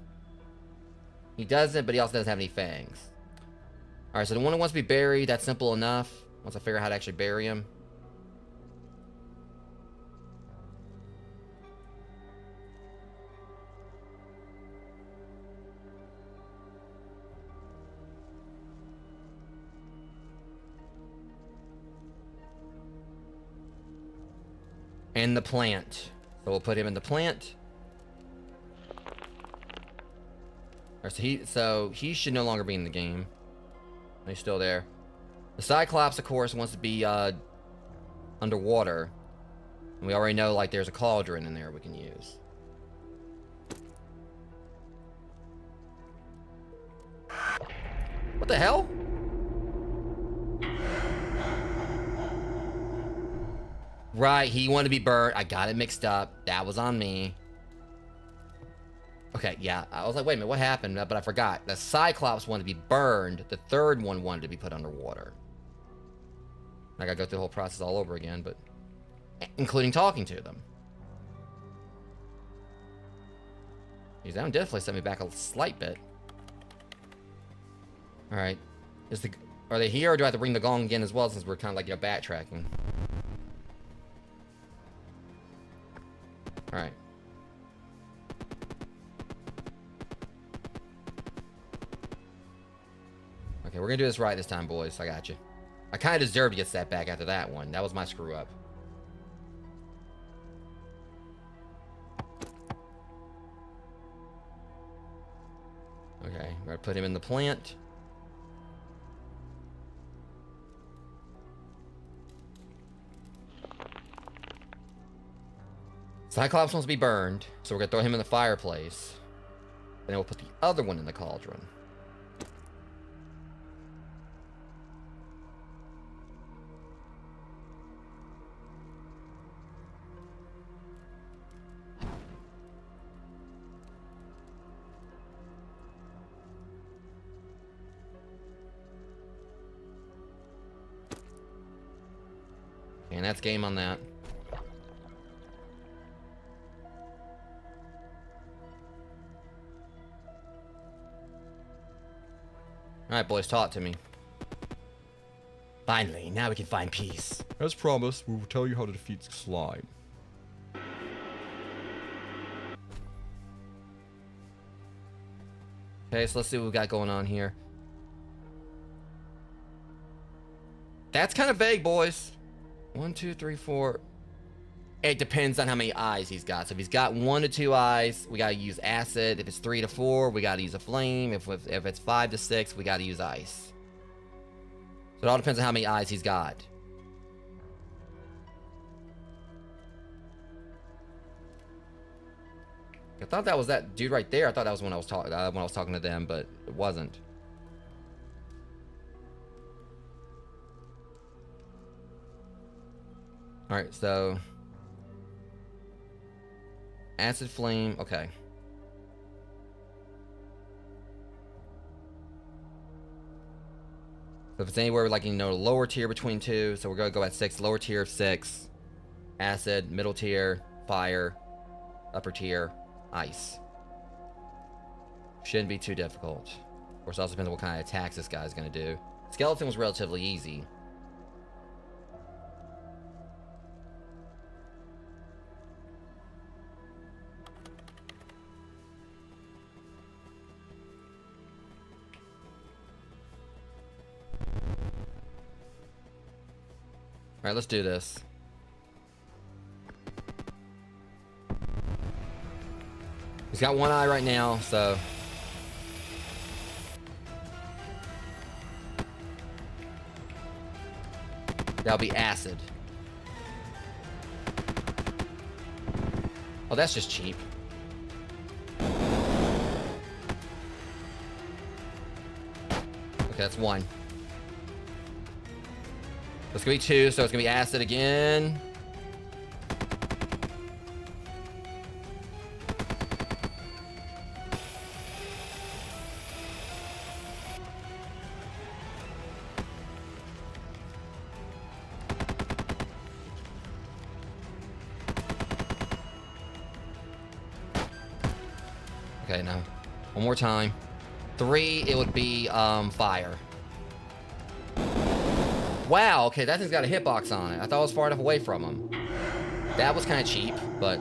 He doesn't, but he also doesn't have any fangs. Alright, so the one who wants to be buried, that's simple enough. Once I figure out how to actually bury him. And the plant. So we'll put him in the plant. Alright, so he should no longer be in the game. He's still there. The Cyclops, of course, wants to be underwater. And we already know, like, there's a cauldron in there we can use. What the hell? Right, he wanted to be burnt. I got it mixed up. That was on me. Okay, yeah. I was like, wait a minute, what happened? But I forgot. The Cyclops wanted to be burned. The third one wanted to be put underwater. I gotta go through the whole process all over again, but... including talking to them. Jeez, that one definitely set me back a slight bit. Alright. Are they here, or do I have to ring the gong again as well, since we're kind of like, you know, backtracking? Alright. Okay, we're gonna do this right this time, boys. I got you. I kind of deserve to get set back after that one. That was my screw up. Okay, we're gonna put him in the plant. Cyclops wants to be burned, so we're gonna throw him in the fireplace. And then we'll put the other one in the cauldron. And that's game on that. Alright, boys, talk to me. Finally, now we can find peace. As promised, we will tell you how to defeat slime. Okay, so let's see what we got going on here. That's kind of vague, boys. 1, 2, 3, 4. It depends on how many eyes he's got. So if he's got 1 to 2 eyes, we gotta use acid. If it's 3 to 4, we gotta use a flame. If it's 5 to 6, we gotta use ice. So it all depends on how many eyes he's got. I thought that was that dude right there. I thought that was when I was talking to them, but it wasn't. All right, so acid flame. Okay. So if it's anywhere like, you know, lower tier between 2, so we're gonna go at 6, lower tier of 6, acid, middle tier, fire, upper tier, ice. Shouldn't be too difficult. Of course, it also depends on what kind of attacks this guy's gonna do. Skeleton was relatively easy. Alright, let's do this. He's got 1 eye right now, so... that'll be acid. Oh, that's just cheap. Okay, that's 1. It's gonna be 2, so it's gonna be acid again. Okay, no. One more time. 3, it would be fire. Wow, okay, that thing's got a hitbox on it. I thought I was far enough away from him. That was kind of cheap, but...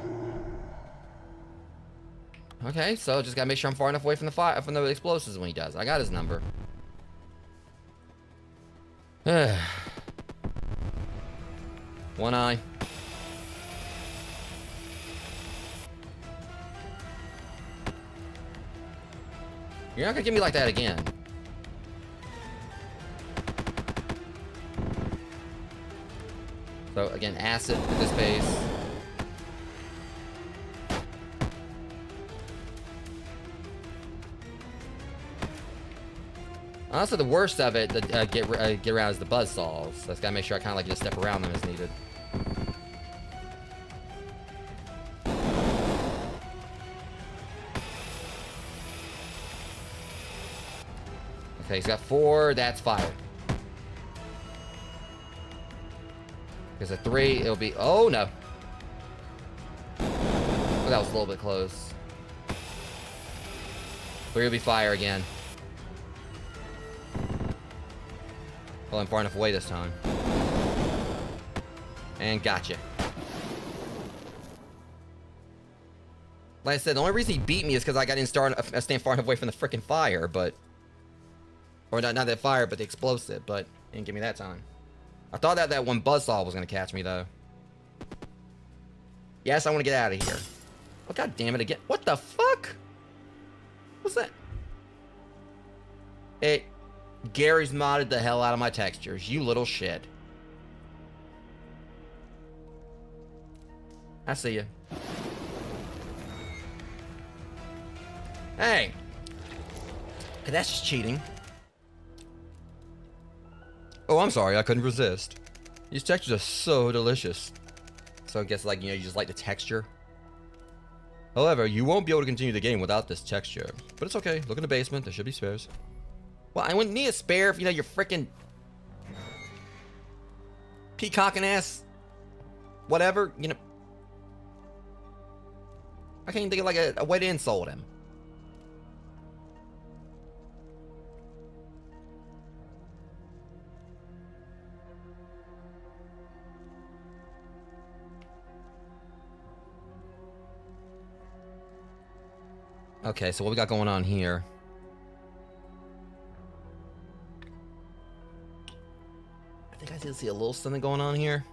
Okay, so just gotta make sure I'm far enough away from the fire, from the explosives when he does. I got his number. One eye. You're not gonna give me like that again. So again, acid at this pace. Honestly, the worst of it to get around is the buzzsaws. So I just gotta make sure I kind of like just step around them as needed. Okay, he's got 4. That's fire. Because at 3, it'll be... Oh, no. Oh, that was a little bit close. 3 will be fire again. Well, I'm far enough away this time. And gotcha. Like I said, the only reason he beat me is because I didn't stand far enough away from the freaking fire, but... Or not that fire, but the explosive, but he didn't give me that time. I thought that one buzzsaw was going to catch me, though. Yes, I want to get out of here. Oh, god damn it again. What the fuck? What's that? Gary's modded the hell out of my textures. You little shit. I see you. Hey. Okay, that's just cheating. Oh, I'm sorry. I couldn't resist. These textures are so delicious. So I guess, like, you know, you just like the texture. However, you won't be able to continue the game without this texture. But it's okay. Look in the basement. There should be spares. Well, I wouldn't need a spare if, you know, you're freaking... peacocking ass... whatever, you know... I can't even think of, like, a way to insult him. Okay, so what we got going on here? I think I did see a little something going on here.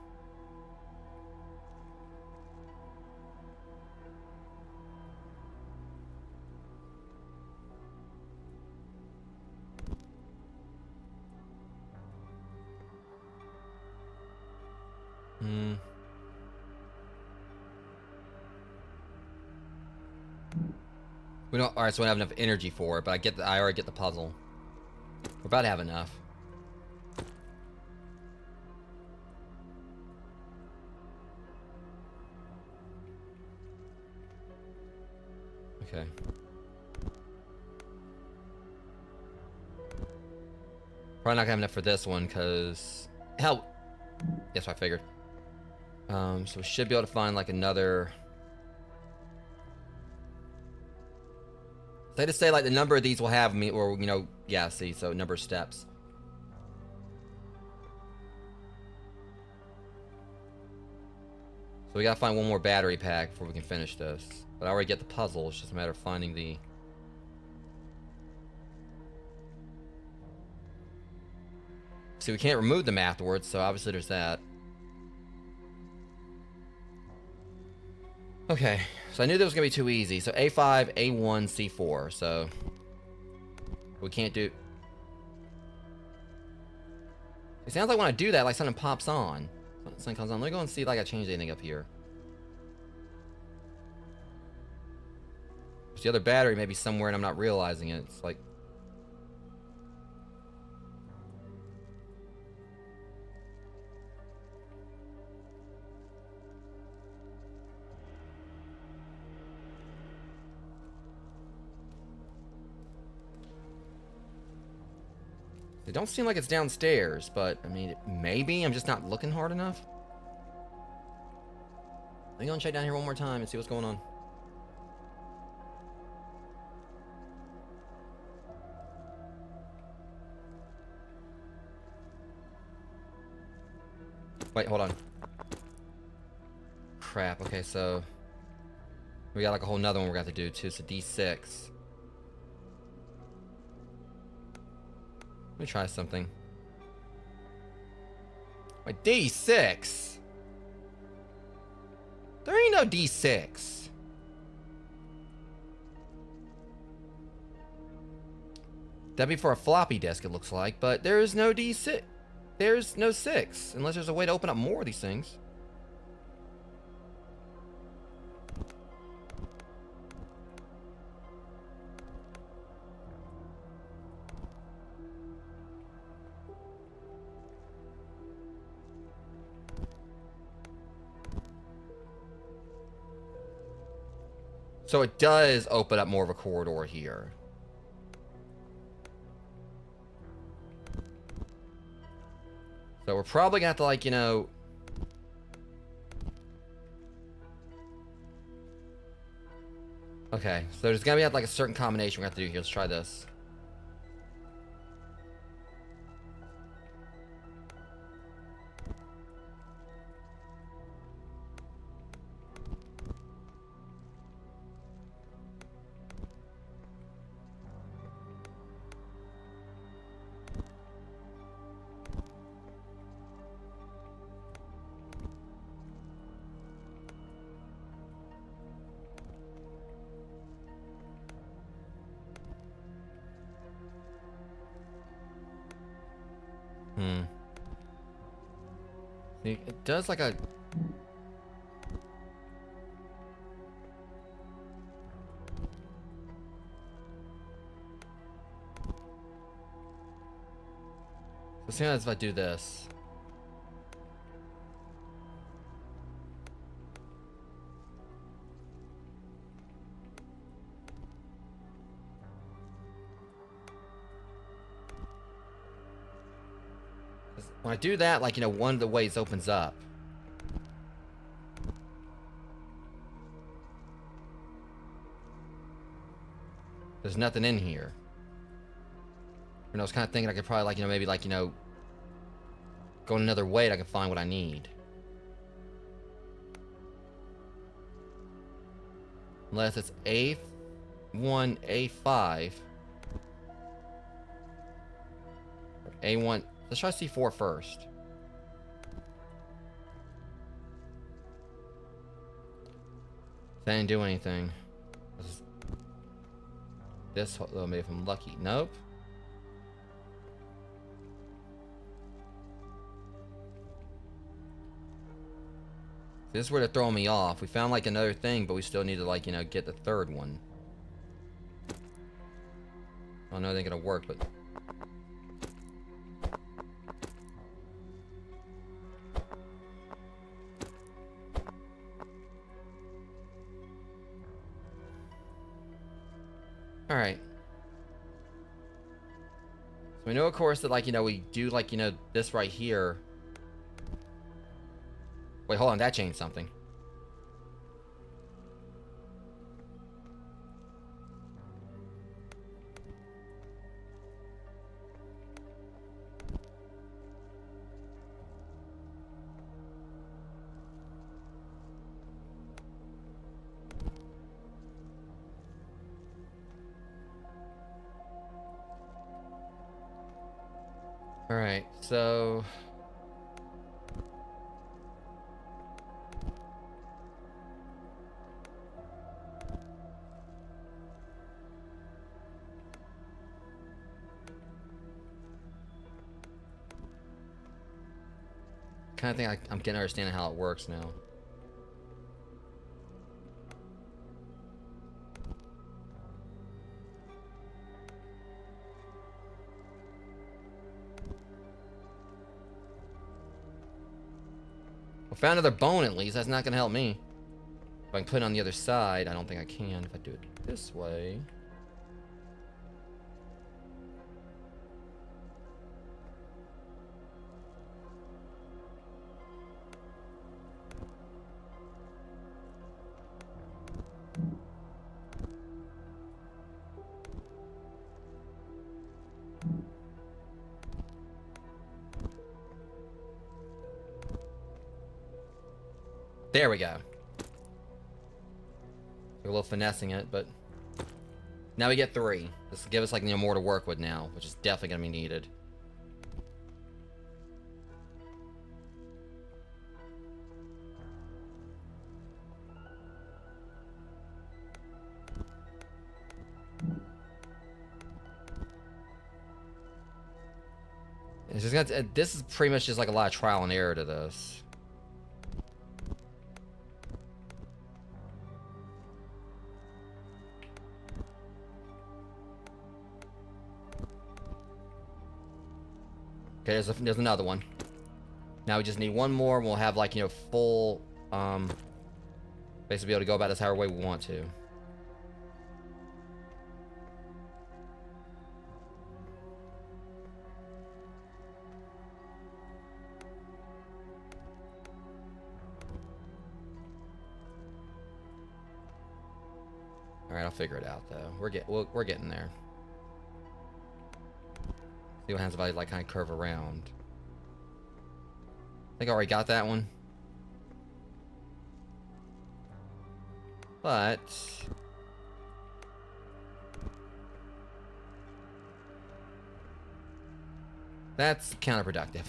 We don't. All right, so we don't have enough energy for it, but I already get the puzzle. We're about to have enough. Okay. Probably not gonna have enough for this one, cause hell. That's what I figured. So we should be able to find like another. They just say like the number of these will have me, or you know, yeah. See, so number of steps. So we gotta find one more battery pack before we can finish this. But I already get the puzzle. It's just a matter of finding the. See, we can't remove them afterwards, so obviously there's that. Okay, so I knew that was gonna be too easy. So A5, A1, C4. So we can't do. It sounds like when I do that, like something pops on. Something comes on. Let me go and see if I got changed anything up here. The other battery may be somewhere and I'm not realizing it. It's like. It don't seem like it's downstairs, but I mean, maybe I'm just not looking hard enough. Let me go and check down here one more time and see what's going on. Wait, hold on. Crap, okay, so... We got like a whole nother one we're gonna have to do too, so D6. Let me try something. Wait, D6? There ain't no D6. That'd be for a floppy disk, it looks like, but there is no D6. There's no 6, unless there's a way to open up more of these things. So it does open up more of a corridor here. So we're probably gonna have to, like, you know... Okay, so there's gonna be like a certain combination we're gonna have to do here. Let's try this. See, it does like a... So see how if I do this. When I do that, like, you know, one of the ways opens up. There's nothing in here. And I was kind of thinking I could probably, like, you know, maybe, like, you know, go another way and I can find what I need. Unless it's A1, A5. A1. Let's try C4 first. That didn't do anything. This, oh, maybe if I'm lucky. Nope. This is where they're throwing me off. We found like another thing, but we still need to, like, you know, get the third one. I don't know if they're gonna work, but... Alright. So we know, of course, that, like, you know, we do, like, you know, this right here. Wait, hold on, that changed something. Alright, so... kind of think I'm getting understanding how it works now. I found another bone at least. That's not gonna help me. If I can put it on the other side, I don't think I can. If I do it this way. There we go. A little finessing it, but now we get 3. This will give us like more to work with now, which is definitely gonna be needed. It's just gonna, this is pretty much just like a lot of trial and error to this. Okay, there's another one. Now we just need one more, and we'll have like, full, basically be able to go about this however way we want to. All right, I'll figure it out though. We're getting there. See what happens if I like kind of curve around. I think I already got that one. But that's counterproductive.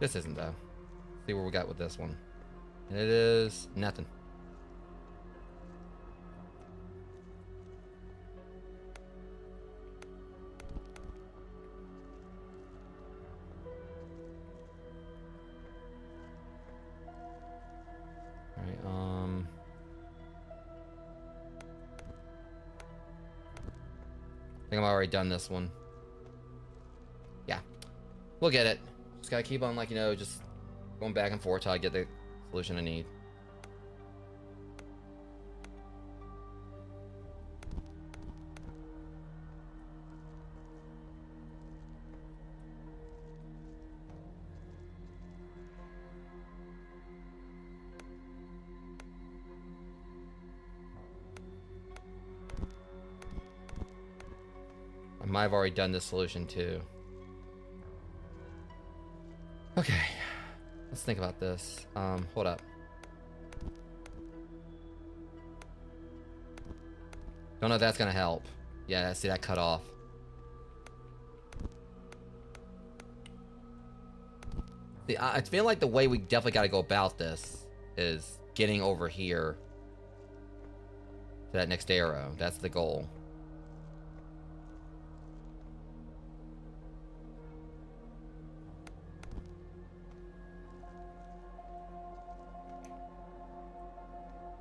This isn't though. See what we got with this one. And it is nothing. I think I've already done this one. Yeah. We'll get it. Just gotta keep on, like, just going back and forth till I get the solution I need. I might have already done this solution too. Okay, let's think about this. Hold up. Don't know if that's gonna help. Yeah, see that cut off. See, I feel like the way we definitely got to go about this is getting over here to that next arrow. That's the goal.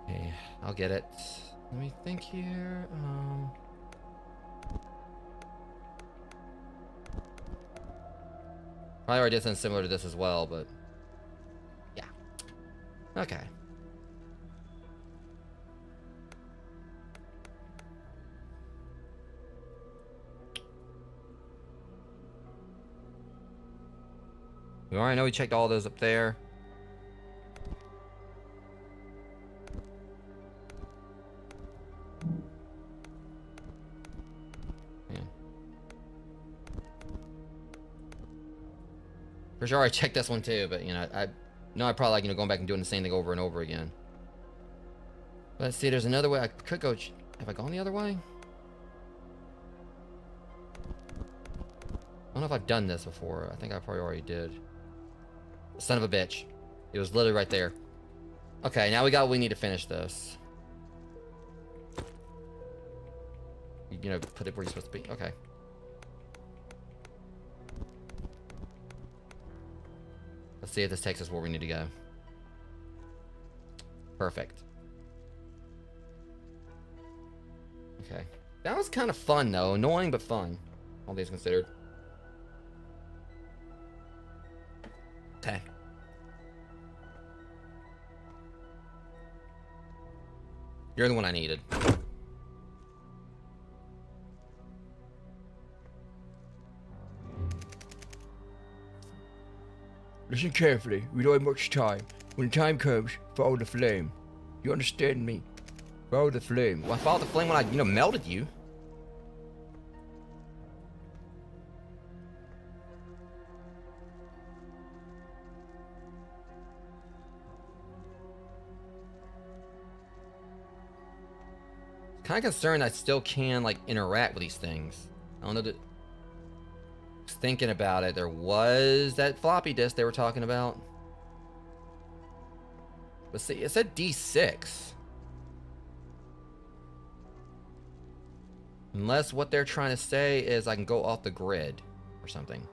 Okay, I'll get it. Let me think here. Probably already did something similar to this as well, but yeah. Okay. We already know we checked all those up there. For sure, I checked this one too, but I know I probably like going back and doing the same thing over and over again. Let's see, there's another way I could go. Have I gone the other way? I don't know if I've done this before. I think I probably already did. Son of a bitch! It was literally right there. Okay, now we got what we need to finish this. Put it where you're supposed to be. Okay. Let's see if this takes us where we need to go. Perfect. Okay. That was kind of fun, though. Annoying, but fun. All things considered. Okay. You're the one I needed. Listen carefully. We don't have much time. When the time comes, follow the flame. You understand me? Follow the flame. Well, I followed the flame when I, melted you. Kind of concerned I still can, like, interact with these things. I don't know that... Just thinking about it, there was that floppy disk they were talking about. But see, it said D6. Unless what they're trying to say is I can go off the grid or something.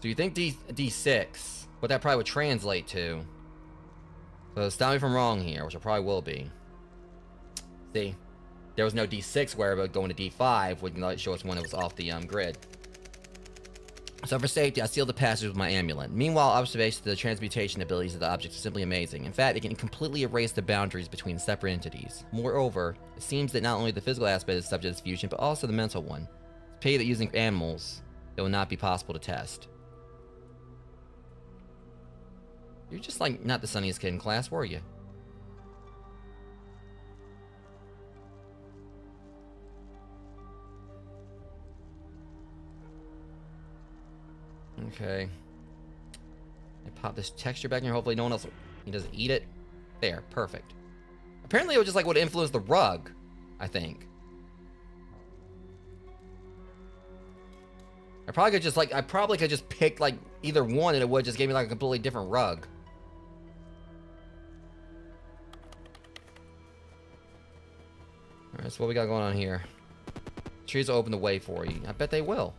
So you think D6, what that probably would translate to. So stop me if I'm wrong here, which I probably will be. See, there was no D6 where, but going to D5 would show us when it was off the grid. So for safety, I sealed the passage with my amulet. Meanwhile, observation of the transmutation abilities of the object is simply amazing. In fact, it can completely erase the boundaries between separate entities. Moreover, it seems that not only the physical aspect is subject to this fusion, but also the mental one. It's pity that using animals, it will not be possible to test. You're just like not the sunniest kid in class, were you? Okay. I pop this texture back in here. Hopefully no one else... He doesn't eat it. There. Perfect. Apparently it was just like would influence the rug, I think. I probably could just pick like either one and it would just give me like a completely different rug. Alright, so what we got going on here? Trees will open the way for you. I bet they will.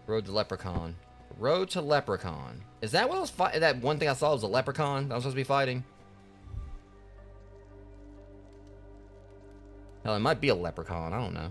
Road to Leprechaun. Road to Leprechaun. Is that what I was fighting? That one thing I saw was a leprechaun that I was supposed to be fighting? Hell, it might be a leprechaun. I don't know.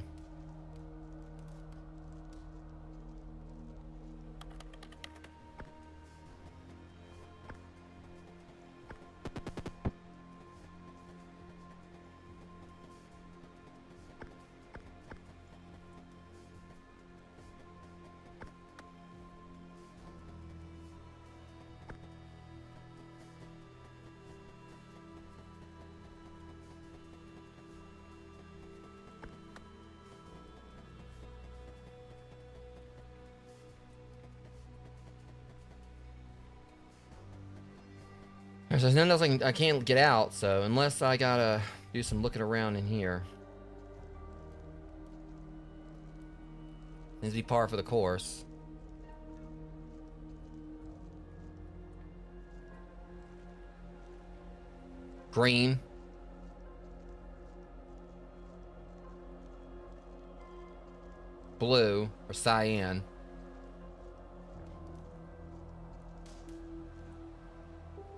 So there's nothing else I can't get out, so unless I gotta do some looking around in here. Needs to be par for the course. Green. Blue or cyan.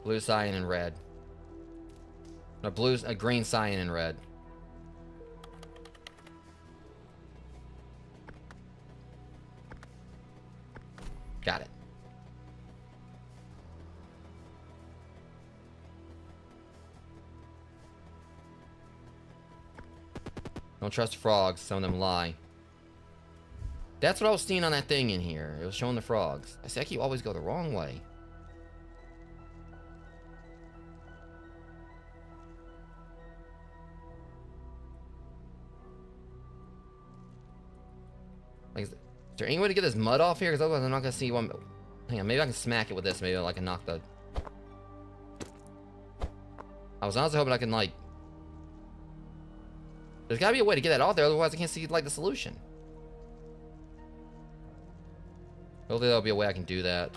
Blue, cyan, and red. No, blue, green, cyan, and red. Got it. Don't trust frogs. Some of them lie. That's what I was seeing on that thing in here. It was showing the frogs. I see, I keep always go the wrong way. Like, is there any way to get this mud off here? Because otherwise I'm not going to see one. Hang on, maybe I can smack it with this. Maybe I can knock the... I was honestly hoping I can, like... There's got to be a way to get that off there, otherwise I can't see, like, the solution. Hopefully there'll be a way I can do that.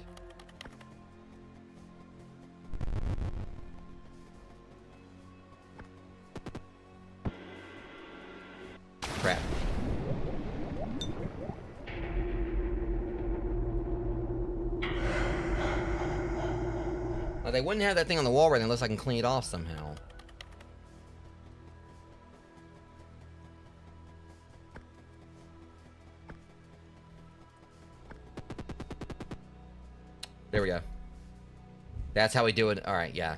Crap. Well, they wouldn't have that thing on the wall right unless I can clean it off somehow. There we go. That's how we do it. Alright, yeah.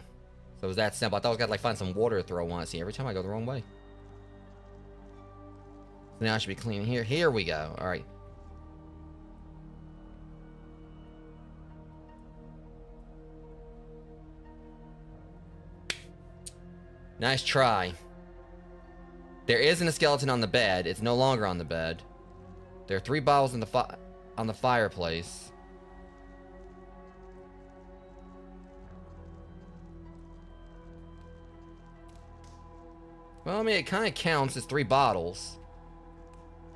So it was that simple. I thought I was gonna like find some water to throw on. See, every time I go the wrong way. So now I should be cleaning here. Here we go. Alright. Nice try. There isn't a skeleton on the bed. It's no longer on the bed. There are 3 bottles in the on the fireplace. Well, I mean, it kind of counts as 3 bottles.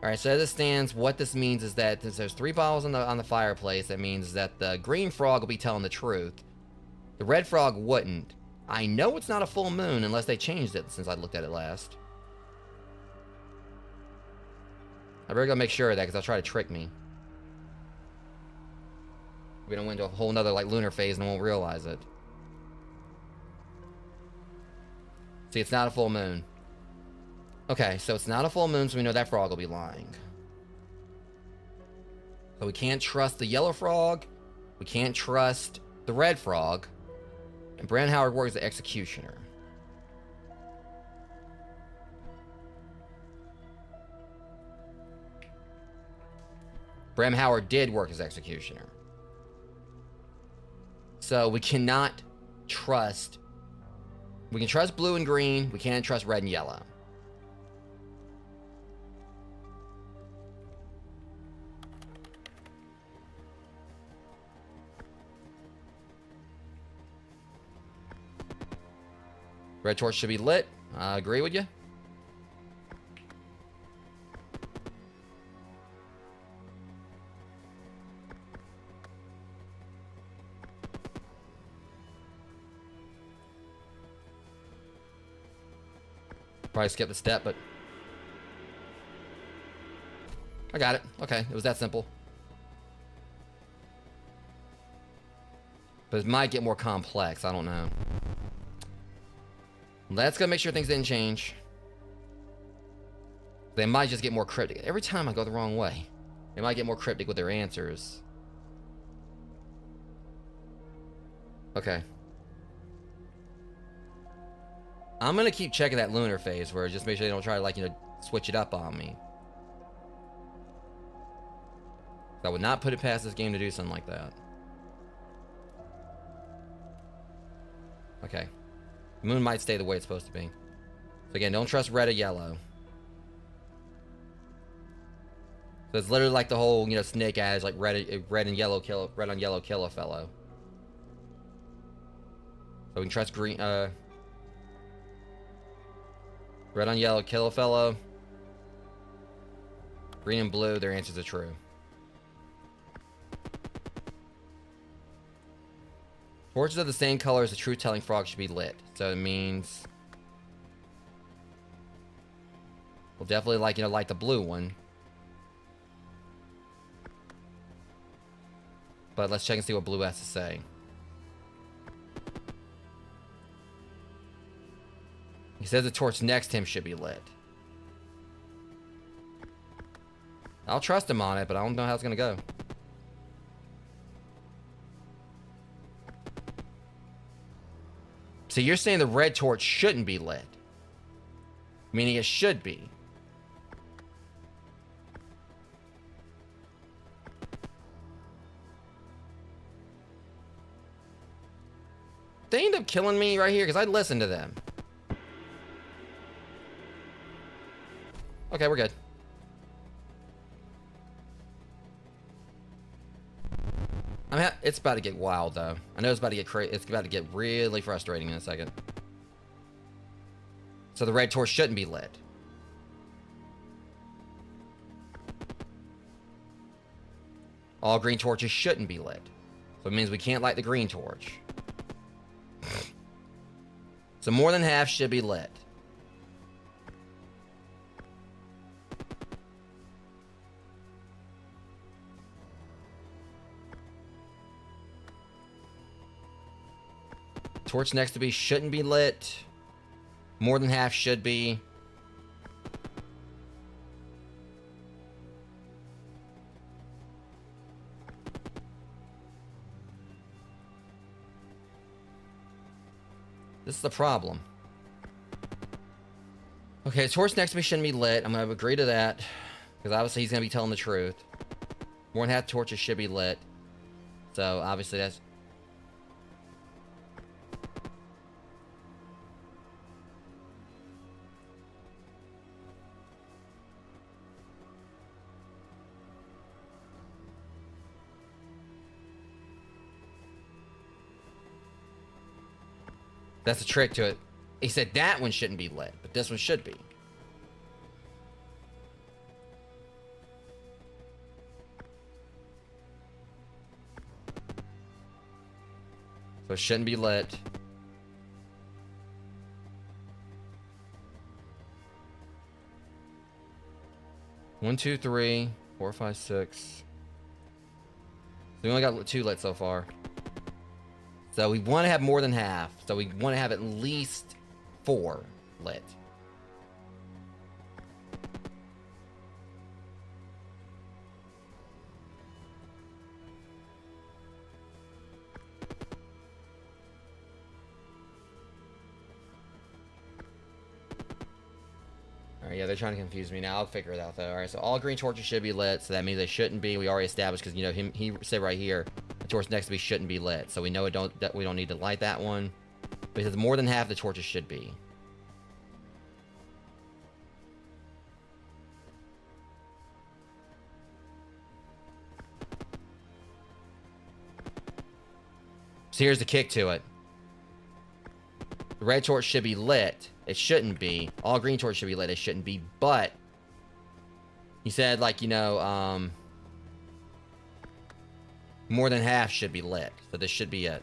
All right, so as it stands, what this means is that since there's 3 bottles on the fireplace, that means that the green frog will be telling the truth. The red frog wouldn't. I know it's not a full moon unless they changed it since I looked at it last. I better go make sure of that because they'll try to trick me. We're gonna went into a whole nother like lunar phase and I won't realize it. See, it's not a full moon. Okay, so it's not a full moon, so we know that frog will be lying. So we can't trust the yellow frog. We can't trust the red frog. And Brand Howard works as the executioner. Bram Howard did work as executioner. So we cannot trust. We can trust blue and green. We can't trust red and yellow. Red torch should be lit. I agree with you. Probably skip a step, but I got it. Okay, it was that simple. But it might get more complex. I don't know. Let's go make sure things didn't change. They might just get more cryptic. Every time I go the wrong way, they might get more cryptic with their answers. Okay. I'm gonna keep checking that lunar phase where just make sure they don't try to, like, you know, switch it up on me. I would not put it past this game to do something like that. Okay. The moon might stay the way it's supposed to be. So again, don't trust red or yellow. So it's literally like the whole, you know, snake adage, like red and yellow kill, red on yellow kill a fellow. So we can trust green, red on yellow kill a fellow. Green and blue, their answers are true. Torches of the same color as the truth-telling frog should be lit. So it means we'll definitely, like, you know, light the blue one. But let's check and see what blue has to say. He says the torch next to him should be lit. I'll trust him on it, but I don't know how it's gonna go. So you're saying the red torch shouldn't be lit, meaning it should be. They end up killing me right here because I listened to them. Okay, we're good. It's about to get wild, though. I know it's about to get crazy. It's about to get really frustrating in a second. So the red torch shouldn't be lit. All green torches shouldn't be lit. So it means we can't light the green torch. So more than half should be lit. Torch next to me shouldn't be lit. More than half should be. This is the problem. Okay, torch next to me shouldn't be lit. I'm going to agree to that. Because obviously he's going to be telling the truth. More than half torches should be lit. So obviously that's... That's a trick to it. He said that one shouldn't be lit, but this one should be. So it shouldn't be lit. One, two, three, 4, 5, 6. So we only got 2 lit so far. So we want to have more than half. So we want to have at least 4 lit. Alright, yeah, they're trying to confuse me now. I'll figure it out though. Alright, so all green torches should be lit, so that means they shouldn't be. We already established because, you know, he said right here, the torch next to me shouldn't be lit. So we know we don't need to light that one. But he says more than half the torches should be. So here's the kick to it. The red torch should be lit. It shouldn't be. All green torches should be lit. It shouldn't be. But he said, like, you know, more than half should be lit. So this should be it.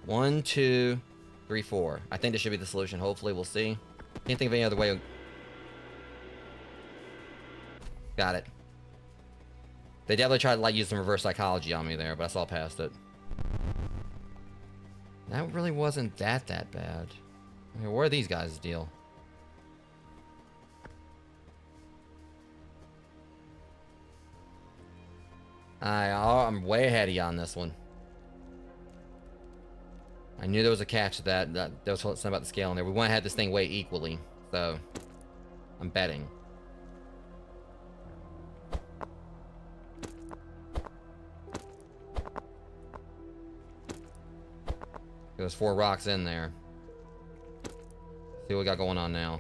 1, 2, 3, 4. I think this should be the solution. Hopefully, we'll see. Can't think of any other way. Got it. They definitely tried to, like, use some reverse psychology on me there, but I saw past it. That really wasn't that bad. I mean, what are these guys' deal? I'm way ahead of you on this one. I knew there was a catch to that. There was something about the scale in there. We want to have this thing weigh equally, so I'm betting. There's 4 rocks in there. See what we got going on now.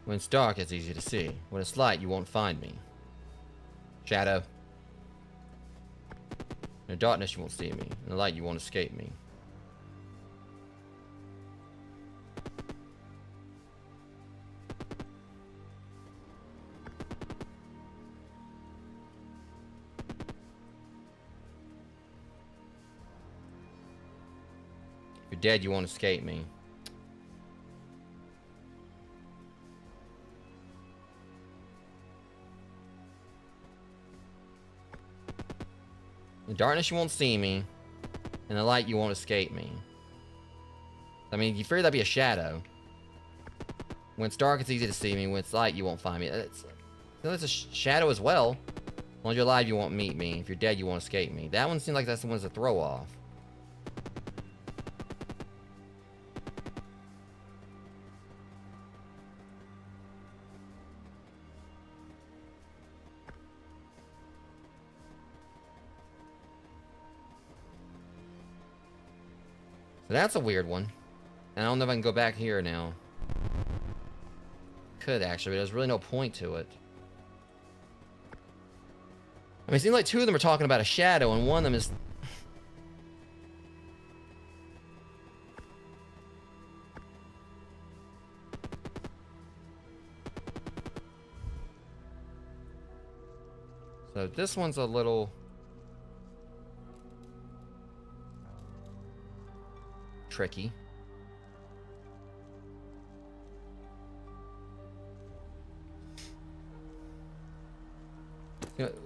When it's dark, it's easy to see. When it's light, you won't find me. Shadow. In the darkness, you won't see me. In the light, you won't escape me. If you're dead, you won't escape me. In the darkness, you won't see me. In the light, you won't escape me. I mean, you figure that'd be a shadow. When it's dark, it's easy to see me. When it's light, you won't find me. It's a shadow as well. As long as you're alive, you won't meet me. If you're dead, you won't escape me. That one seems like that's the one's a throw off. So that's a weird one. And I don't know if I can go back here now. Could actually, but there's really no point to it. I mean, it seems like 2 of them are talking about a shadow, and one of them is... So this one's a little... tricky.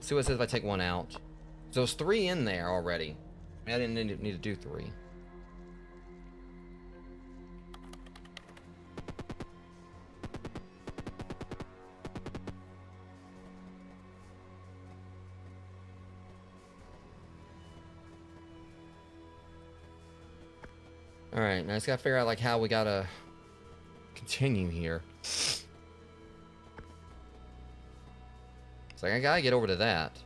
See what it says if I take one out. So there's 3 in there already. I didn't need to do 3. Alright, now I just gotta figure out like how we gotta continue here. It's like, I gotta get over to that.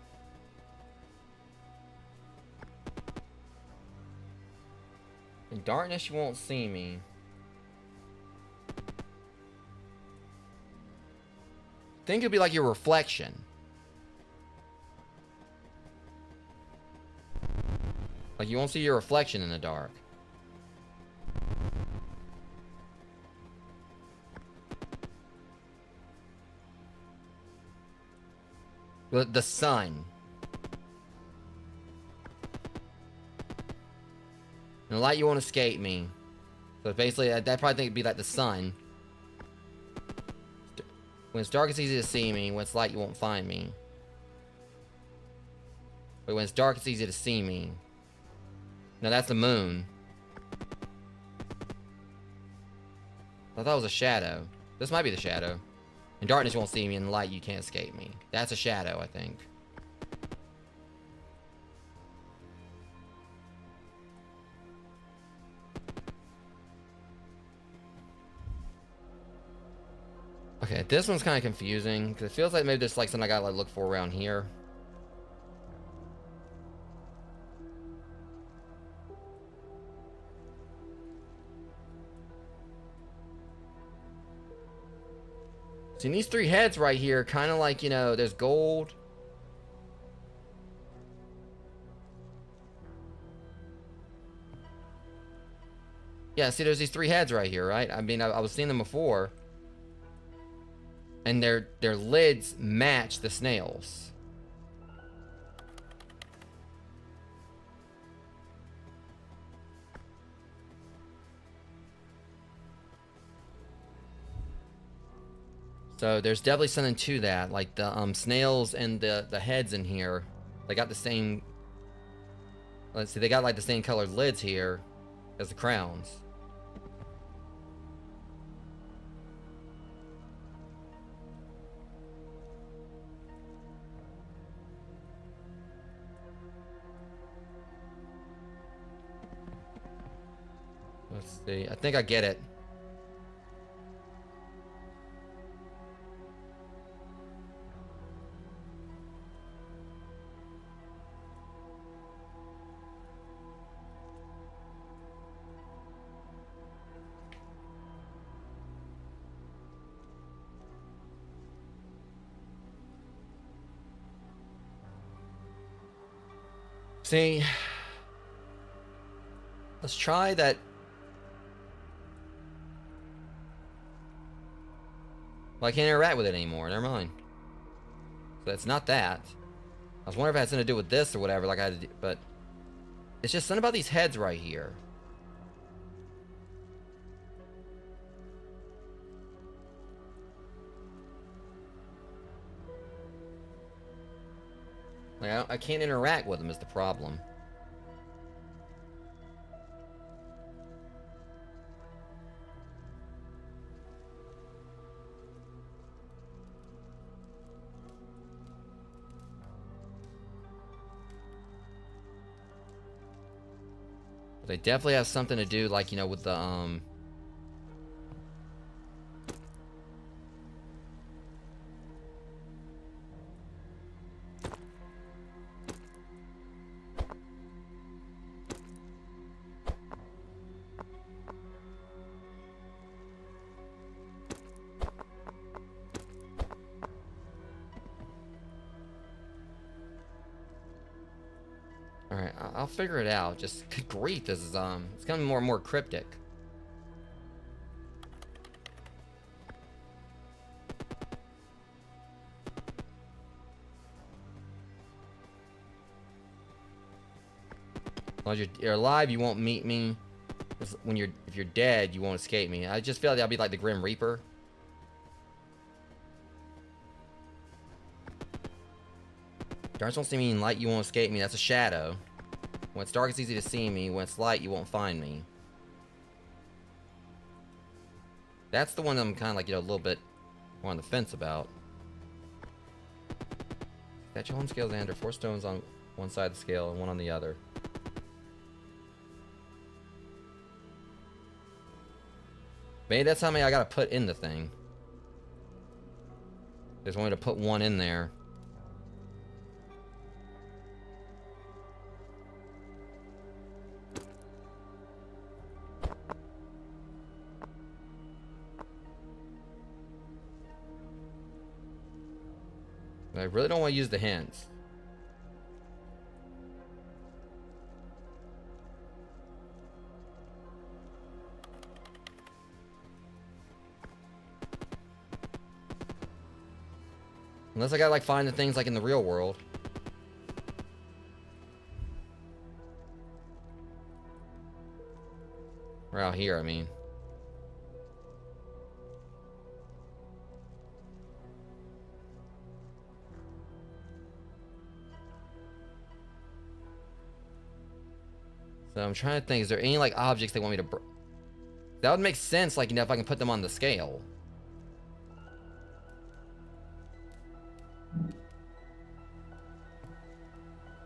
In darkness, you won't see me. Think it'd be like your reflection. Like, you won't see your reflection in the dark. The sun. And the light, you won't escape me. So basically, I'd probably think it'd be like the sun. When it's dark, it's easy to see me. When it's light, you won't find me. But when it's dark, it's easy to see me. No, that's the moon. I thought it was a shadow. This might be the shadow. In darkness, you won't see me. In light, you can't escape me. That's a shadow, I think. Okay, this one's kind of confusing, because it feels like maybe there's like something I gotta like look for around here. See, these three heads right here, kind of like, you know, there's gold. Yeah, see, there's these three heads right here, right? I mean, I was seeing them before. And their lids match the snails. So there's definitely something to that. Like the snails and the heads in here, they got the same. Let's see, they got like the same colored lids here as the crowns. Let's see. I think I get it. See, let's try that. Well, I can't interact with it anymore. Never mind. So it's not that. I was wondering if it had something to do with this or whatever, like I had to do, but it's just something about these heads right here. Like I can't interact with them is the problem. They definitely have something to do, like, you know, with the Alright, I'll figure it out. Just, good grief, this is, it's becoming more and more cryptic. While you're alive, you won't meet me. If you're dead, you won't escape me. I just feel like I'll be like the Grim Reaper. Darkness won't see me in light, you won't escape me. That's a shadow. When it's dark, it's easy to see me. When it's light, you won't find me. That's the one I'm kind of like, you know, a little bit more on the fence about. Statue home scales under 4 stones on one side of the scale and 1 on the other. Maybe that's how many I gotta put in the thing. They just want me to put 1 in there. I really don't want to use the hints. Unless I gotta like find the things like in the real world. Or out here, I mean. So I'm trying to think, is there any like objects they want me to that would make sense, like, you know, if I can put them on the scale.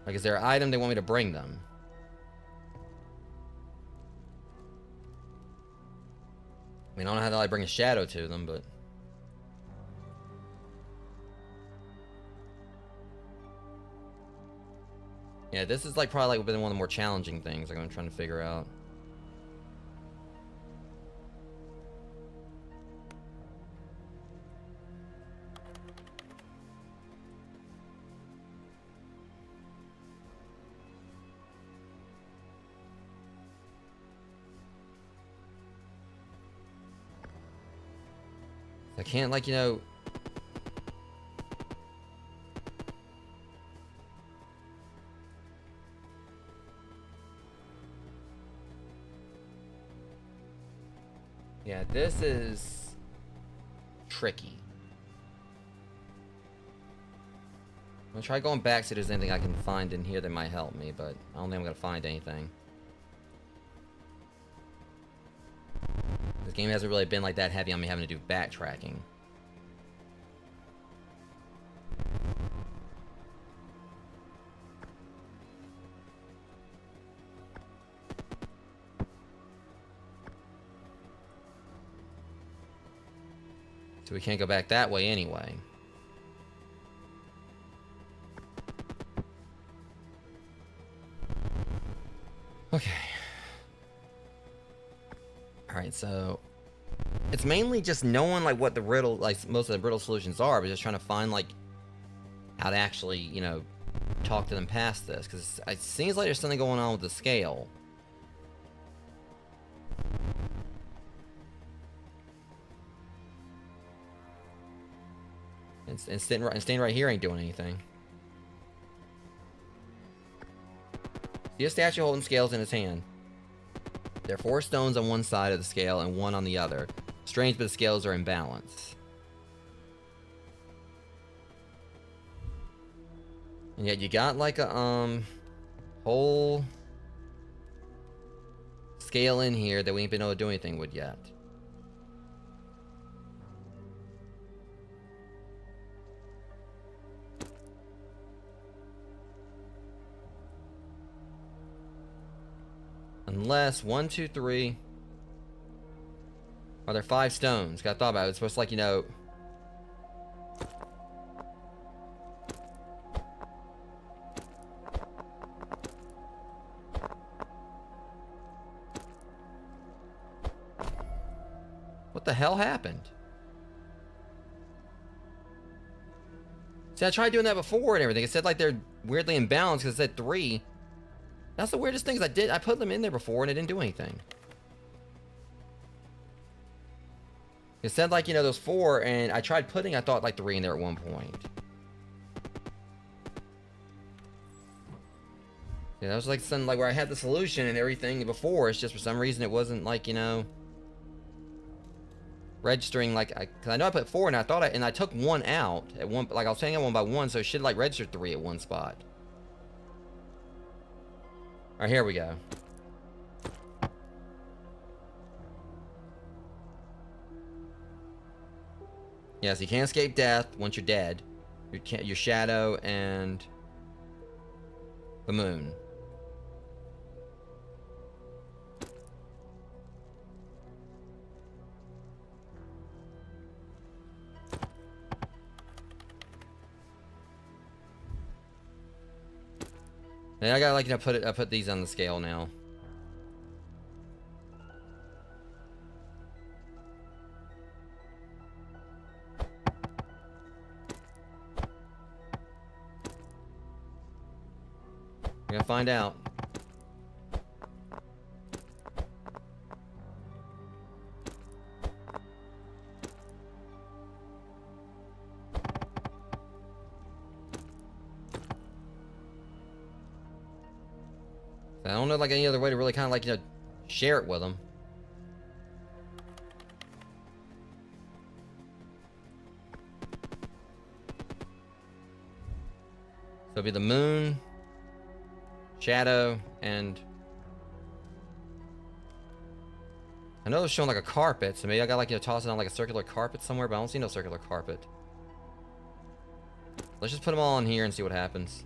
Like, is there an item they want me to bring them? I mean, I don't know how to like bring a shadow to them, but yeah, this is like probably like been one of the more challenging things like I'm trying to figure out. I can't like, you know, yeah, this is tricky. I'm gonna try going back, see if there's anything I can find in here that might help me, but I don't think I'm gonna find anything. This game hasn't really been like that heavy on me having to do backtracking. So we can't go back that way anyway. Okay. Alright, so it's mainly just knowing like what the riddle, like most of the riddle solutions are, but just trying to find like how to actually, you know, talk to them past this, because it seems like there's something going on with the scale. And staying right here ain't doing anything. See a statue holding scales in his hand. There are 4 stones on one side of the scale and 1 on the other. Strange, but the scales are in balance. And yet you got like a whole scale in here that we ain't been able to do anything with yet. Unless 1, 2, 3. Are there 5 stones? Got thought about it. It's supposed to, like, you know. What the hell happened? See, I tried doing that before and everything. It said like they're weirdly imbalanced because it said 3. That's the weirdest things I did. I put them in there before and it didn't do anything. It said like, you know, those 4, and I tried putting, I thought like 3 in there at one point. Yeah, that was like something like where I had the solution and everything before. It's just for some reason it wasn't like, you know, registering like because I know I put 4 and I thought I took 1 out at one, like I was saying it 1 by 1, so it should like register 3 at one spot. All right, here we go. Yes, you can't escape death once you're dead. Your shadow and the moon. And I gotta like, you know, I put these on the scale now. gonna find out. I don't know like any other way to really kind of like, you know, share it with them. So it'll be the moon, shadow, and I know they're showing like a carpet, so maybe I got like, you know, toss it on like a circular carpet somewhere, but I don't see no circular carpet. Let's just put them all in here and see what happens.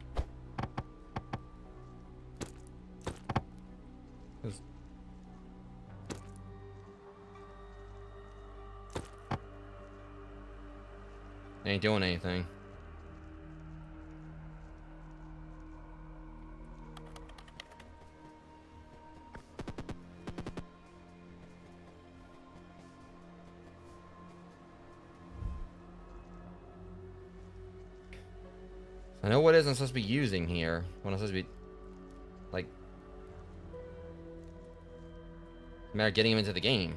They ain't doing anything. I know what it is I'm supposed to be using here. What I'm supposed to be, like, a matter of getting him into the game.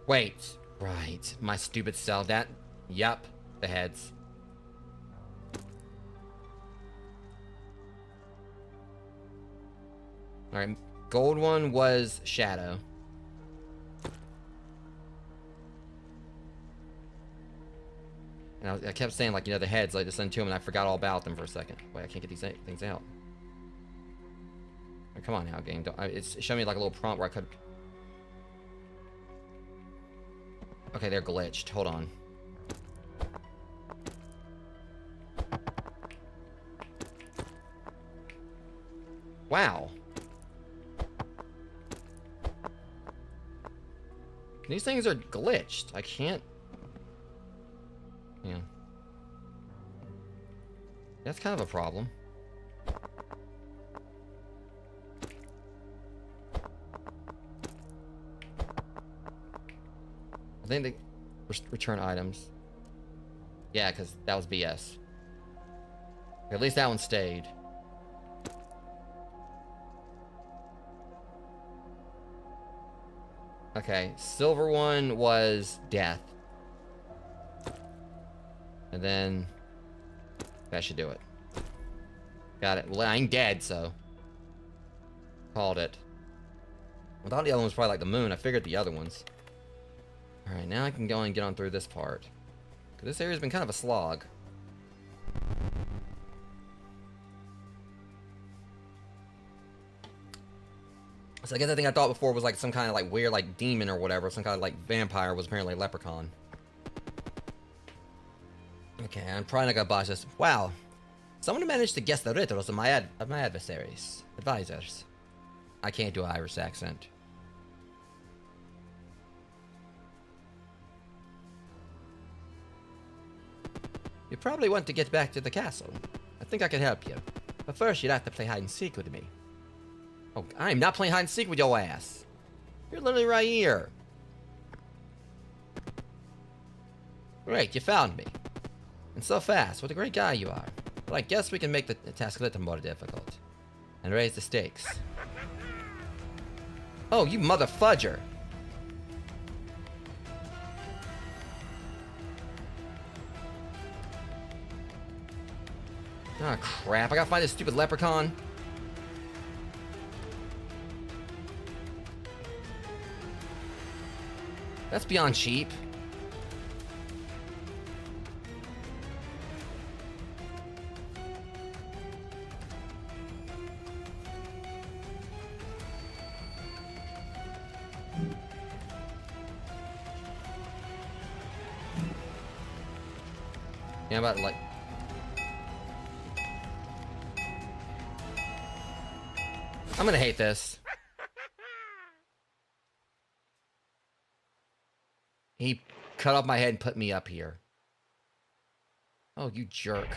Wait, right, my stupid self. That, yep, the heads. All right, gold one was shadow. And I kept saying, like, you know, the heads, like, to send to him, and I forgot all about them for a second. Wait, I can't get these things out. Oh, come on now, game. It's showing me, like, a little prompt where I could... Okay, they're glitched. Hold on. Wow. These things are glitched. I can't... Yeah. That's kind of a problem. I think they return items. Yeah, because that was BS. At least that one stayed. Okay, silver one was death. And then that should do it. Got it. Well, I ain't dead, so called it. I thought the other one was probably like the moon. I figured the other ones. Alright, now I can go and get on through this part. Because this area's been kind of a slog. So I guess the thing I thought before was like some kind of like weird like demon or whatever. Some kind of like vampire was apparently a leprechaun. Okay, I'm probably not gonna botch this. Wow. Someone managed to guess the riddles of my adversaries. Advisors. I can't do an Irish accent. You probably want to get back to the castle. I think I can help you. But first, you'd have to play hide and seek with me. Oh, I'm not playing hide and seek with your ass. You're literally right here. Great, you found me. And so fast. What a great guy you are. But I guess we can make the task a little more difficult. And raise the stakes. Oh, you mother fudger. Ah, crap. I gotta find this stupid leprechaun. That's beyond cheap. Yeah, about like... I'm gonna hate this. He cut off my head and put me up here. Oh, you jerk.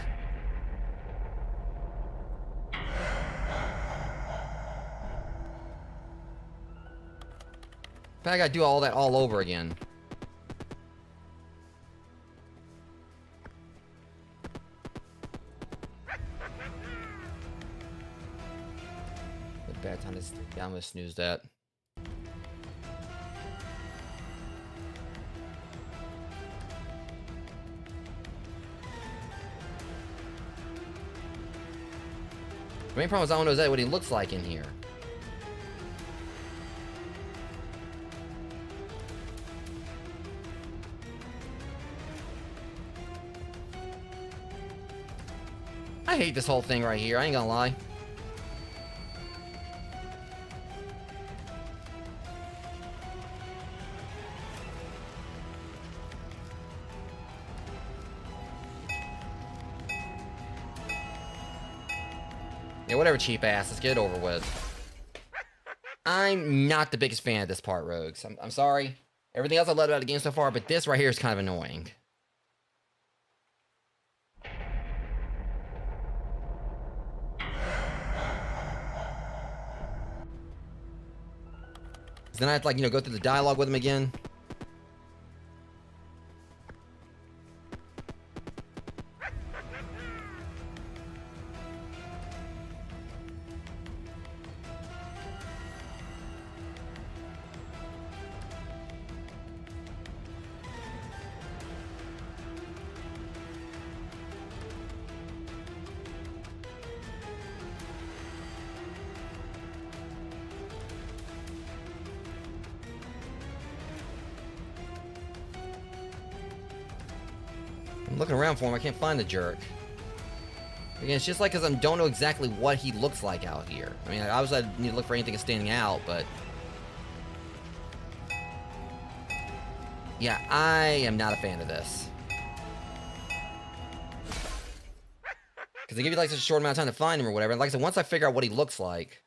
But I gotta do all that all over again. Bad time to... Yeah, I'm gonna snooze that. The main problem is I don't know what he looks like in here. I hate this whole thing right here, I ain't gonna lie. Yeah, whatever, cheap ass. Let's get it over with. I'm not the biggest fan of this part, Rogues. I'm sorry. Everything else I loved about the game so far, but this right here is kind of annoying. Then I have to, like, you know, go through the dialogue with him again. I'm looking around for him. I can't find the jerk. Again, it's just like because I don't know exactly what he looks like out here. I mean, obviously I need to look for anything standing out, but... yeah, I am not a fan of this. Because they give you like such a short amount of time to find him or whatever. And like I said, once I figure out what he looks like...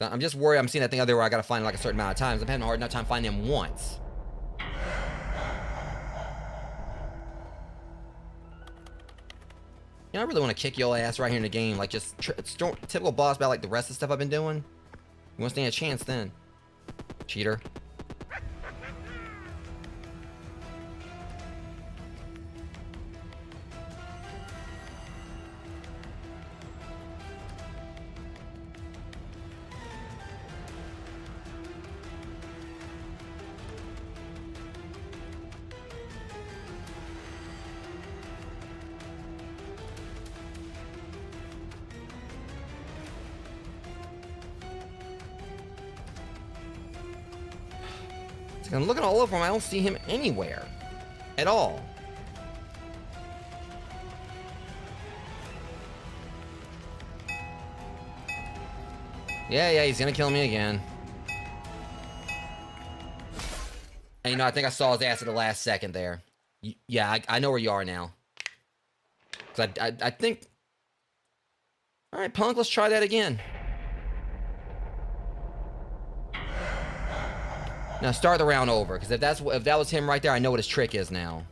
I'm just worried I'm seeing that thing out there where I gotta find him like a certain amount of times. I'm having a hard enough time finding him once. You know, I really want to kick your ass right here in the game. Like, just typical boss battle like the rest of the stuff I've been doing. You want to stand a chance then. Cheater. I'm looking all over him. I don't see him anywhere. At all. Yeah, he's gonna kill me again. And you know, I think I saw his ass at the last second there. Yeah, I know where you are now. Cause I think... Alright, punk, let's try that again. Now start the round over, because if that was him right there, I know what his trick is now.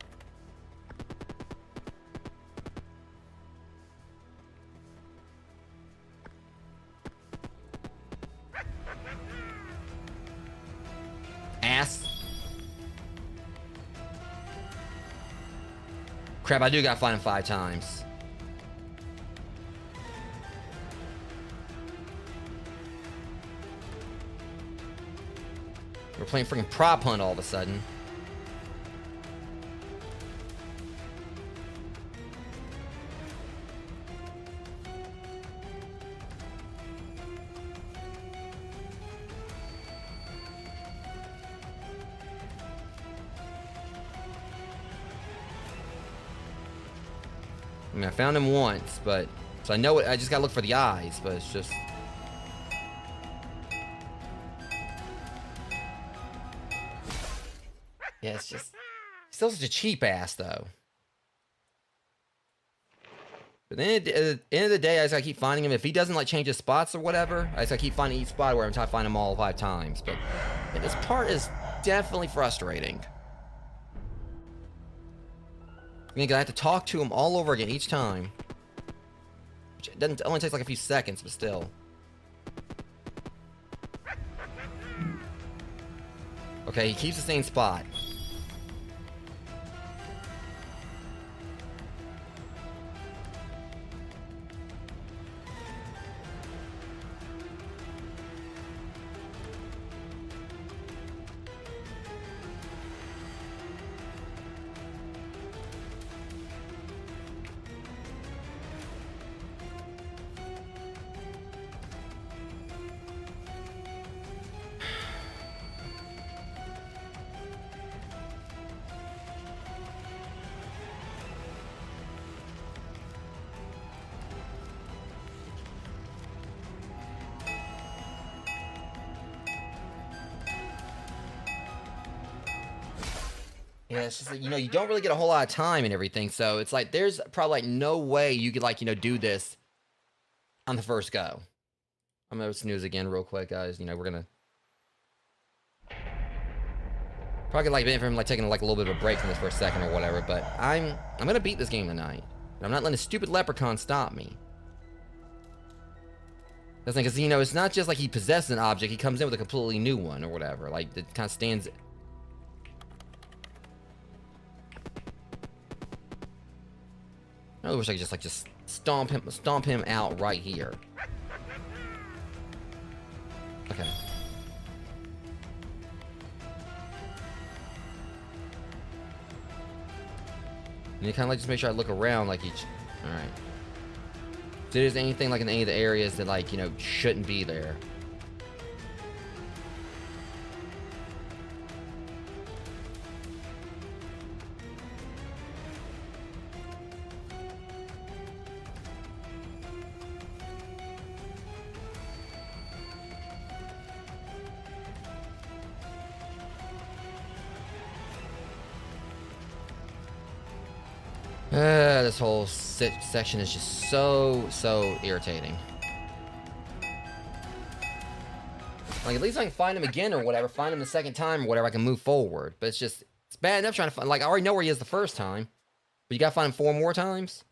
Ass. Crap, I do gotta find him 5 times. We're playing freaking prop hunt all of a sudden. I mean, I found him once, but... so I know it, I just gotta look for the eyes, but it's just... yeah, it's just... still such a cheap ass, though. But then at the end of the day, I just gotta keep finding him. If he doesn't, like, change his spots or whatever, I just gotta keep finding each spot where I'm trying to find him all 5 times. But yeah, this part is definitely frustrating. I mean, I have to talk to him all over again each time. Which it only takes like a few seconds, but still. Okay, he keeps the same spot. Yeah, it's just that, you know, you don't really get a whole lot of time and everything, so it's like there's probably like no way you could like, you know, do this on the first go. I'm gonna snooze again real quick, guys. You know, we're gonna probably like benefit from like taking like a little bit of a break from this for a second or whatever, but I'm gonna beat this game tonight. And I'm not letting a stupid leprechaun stop me. That's because, you know, it's not just like he possesses an object, he comes in with a completely new one or whatever. Like, it kind of stands. I wish I could just stomp him out right here. Okay. And you kind of like just make sure I look around like each. All right. So there's anything like in any of the areas that like, you know, shouldn't be there. This whole section is just so irritating. Like, at least I can find him again or whatever, find him the second time or whatever, I can move forward. But it's bad enough trying to find, like, I already know where he is the first time. But you gotta find him 4 more times?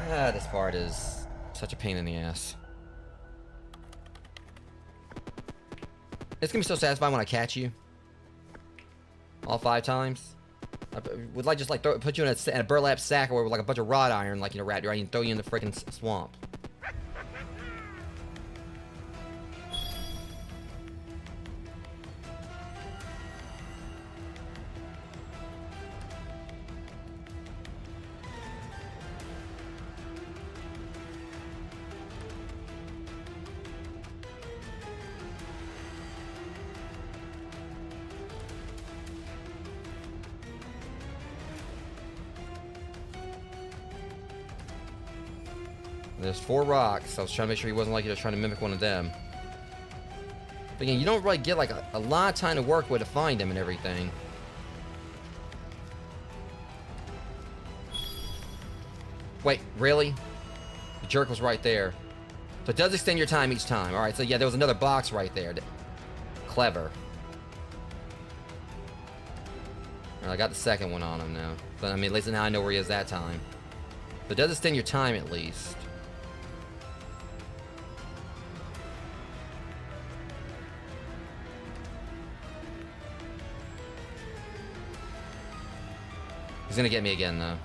This part is such a pain in the ass. It's gonna be so satisfying when I catch you. All 5 times. I would like just like put you in a burlap sack or with like a bunch of wrought iron, like, you know, wrapped around you and throw you in the freaking swamp. There's 4 rocks. I was trying to make sure he wasn't like, you know, trying to mimic one of them. But again, you don't really get like a lot of time to work with to find him and everything. Wait, really? The jerk was right there. So it does extend your time each time. Alright, so yeah, there was another box right there. Clever. Alright, I got the second one on him now. But I mean, at least now I know where he is that time. But it does extend your time at least. He's gonna get me again, though.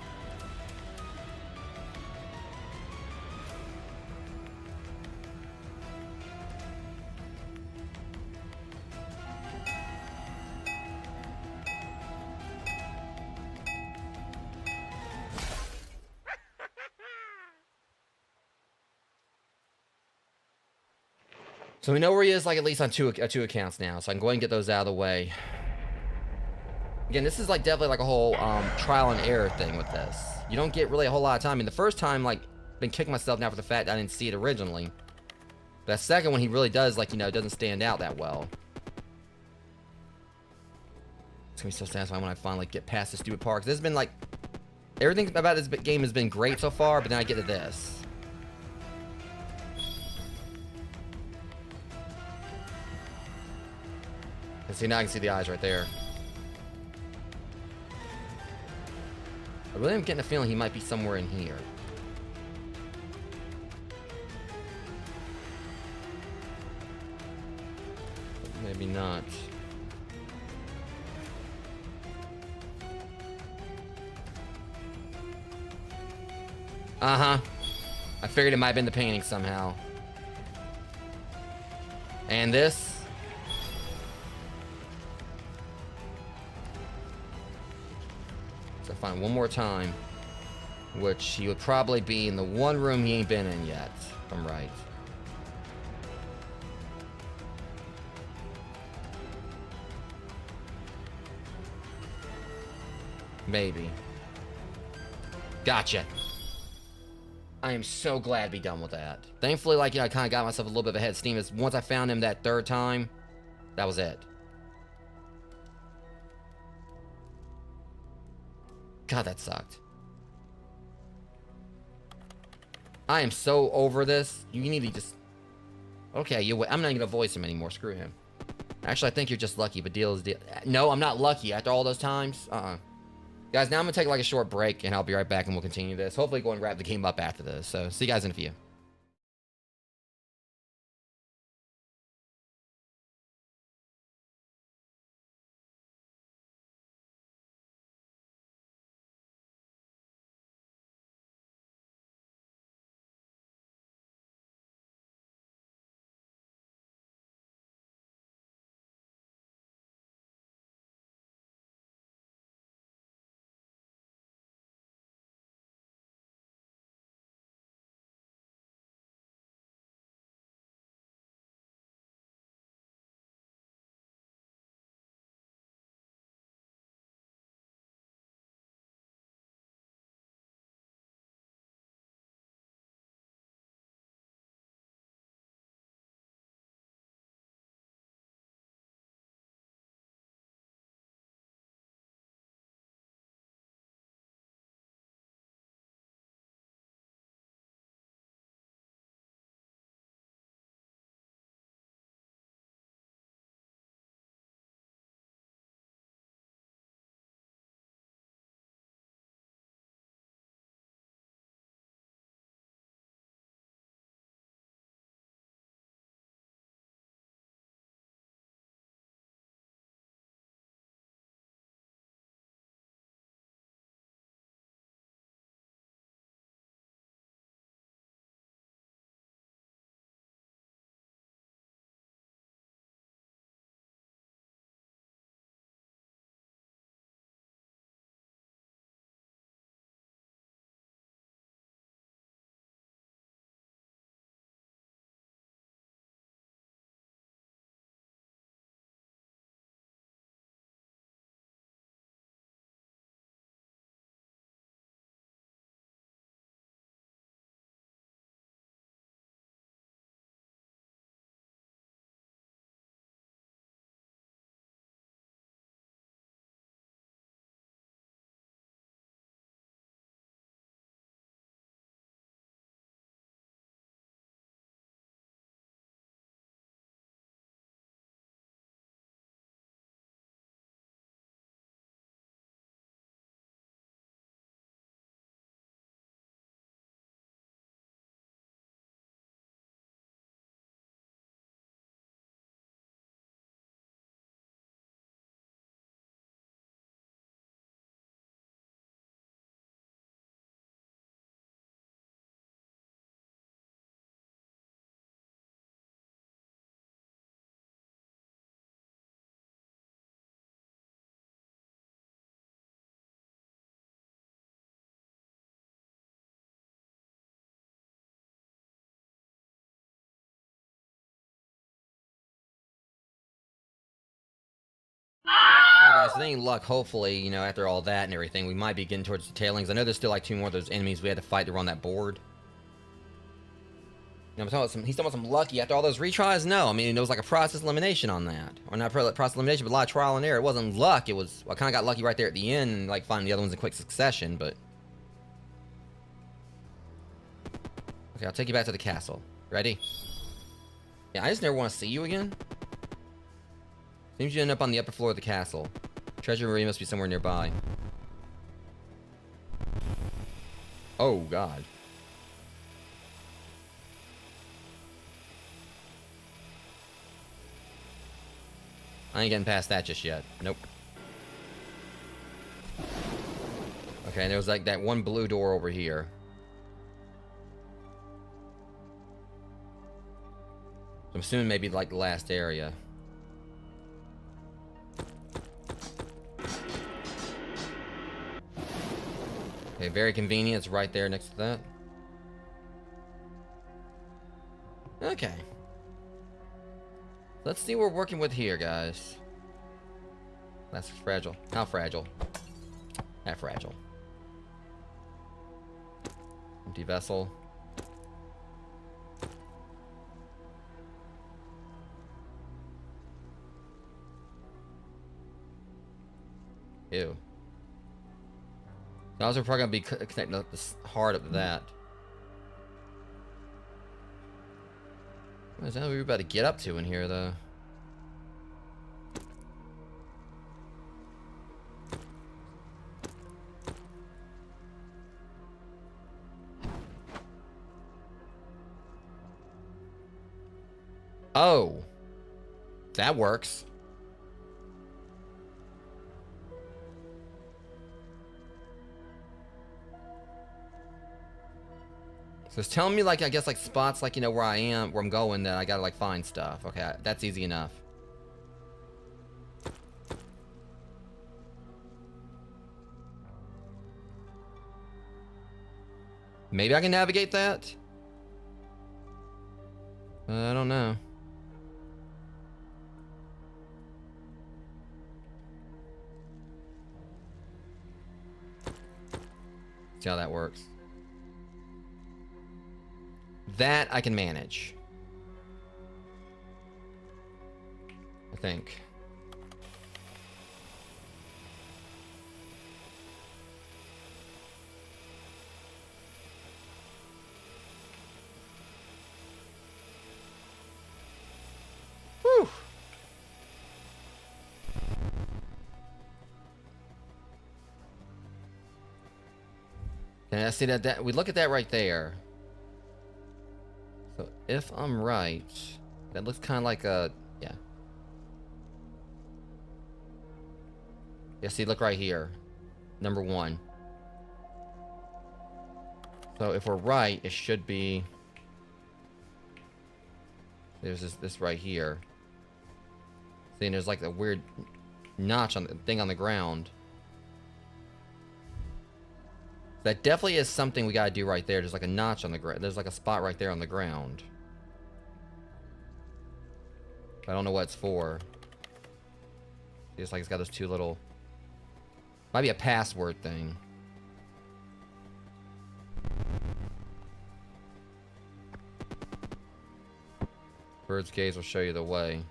So we know where he is, like, at least on two accounts now. So I can go ahead and get those out of the way. Again, this is like definitely like a whole trial and error thing with this. You don't get really a whole lot of time. I mean, the first time, like, been kicking myself now for the fact that I didn't see it originally. But that second one, he really does, like, you know, it doesn't stand out that well. It's gonna be so satisfying when I finally get past the stupid part. 'Cause this has been like, everything about this game has been great so far, but then I get to this. And see, now I can see the eyes right there. I really am getting a feeling he might be somewhere in here. Maybe not. Uh-huh. I figured it might have been the painting somehow. And this? So find one more time. Which he would probably be in the one room he ain't been in yet, if I'm right. Maybe. Gotcha. I am so glad to be done with that. Thankfully, like, I kind of got myself a little bit of a head of steam. Is once I found him that third time, that was it. God, that sucked. I am so over this. You need to just... Okay, I'm not going to voice him anymore. Screw him. Actually, I think you're just lucky, but deal is deal. No, I'm not lucky after all those times. Guys, now I'm going to take like a short break, and I'll be right back, and we'll continue this. Hopefully go and wrap the game up after this. So, see you guys in a few. Alright, guys, with any luck, hopefully, after all that and everything, we might be getting towards the tailings. I know there's still like 2 more of those enemies we had to fight to run that board. I'm talking about he's talking about some lucky after all those retries? No, I mean, it was like a process elimination on that. Or not process elimination, but a lot of trial and error. It wasn't luck, I kind of got lucky right there at the end and like finding the other ones in quick succession, but... Okay, I'll take you back to the castle. Ready? Yeah, I just never want to see you again. Seems you end up on the upper floor of the castle. Treasure room must be somewhere nearby. Oh, God. I ain't getting past that just yet. Nope. Okay, and there was like that one blue door over here. So I'm assuming maybe like the last area. Okay, very convenient. It's right there next to that. Okay. Let's see what we're working with here, guys. That's fragile. How fragile? That fragile. Empty vessel. Ew. So I was probably gonna be connecting up this hard up to that. What is that we're about to get up to in here, though? Oh. That works. So it's telling me, like, I guess, like, spots, like, you know, where I am, where I'm going, that I gotta, like, find stuff. Okay, that's easy enough. Maybe I can navigate that? I don't know. See how that works. That I can manage. I think. Whew. And I see that we look at that right there. So if I'm right, that looks kind of like a, yeah. Yeah, see, look right here. Number 1. So if we're right, it should be, there's this right here. See, and there's like a weird notch on the thing on the ground. That definitely is something we gotta do right there. There's like a notch on the ground. There's like a spot right there on the ground. I don't know what it's for. It's like it's got those 2 little... Might be a password thing. Bird's gaze will show you the way.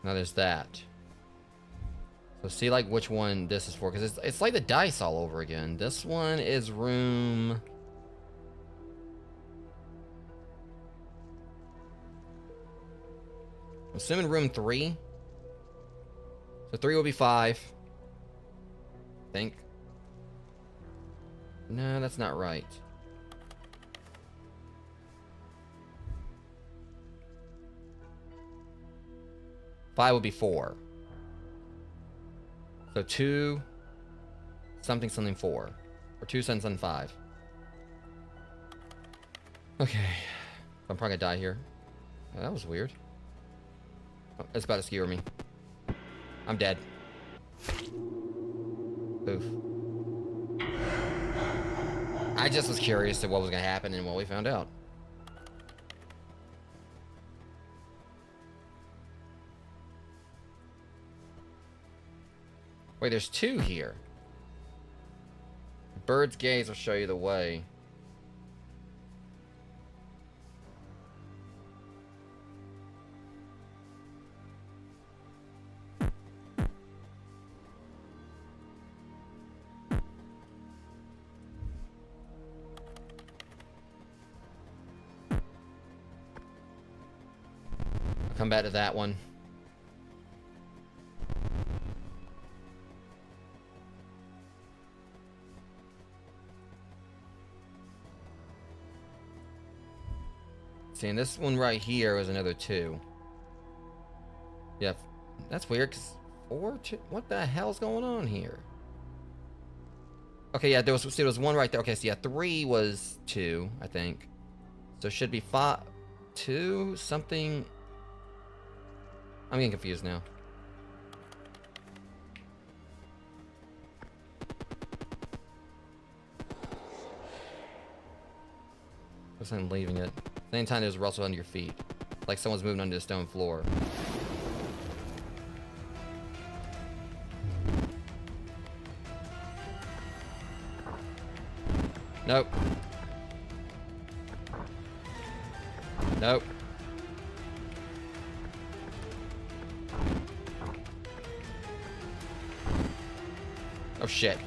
Now there's that. So see, like, which one this is for, because it's like the dice all over again. This one is room... I'm assuming room 3. So 3 will be 5. I think. No, that's not right. Five would be 4. So 2 something something 4. Or 2 something 5. Okay. I'm probably gonna die here. Oh, that was weird. Oh, it's about to skewer me. I'm dead. Oof. I just was curious to what was gonna happen, and well, we found out. Wait, there's 2 here. Bird's gaze will show you the way. I'll come back to that one. See, and this one right here was another 2. Yeah, that's weird, because 4, 2, what the hell's going on here? Okay, yeah, there was 1 right there. Okay, so yeah, 3 was 2, I think. So it should be 5, 2, something. I'm getting confused now. Looks like I'm leaving it. Same time there's rustle under your feet. Like someone's moving under the stone floor. Nope. Nope. Oh shit.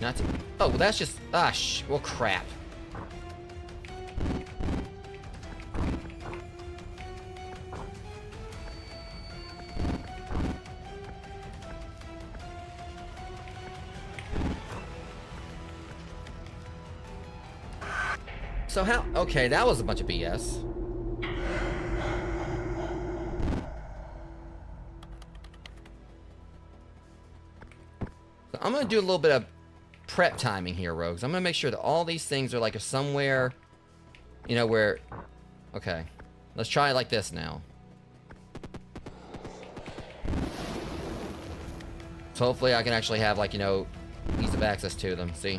Not to, oh, well, that's just, well, crap. So how, okay, that was a bunch of BS. So I'm gonna do a little bit of prep timing here, Rogues. I'm gonna make sure that all these things are like somewhere, you know, where, okay. Let's try it like this now. So hopefully I can actually have, like, you know, ease of access to them, see?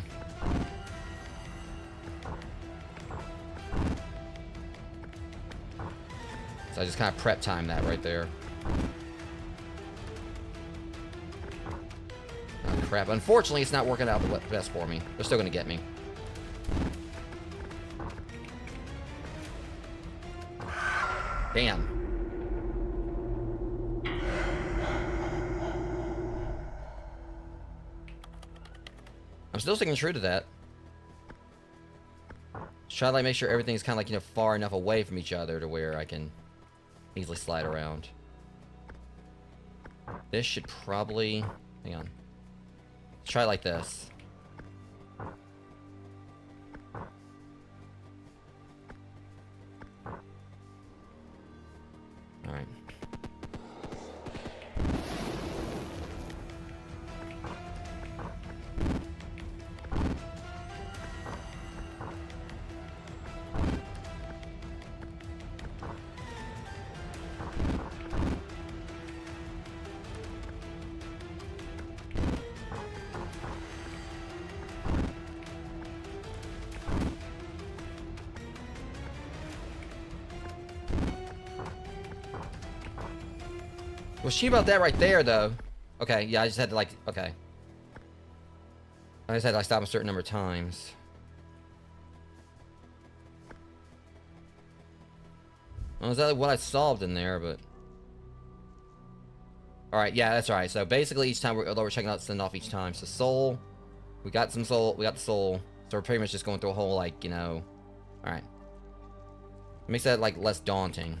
So I just kind of prep time that right there. Oh, crap. Unfortunately, it's not working out the best for me. They're still going to get me. Damn. I'm still sticking true to that. Just try to, like, make sure everything's kind of, like, you know, far enough away from each other to where I can easily slide around. This should probably... Hang on. Let's try it like this. Alright. Was she about that right there, though? Okay, yeah, I just had to, like, okay. I just had to, like, stop a certain number of times. Well, is that what I solved in there, but... Alright, yeah, that's right. So basically each time although we're checking out send off each time. So soul. We got some soul. We got the soul. So we're pretty much just going through a whole, like, you know... Alright. Makes that, like, less daunting.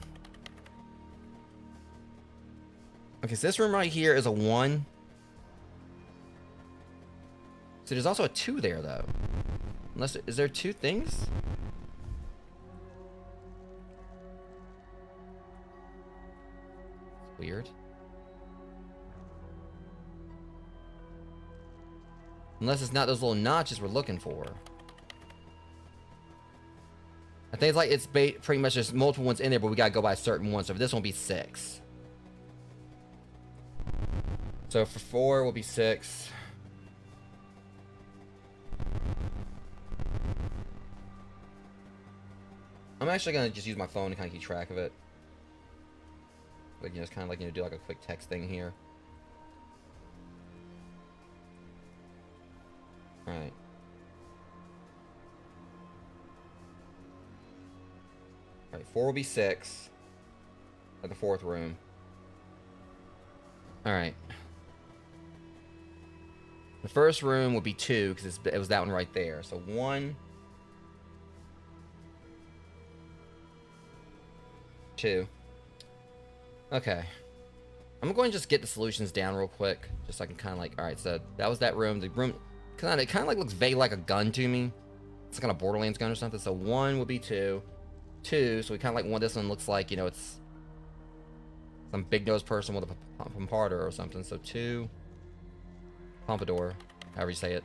Okay, so this room right here is a 1. So there's also a 2 there, though. Unless, is there 2 things? Weird. Unless it's not those little notches we're looking for. I think it's like it's pretty much there's multiple ones in there, but we gotta go by a certain one. So for this one will be 6. So for 4 will be 6. I'm actually gonna just use my phone to kind of keep track of it. Like, you know, it's kind of like, you know, do like a quick text thing here. Alright. Alright, 4 will be 6. At the 4th room. Alright. The first room would be 2, because it was that one right there. So 1... 2. Okay. I'm going to just get the solutions down real quick. Just so I can kind of like... Alright, so that was that room. The room... it kind of like looks vague like a gun to me. It's kind of Borderlands gun or something. So 1 would be 2. 2, so we kind of like want this one looks like, you know, it's... some big-nosed person with a pompador or something. So 2... Pompadour. However you say it.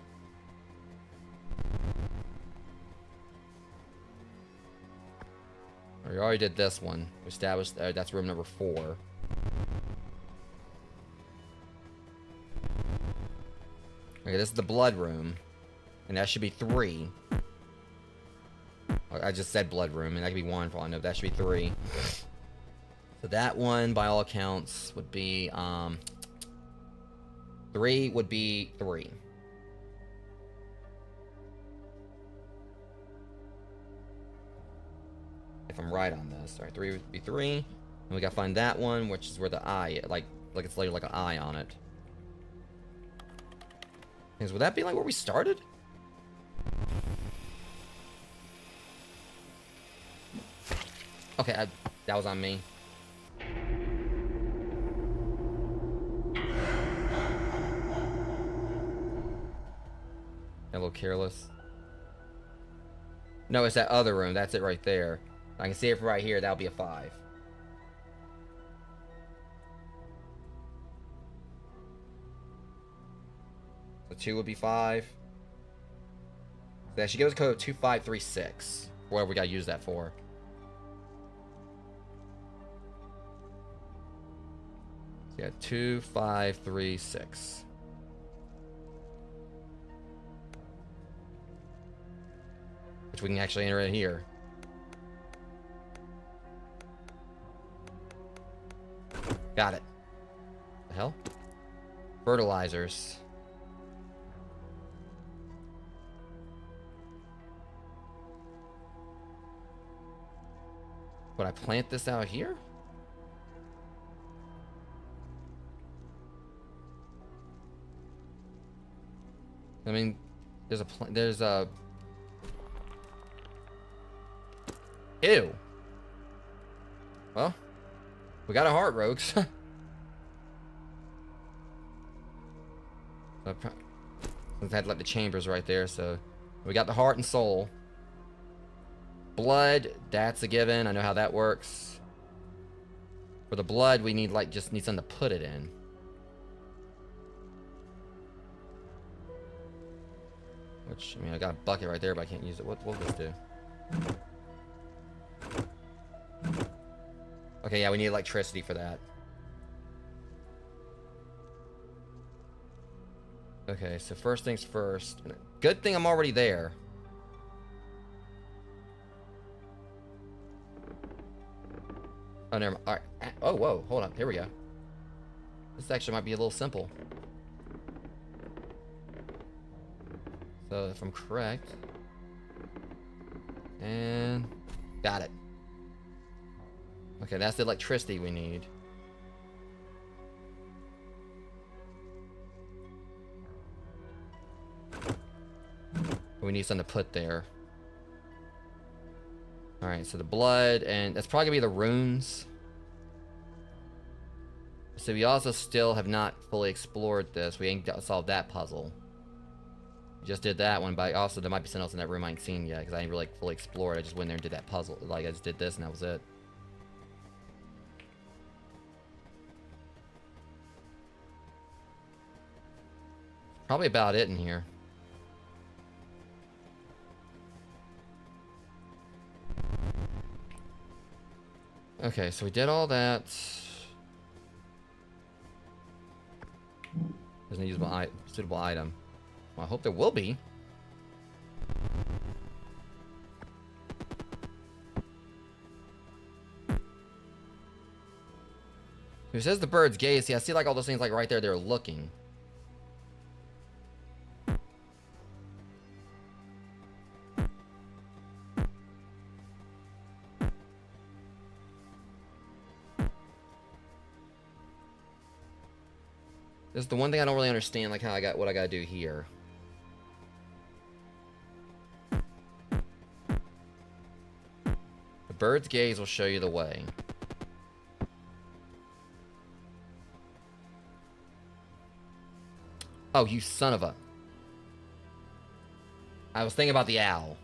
We already did this one. We established that's room number 4. Okay, this is the blood room. And that should be 3. I just said blood room, and that could be 1 for all I know. That should be 3. So that one, by all accounts, would be 3 would be 3. if I'm right on this. All right, 3 would be 3. And we gotta find that one, which is where the eye, like it's later like an eye on it. Because would that be like where we started? Okay, that was on me. A little careless. No, it's that other room. That's it right there. I can see it from right here. That'll be a 5. So 2 would be 5. So that should give us a code of 2536. Whatever we gotta use that for. So yeah, 2536. Which we can actually enter in here. Got it. The hell? Fertilizers. Would I plant this out here? I mean, there's a ew. Well, we got a heart, rogues. Since I had to let the chambers right there, so we got the heart and soul. Blood, that's a given. I know how that works. For the blood, we need just need something to put it in. Which, I mean, I got a bucket right there, but I can't use it. What will this do? Okay, yeah, we need electricity for that. Okay, so first things first. Good thing I'm already there. Oh, never mind. All right. Oh, whoa. Hold on. Here we go. This actually might be a little simple. So, if I'm correct. And got it. Okay, that's the electricity we need. We need something to put there. Alright, so the blood, and that's probably gonna be the runes. So we also still have not fully explored this. We ain't solved that puzzle. We just did that one, but also there might be something else in that room I ain't seen yet, because I ain't really fully explored. I just went there and did that puzzle. I just did this and that was it. Probably about it in here. Okay, so we did all that. There's a suitable item. Well, I hope there will be. Who says the bird's gaze? See, I see all those things right there. They're looking. This is the one thing I don't really understand, what I gotta do here. The bird's gaze will show you the way. Oh, you son of a... I was thinking about the owl.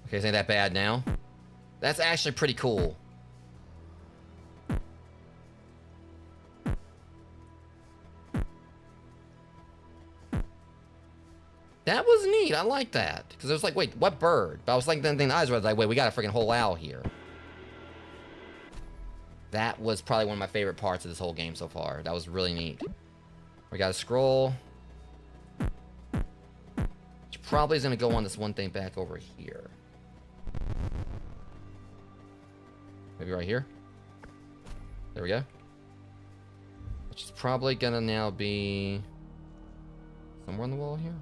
Okay, this ain't that bad now. That's actually pretty cool. That was neat. I like that. Because it was like, wait, what bird? But I was like, then the eyes were like, wait, we got a freaking whole owl here. That was probably one of my favorite parts of this whole game so far. That was really neat. We got a scroll. Which probably is going to go on this one thing back over here. Maybe right here. There we go. Which is probably gonna now be Somewhere on the wall here?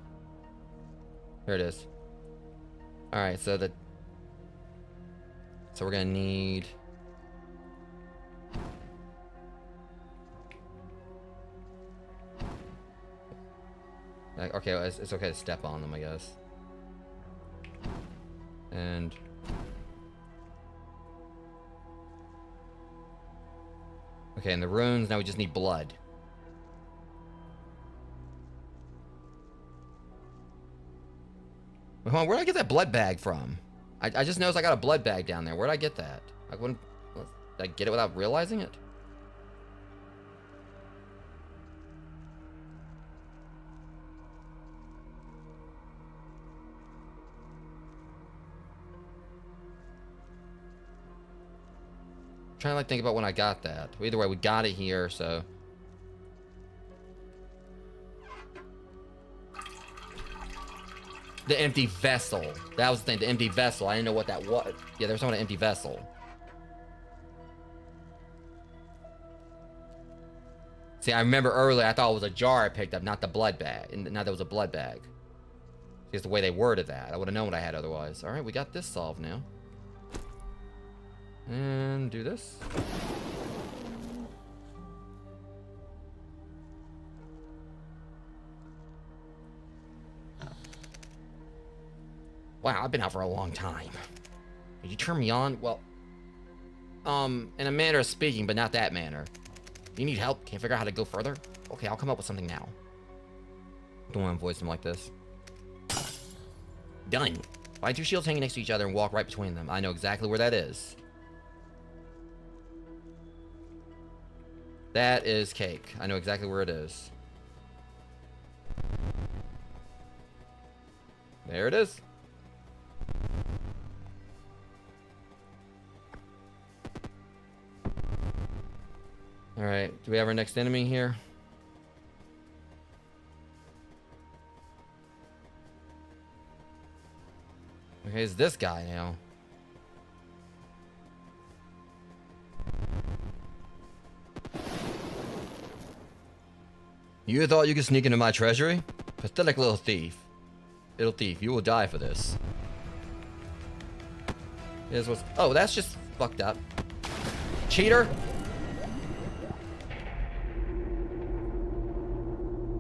Here it is. Alright, so we're gonna need... Okay, it's okay to step on them, I guess. And... Okay, and the runes, now we just need blood. Wait, hold on, where'd I get that blood bag from? I just noticed I got a blood bag down there. Where'd I get that? I wouldn't... Did I get it without realizing it? Trying to like think about when I got that. Either way, we got it here, so... The empty vessel. That was the thing, the empty vessel. I didn't know what that was. Yeah, there was an empty vessel. See, I remember earlier I thought it was a jar I picked up, not the blood bag. And now there was a blood bag. Just the way they worded that. I would have known what I had otherwise. Alright, we got this solved now. And do this. Wow, I've been out for a long time. Did you turn me on? Well, in a manner of speaking, but not that manner. You need help? Can't figure out how to go further? Okay, I'll come up with something now. Don't want to voice him like this. Done. Find two shields hanging next to each other and walk right between them. I know exactly where that is. That is cake. I know exactly where it is. There it is. Alright, do we have our next enemy here? Okay, it's this guy now. You thought you could sneak into my treasury? Pathetic little thief. Little thief, you will die for this. Here's what's... Oh, that's just fucked up. Cheater!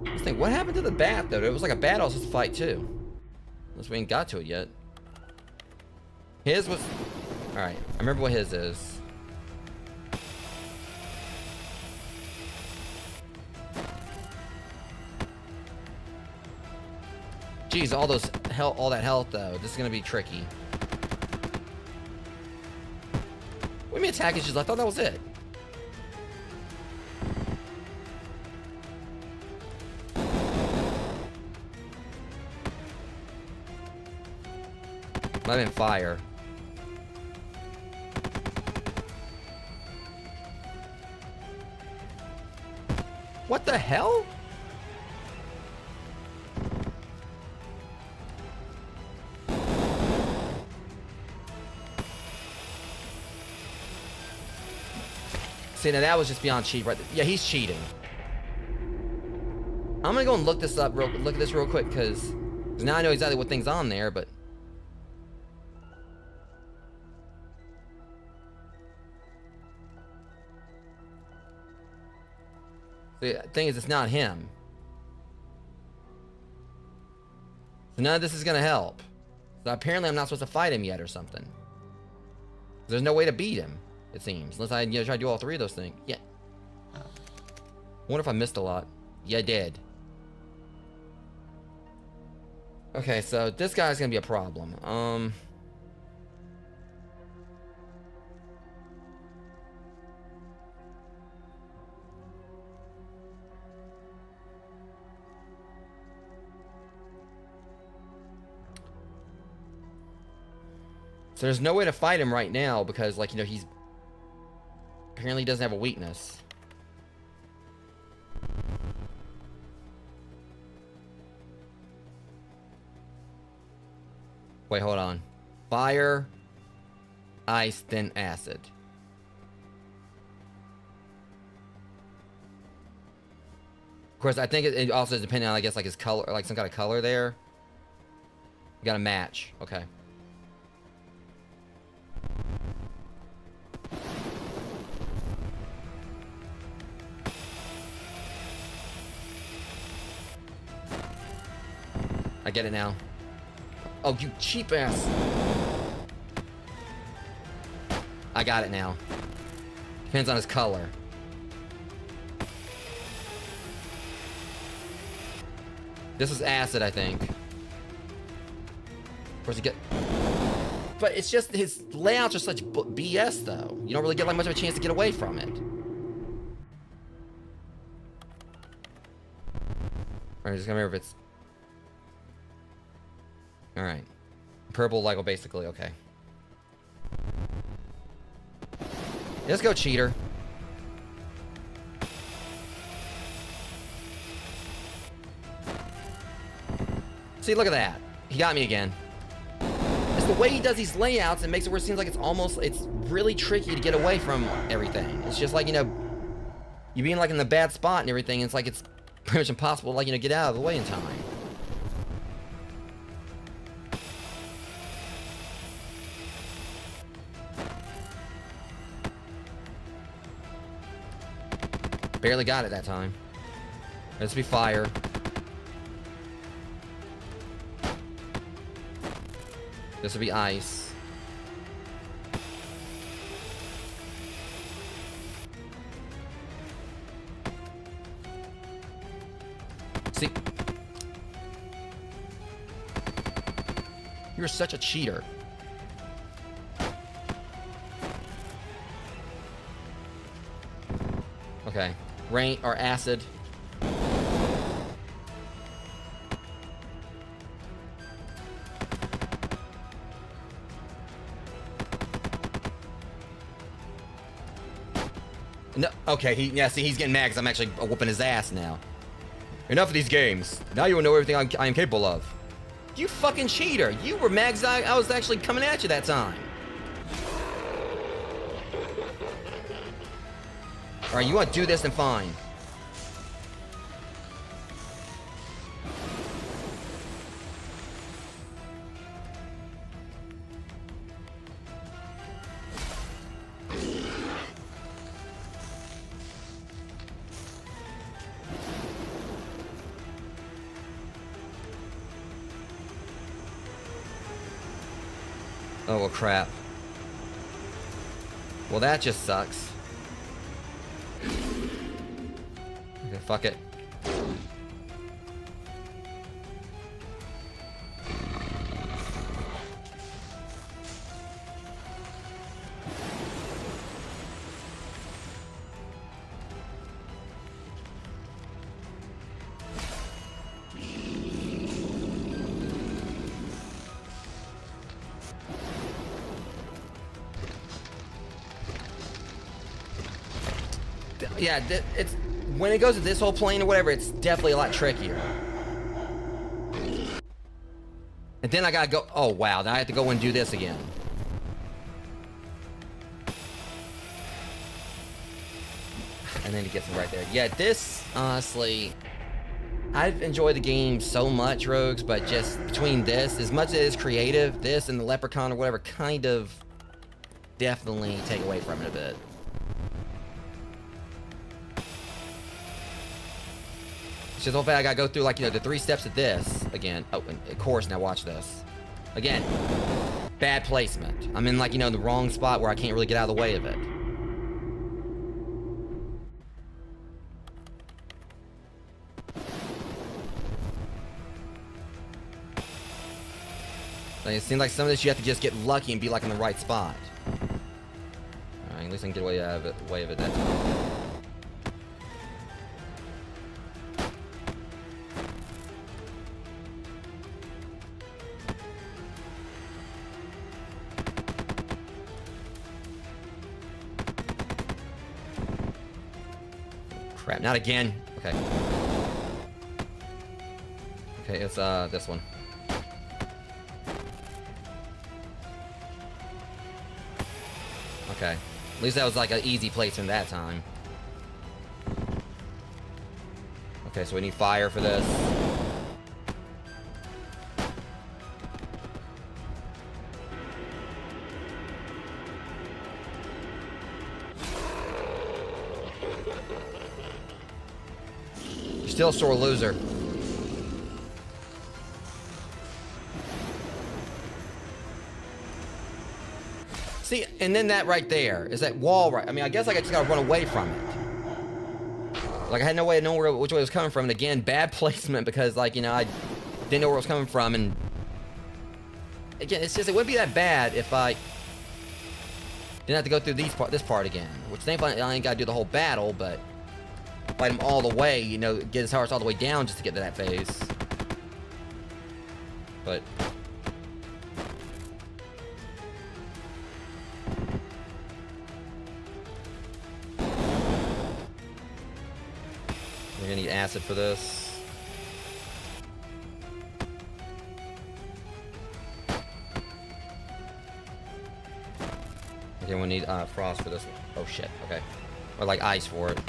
This thing, what happened to the bat, though? It was like a bat I was supposed to fight, too. Unless we ain't got to it yet. His was... Alright, I remember what his is. Jeez, all that health though. This is gonna be tricky. What do you mean attack is just... I thought that was it. I meant fire. What the hell? See, now that was just beyond cheat right there. Yeah, he's cheating. I'm gonna go and look this up look at this real quick, because now I know exactly what thing's on there, but... The thing is, it's not him. So none of this is gonna help. So apparently I'm not supposed to fight him yet or something. There's no way to beat him, it seems. Unless I try to do all three of those things. Yeah. I wonder if I missed a lot. Yeah, I did. Okay, so this guy's gonna be a problem. So there's no way to fight him right now because, like, you know, he's... Apparently he doesn't have a weakness. Wait, hold on. Fire, ice, then acid. Of course, I think it also is depending on, I guess, like his color, like some kind of color there. You gotta match. Okay. I get it now. Oh, you cheap ass. I got it now. Depends on his color. This is acid, I think. Of course, you get... But it's just, his layouts are such BS, though. You don't really get like much of a chance to get away from it. Alright, just come here if it's... Alright. Purple, like, well, basically, okay. Let's go, cheater. See, look at that. He got me again. It's the way he does these layouts that makes it where it seems like it's really tricky to get away from everything. It's just like, you know, you being like in the bad spot and everything, it's like it's pretty much impossible to, like, you know, get out of the way in time. Barely got it that time. Let's be fire. This will be ice. See? You're such a cheater. Okay. Rain or acid. No, okay, see, he's getting mad because I'm actually whooping his ass now. Enough of these games. Now you will know everything I am capable of. You fucking cheater. You were mad because I was actually coming at you that time. Alright, you want to do this, then fine. Oh, well, crap. Well, that just sucks. Okay, fuck it. Yeah, it's when it goes to this whole plane or whatever, it's definitely a lot trickier. And then I gotta go. Oh wow! Now I have to go and do this again. And then he gets him right there. Yeah, this honestly, I've enjoyed the game so much, Rogues, but just between this, as much as it is creative, this and the leprechaun or whatever, kind of definitely take away from it a bit. It's just the whole fact I gotta go through, like, you know, the 3 steps of this again. Oh, and of course, now watch this. Again, bad placement. I'm in, like, you know, the wrong spot where I can't really get out of the way of it. Like, it seems like some of this you have to just get lucky and be, like, in the right spot. Alright, at least I can get away out of it that time. Crap, not again. Okay. Okay, it's this one. Okay. At least that was like an easy placement that time. Okay, so we need fire for this. You're still a sore loser. See, and then that right there is that wall right. I mean, I guess like I just gotta run away from it. Like I had no way to know which way it was coming from. And again, bad placement because like, you know, I didn't know where it was coming from. And again, it's just, it wouldn't be that bad if I didn't have to go through this part again. Which thankfully I ain't gotta do the whole battle, but fight him all the way, you know, get his hearts all the way down just to get to that phase. But we're gonna need acid for this. Okay, we need frost for this one. Oh shit, okay. Or like ice for it.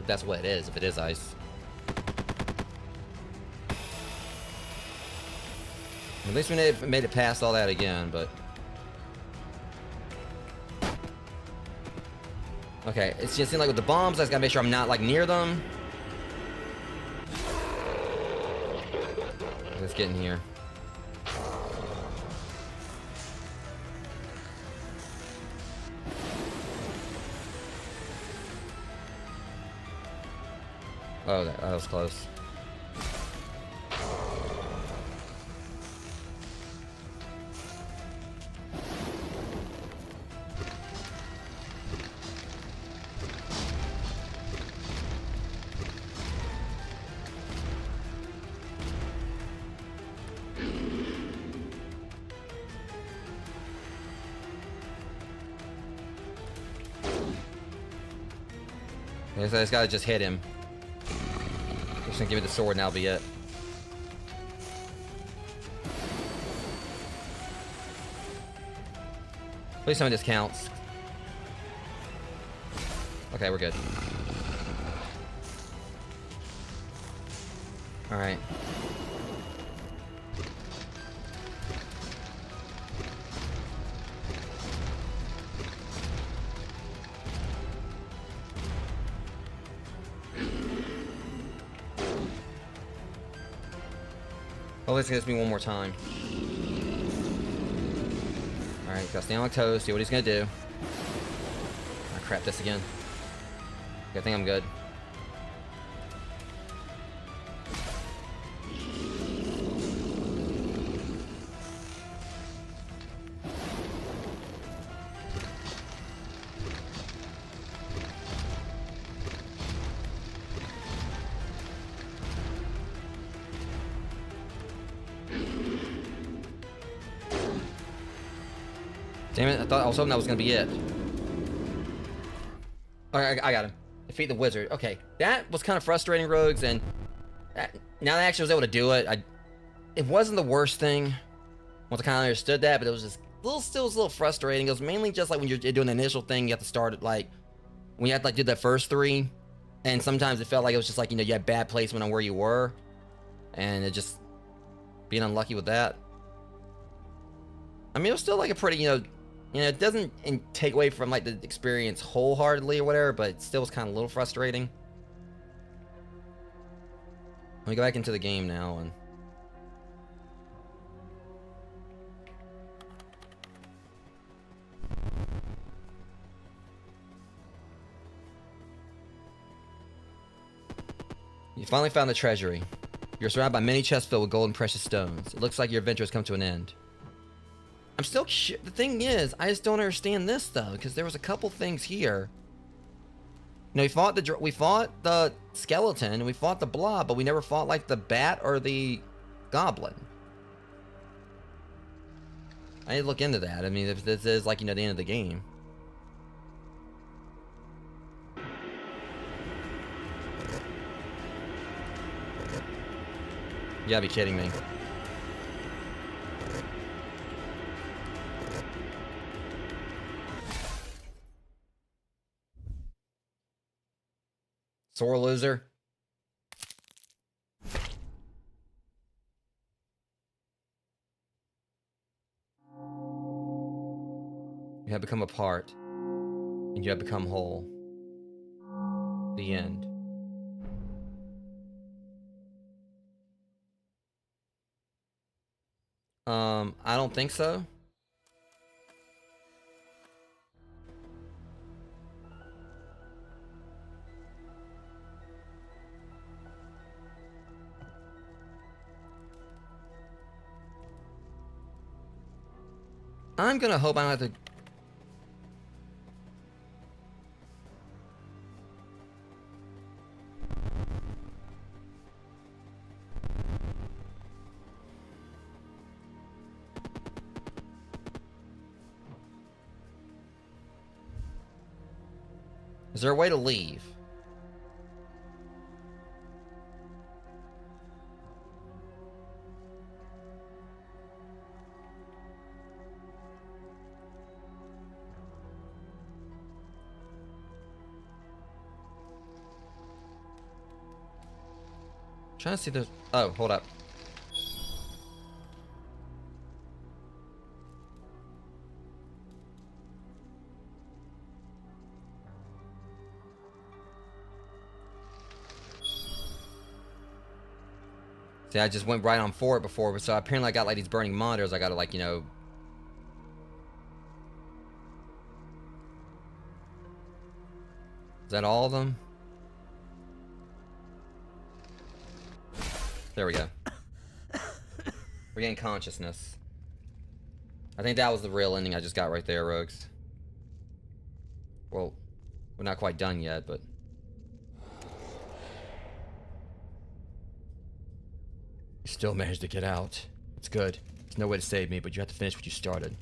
If that's what it is, if it is ice. At least we made it past all that again, but... Okay, it's just seems like with the bombs, I just gotta make sure I'm not like near them. Let's get in here. Oh, that was close. I guess I just gotta hit him. Just gonna give me the sword and that'll be it. Please tell me this counts. Okay, we're good. Alright. Oh, let's get me one more time. Alright, gotta stay on my toes, see what he's gonna do. Ah, crap, this again. Okay, I think I'm good. Damn it, I was hoping that was gonna be it. Alright, I got him. Defeat the wizard. Okay, that was kind of frustrating, Rogues, and now that I actually was able to do it, it wasn't the worst thing once I kind of understood that, but it was just still a little frustrating. It was mainly just like when you're doing the initial thing, you have to start it like, when you have to like do the first three, and sometimes it felt like it was just like, you know, you had bad placement on where you were, and it just being unlucky with that. I mean, it was still like a pretty, you know, it doesn't take away from like the experience wholeheartedly or whatever, but it still was kind of a little frustrating. Let me go back into the game now and... You finally found the treasury. You're surrounded by many chests filled with gold and precious stones. It looks like your adventure has come to an end. I'm still the thing is, I just don't understand this though, because there was a couple things here. You know, we fought the skeleton and we fought the blob, but we never fought like the bat or the goblin. I need to look into that. I mean, if this is like, you know, the end of the game. You gotta be kidding me. Sore loser. have become apart, and you have become whole. The end. I don't think so. I'm gonna hope I don't have to... Is there a way to leave? Trying to see the... Oh, hold up. See, I just went right on for it before, but so apparently I got like these burning monitors. I gotta like, you know... Is that all of them? There we go. Regain consciousness. I think that was the real ending I just got right there, Rogues. Well, we're not quite done yet, but... You still managed to get out. It's good. There's no way to save me, but you have to finish what you started.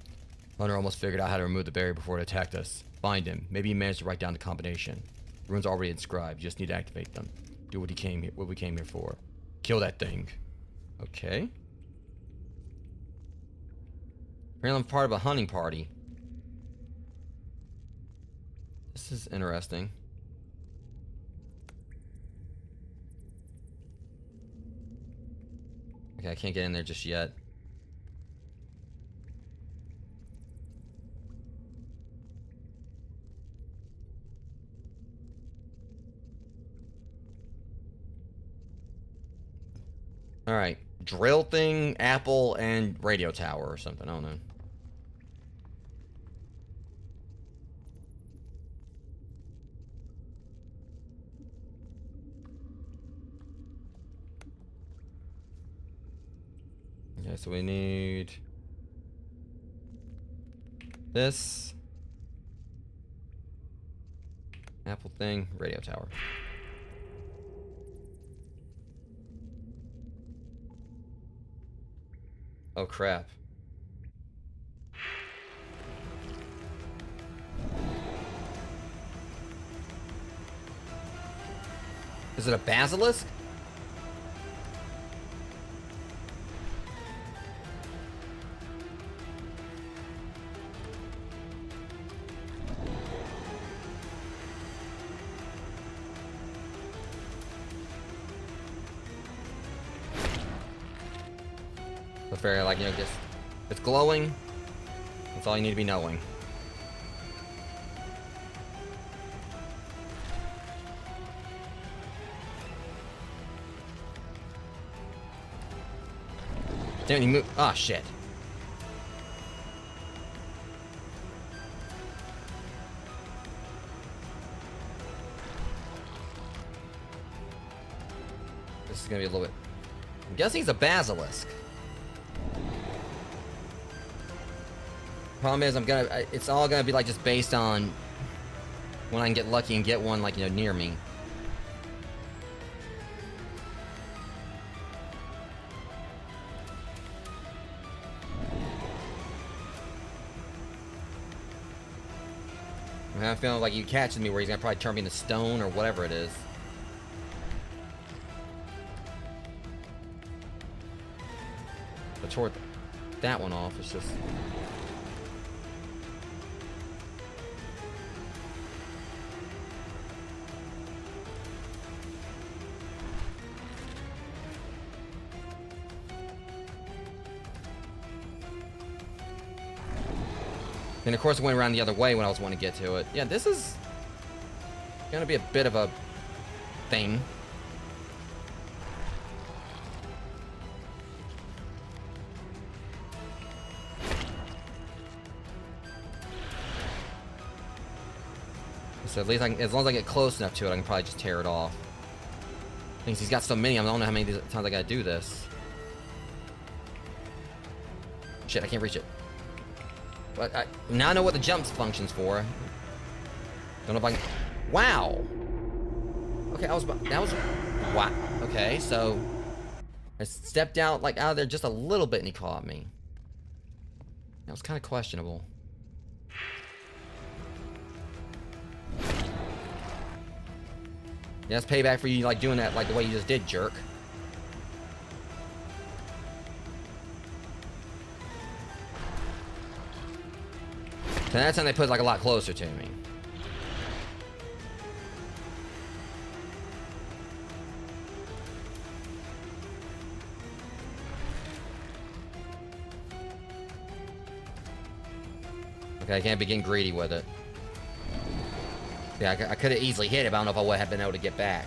Hunter almost figured out how to remove the barrier before it attacked us. Find him. Maybe he managed to write down the combination. The rune's already inscribed. You just need to activate them. Do what we came here for. Kill that thing. Okay. Apparently I'm part of a hunting party. This is interesting. Okay, I can't get in there just yet. Alright. Drill thing, apple, and radio tower or something. I don't know. Okay, so we need this apple thing, radio tower. Oh crap. Is it a basilisk? The fairy, like, you know, just it's glowing. That's all you need to be knowing. Damn, he moved. Ah, shit. This is gonna be a little bit. I'm guessing it's a basilisk. Problem is, it's all gonna be like just based on when I can get lucky and get one, like, you know, near me. I have a feeling like he catches me where he's gonna probably turn me into stone or whatever it is. But toward that one off, it's just. And of course, it went around the other way when I was wanting to get to it. Yeah, this is gonna be a bit of a thing. So at least as long as I get close enough to it, I can probably just tear it off. Things he's got so many, I don't know how many times I gotta do this. Shit, I can't reach it. But now I know what the jump function's for. Don't know if I can. Wow. Okay, that was. Wow. Okay, so I stepped out out of there just a little bit, and he caught me. That was kind of questionable. Yeah, that's payback for you doing that the way you just did, jerk. So that time they put it a lot closer to me. Okay, I can't be getting greedy with it. Yeah, I could have easily hit it, but I don't know if I would have been able to get back.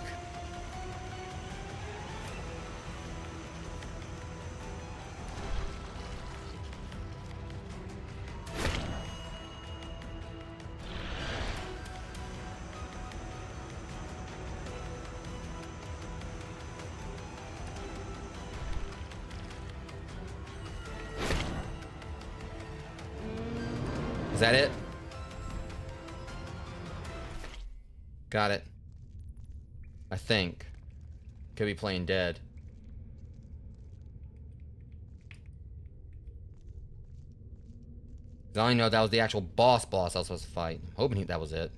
Is that it? Got it. I think. Could be playing dead. I only know that was the actual boss I was supposed to fight. I'm hoping that was it.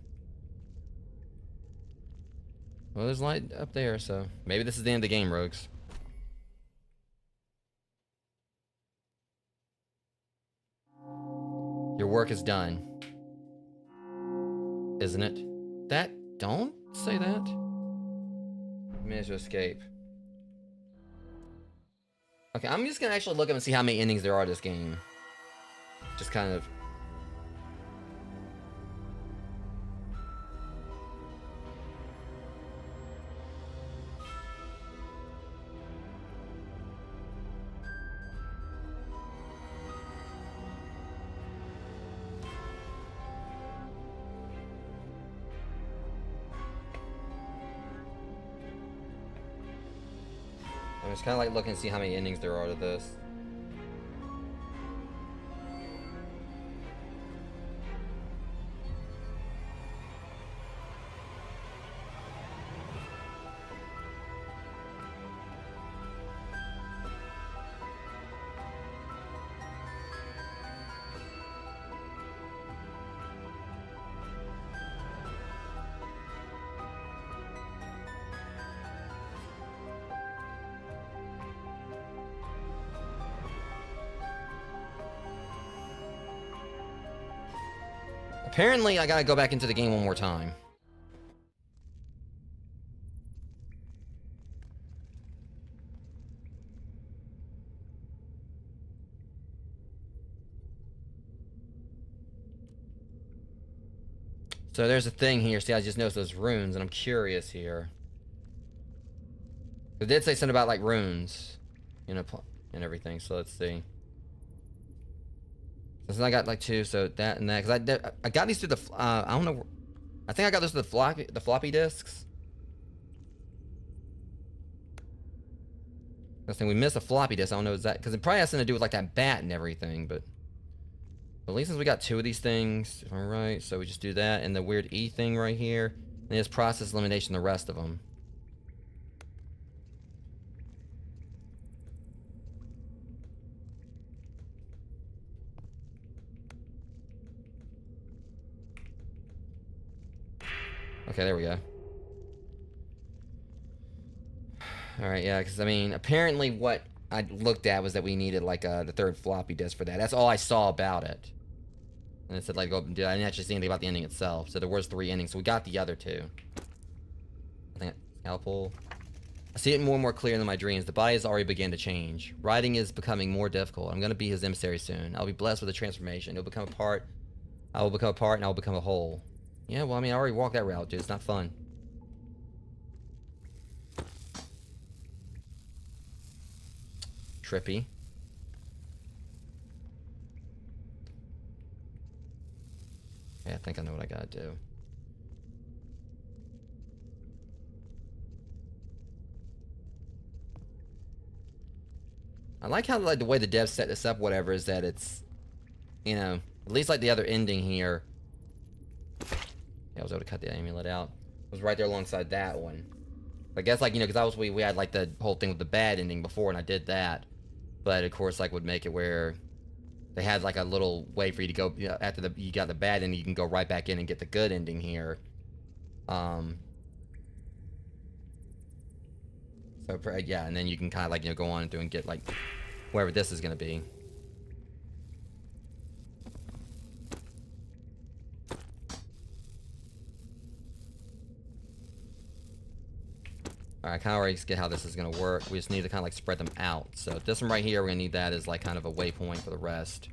Well, there's light up there, so maybe this is the end of the game, rogues. Your work is done. Isn't it? Don't say that. Managed to escape. Okay, I'm just gonna actually look up and see how many endings there are to this game. Just kind of. I'm just kind of looking to see how many endings there are to this. Apparently, I gotta go back into the game one more time. So there's a thing here. See, I just noticed those runes, and I'm curious here. It did say something about runes, and everything. So let's see. So I got two, so that and that, because I got these through the I don't know, I think I got those through the floppy disks. That's the thing, we missed a floppy disk. I don't know, is that because it probably has something to do with that bat and everything, but at least since we got two of these things, if I'm right, so we just do that and the weird E thing right here, and just process elimination the rest of them. Okay, there we go. Alright, yeah, because, I mean, apparently what I looked at was that we needed, the third floppy disk for that. That's all I saw about it. And it said, go up and do it. I didn't actually see anything about the ending itself. So there was 3 endings, so we got the other 2. I think, scalpel. I see it more and more clear in my dreams. The body has already begun to change. Riding is becoming more difficult. I'm going to be his emissary soon. I'll be blessed with a transformation. It'll become a part I will become a part and I will become a whole. Yeah, well, I mean, I already walked that route, dude. It's not fun. Trippy. Yeah, I think I know what I gotta do. I like how, like, the way the devs set this up, whatever, is that it's, you know, at least like the other ending here. Yeah, I was able to cut the amulet out. It was right there alongside that one. I guess, like, you know, because we had like the whole thing with the bad ending before, and I did that. But of course, like, would make it where they had like a little way for you to go, you know, after you got the bad ending, you can go right back in and get the good ending here. So yeah, and then you can kind of like, you know, go on through and get like wherever this is gonna be. Alright, I kind of already get how this is going to work. We just need to kind of like spread them out. So this one right here, we're going to need that as like kind of a waypoint for the rest.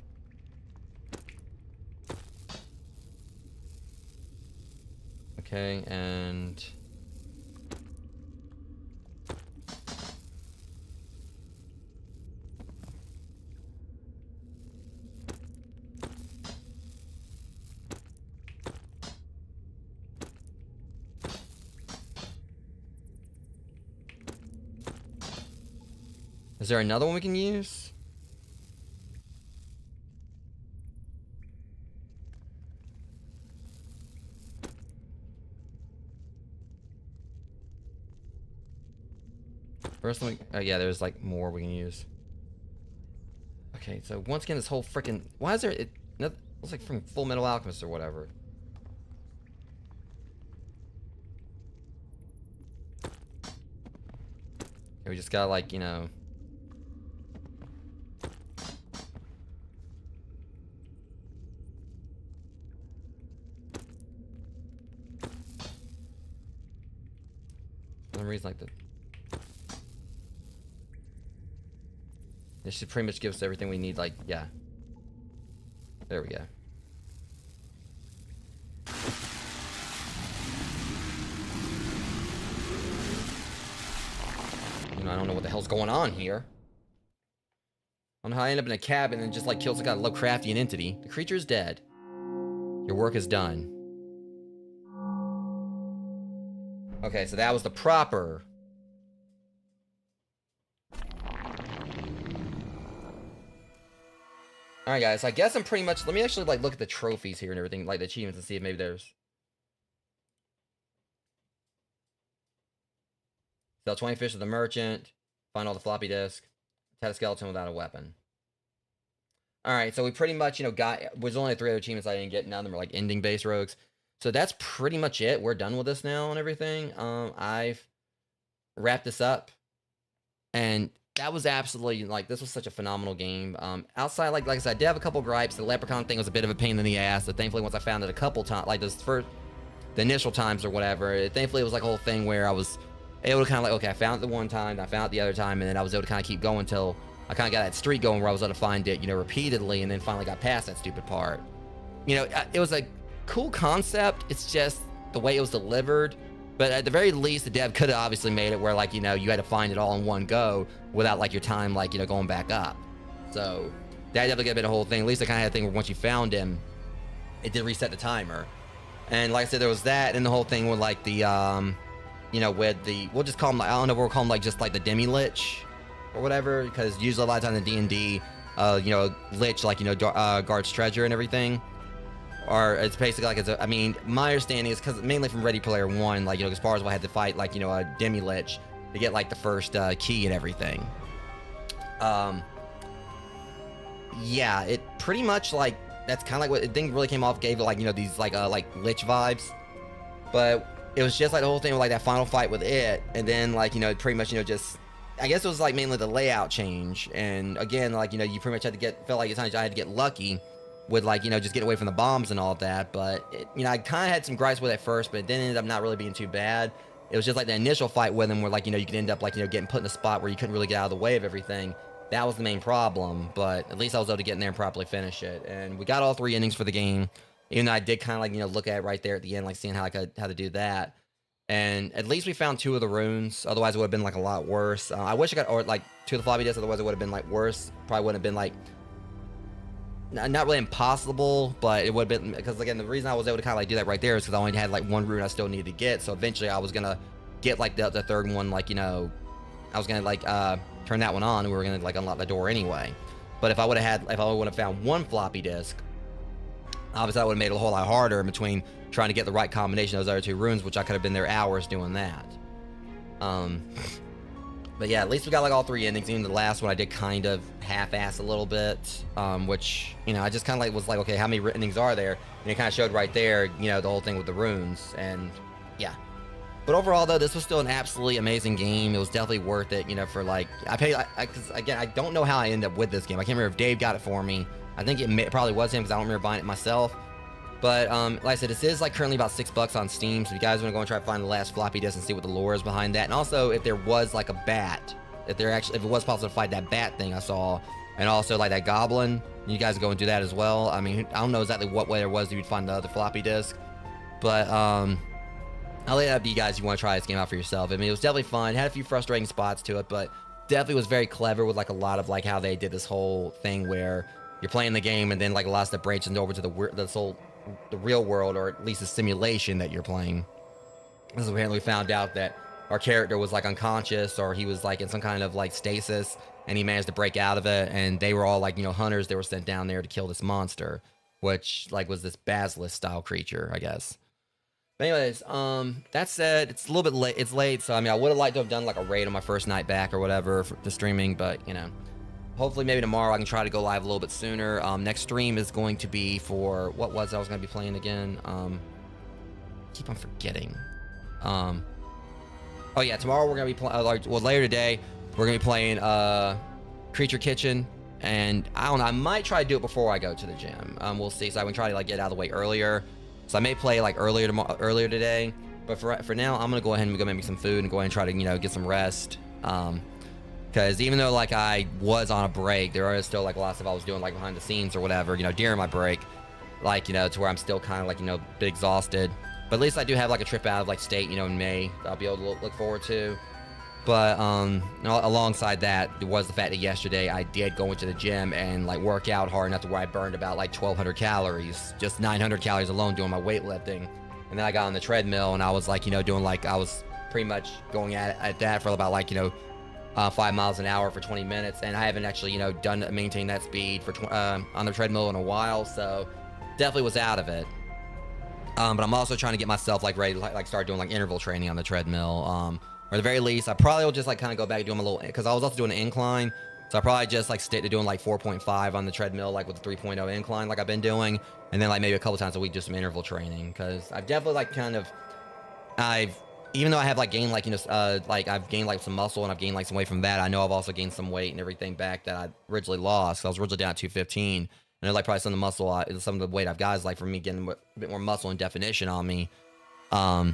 Okay, and... Is there another one we can use? First one, oh yeah, there's like more we can use. Okay, so once again, this whole freaking, why is there, it looks like from Full Metal Alchemist or whatever. Okay, we just gotta like, you know, for some reason, like the... This should pretty much give us everything we need, like, yeah. There we go. You know, I don't know what the hell's going on here. I don't know how I end up in a cabin and just, like, kill some kind of Lovecraftian entity. The creature is dead. Your work is done. Okay, so that was the proper... Alright guys, I guess I'm pretty much... Let me actually like look at the trophies here and everything, like the achievements, and see if maybe there's... Sell 20 fish to the merchant. Find all the floppy disk. Attack a skeleton without a weapon. Alright, so we pretty much, you know, got... There's only 3 other achievements I didn't get. None of them are like ending-based rogues. So that's pretty much it. We're done with this now and everything. I've wrapped this up. And... that was absolutely, like, this was such a phenomenal game. Outside, like I said, I did have a couple gripes. The leprechaun thing was a bit of a pain in the ass, but thankfully once I found it a couple times, like the initial times or whatever, thankfully it was like a whole thing where I was able to kind of like, okay, I found it the one time, I found it the other time, and then I was able to kind of keep going until I kind of got that streak going where I was able to find it, you know, repeatedly, and then finally got past that stupid part. You know, it was a cool concept. It's just the way it was delivered. But at the very least, the dev could have obviously made it where, like, you know, you had to find it all in one go without, like, your time, like, you know, going back up. So that definitely could have been a whole thing. At least I kind of had a thing where once you found him, it did reset the timer. And like I said, there was that, and the whole thing with, like, the, you know, with the, we'll just call him, like, I don't know if we'll call him, like, just, like, the demi-lich or whatever, because usually a lot of times in D&D, you know, lich, like, you know, guards treasure and everything. Or it's basically like, I mean, my understanding is because mainly from Ready Player One, like, you know, as far as I had to fight, like, you know, a demi-lich to get, like, the first key and everything. Yeah, it pretty much, like, that's kind of like what the thing really came off, gave it, like, you know, these, like lich vibes. But it was just like the whole thing with, like, that final fight with it. And then, like, you know, pretty much, you know, just, I guess it was, like, mainly the layout change. And again, like, you know, you pretty much had to felt like at times I had to get lucky with, like, you know, just getting away from the bombs and all that. But, you know, I kind of had some gripes with it at first, but it then ended up not really being too bad. It was just like the initial fight with him where, like, you know, you could end up, like, you know, getting put in a spot where you couldn't really get out of the way of everything. That was the main problem, but at least I was able to get in there and properly finish it. And we got all 3 endings for the game. Even though I did kind of like, look at it right there at the end, like seeing how to do that. And at least we found 2 of the runes. Otherwise, it would have been like a lot worse. I wish I got, or like 2 of the floppy disks. Otherwise, it would have been like worse. Probably wouldn't have been like, not really impossible, but it would have been, because again, the reason I was able to kind of like do that right there is because I only had like 1 rune I still needed to get. So eventually, I was gonna get like the 3rd one, like, I was gonna like turn that one on, and we were gonna like unlock the door anyway. But if I would have found 1 floppy disk, obviously, I would have made it a whole lot harder in between trying to get the right combination of those other 2 runes, which I could have been there hours doing that. But yeah, at least we got like all 3 endings. Even the last one I did kind of half-ass a little bit, which, I just kind of like was like, okay, how many endings are there? And it kind of showed right there, the whole thing with the runes, and yeah. But overall, though, this was still an absolutely amazing game. It was definitely worth it, for like, I paid, because again, I don't know how I ended up with this game. I can't remember if Dave got it for me. I think it probably was him, because I don't remember buying it myself. But like I said, this is like currently about $6 on Steam. So if you guys want to go and try to find the last floppy disk and see what the lore is behind that, and also if there was like a bat, if it was possible to fight that bat thing I saw, and also like that goblin, you guys go and do that as well. I mean, I don't know exactly what way there was you'd find the other floppy disk, but I'll leave it up to you guys if you want to try this game out for yourself. I mean, it was definitely fun. It had a few frustrating spots to it, but definitely was very clever with like a lot of like how they did this whole thing where you're playing the game and then like a lot of stuff breaks over to the real world, or at least a simulation that you're playing. This is apparently we found out that our character was like unconscious, or he was like in some kind of like stasis, and he managed to break out of it, and they were all like, hunters. They were sent down there to kill this monster, which like was this basilisk style creature, I guess. But anyways, that said, it's a little bit late. It's late, so I mean, I would have liked to have done like a raid on my first night back or whatever for the streaming, but hopefully maybe tomorrow I can try to go live a little bit sooner. Next stream is going to be for, what was I was going to be playing again? Keep on forgetting. Oh yeah, tomorrow we're going to be playing, well, later today, we're going to be playing Creature Kitchen, and I don't know, I might try to do it before I go to the gym. We'll see, so I can try to like get out of the way earlier. So I may play like earlier today, but for now, I'm going to go ahead and go make me some food and go ahead and try to, get some rest. Because even though like I was on a break, there are still like a lot of stuff I was doing like behind the scenes or whatever, during my break, like, to where I'm still kind of like, a bit exhausted. But at least I do have like a trip out of like state, in May that I'll be able to look forward to. But alongside that, there was the fact that yesterday I did go into the gym and like work out hard enough to where I burned about like 1,200 calories, just 900 calories alone doing my weightlifting. And then I got on the treadmill and I was like, doing like, I was pretty much going at that for about like, 5 miles an hour for 20 minutes, and I haven't actually, maintained that speed for on the treadmill in a while, so definitely was out of it. But I'm also trying to get myself like ready to like start doing like interval training on the treadmill. Or at the very least, I probably will just like kind of go back and do them a little, because I was also doing an incline, so I probably just like stick to doing like 4.5 on the treadmill, like with the 3.0 incline, like I've been doing, and then like maybe a couple times a week do some interval training, because I've definitely like even though I have like gained like, like I've gained like some muscle and I've gained like some weight from that, I know I've also gained some weight and everything back that I originally lost. I was originally down at 215, and like probably some of the muscle, some of the weight I've got is like for me getting a bit more muscle and definition on me. I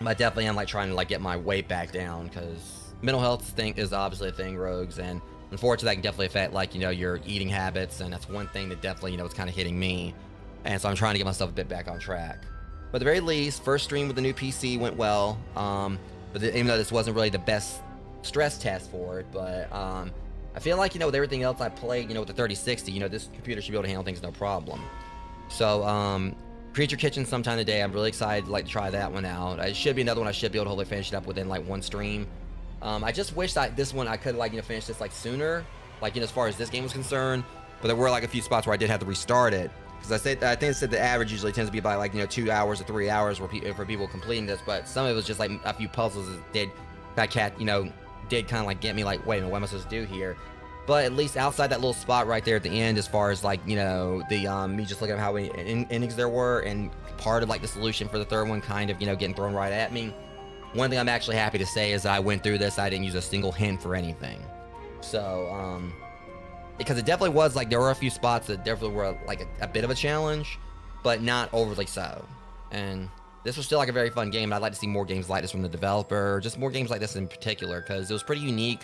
definitely am like trying to like get my weight back down, because mental health thing is obviously a thing, Rogues, and unfortunately that can definitely affect like, your eating habits, and that's one thing that definitely, is kind of hitting me. And so I'm trying to get myself a bit back on track. But at the very least, first stream with the new PC went well. But even though this wasn't really the best stress test for it, but I feel like, with everything else I played, with the 3060, this computer should be able to handle things no problem. So, Creature Kitchen sometime today. I'm really excited to try that one out. It should be another one I should be able to hopefully finish it up within like one stream. I just wish that this one I could finish this sooner, as far as this game was concerned. But there were like a few spots where I did have to restart it. Because I think it said the average usually tends to be by 2 hours or 3 hours for people completing this, but some of it was just like a few puzzles that did kind of get me wait a minute, what am I supposed to do here? But at least outside that little spot right there at the end, as far as the me just looking at how many endings there were, and part of the solution for the third one kind of getting thrown right at me. One thing I'm actually happy to say is I went through this, I didn't use a single hint for anything. So because it definitely was there were a few spots that definitely were a bit of a challenge, but not overly so. And this was still a very fun game, and I'd like to see more games like this from the developer, just more games like this in particular, because it was pretty unique.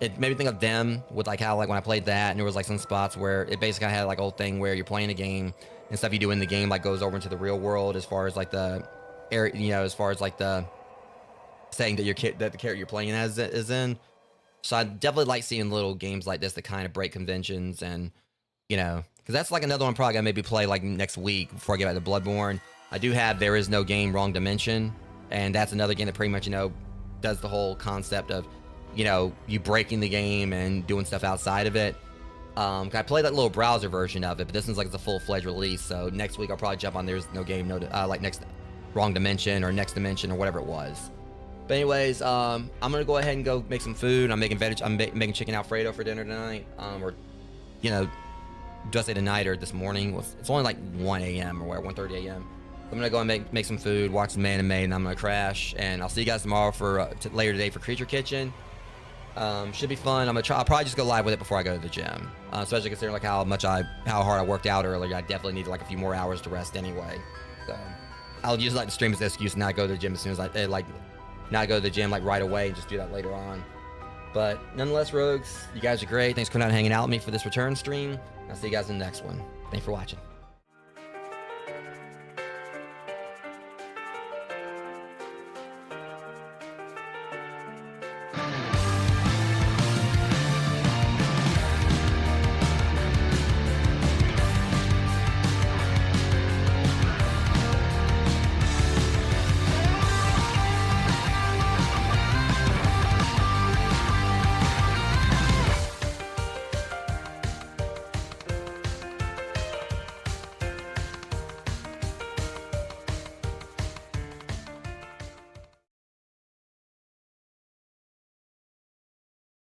it made me think of them with like how like when I played that, and there was like some spots where it basically had like a whole thing where you're playing a game and stuff you do in the game like goes over into the real world as far as like the area, you know, as far as like the saying that that the character you're playing as is in. So I definitely like seeing little games like this that kind of break conventions, and you know, because that's like another one probably gonna maybe play like next week before I get back to Bloodborne. I do have There Is No Game, Wrong Dimension, and that's another game that pretty much, you know, does the whole concept of, you know, you breaking the game and doing stuff outside of it. I played that little browser version of it, but this one's like it's a full-fledged release. So next week I'll probably jump on There's No Game, like next Wrong Dimension or Next Dimension or whatever it was. But anyways, I'm gonna go ahead and go make some food. I'm making making chicken Alfredo for dinner tonight. Or, you know, do I say tonight or this morning? It's only like 1 a.m. or whatever, 1:30 a.m. I'm gonna go and make some food, watch some anime, and I'm gonna crash. And I'll see you guys tomorrow for later today for Creature Kitchen. Should be fun. I'll probably just go live with it before I go to the gym. Especially considering like how hard I worked out earlier. I definitely need like a few more hours to rest anyway. So I'll use like the stream as an excuse and not go to the gym as soon as not go to the gym like right away and just do that later on. But nonetheless, rogues, you guys are great. Thanks for coming out and hanging out with me for this return stream. I'll see you guys in the next one. Thanks for watching.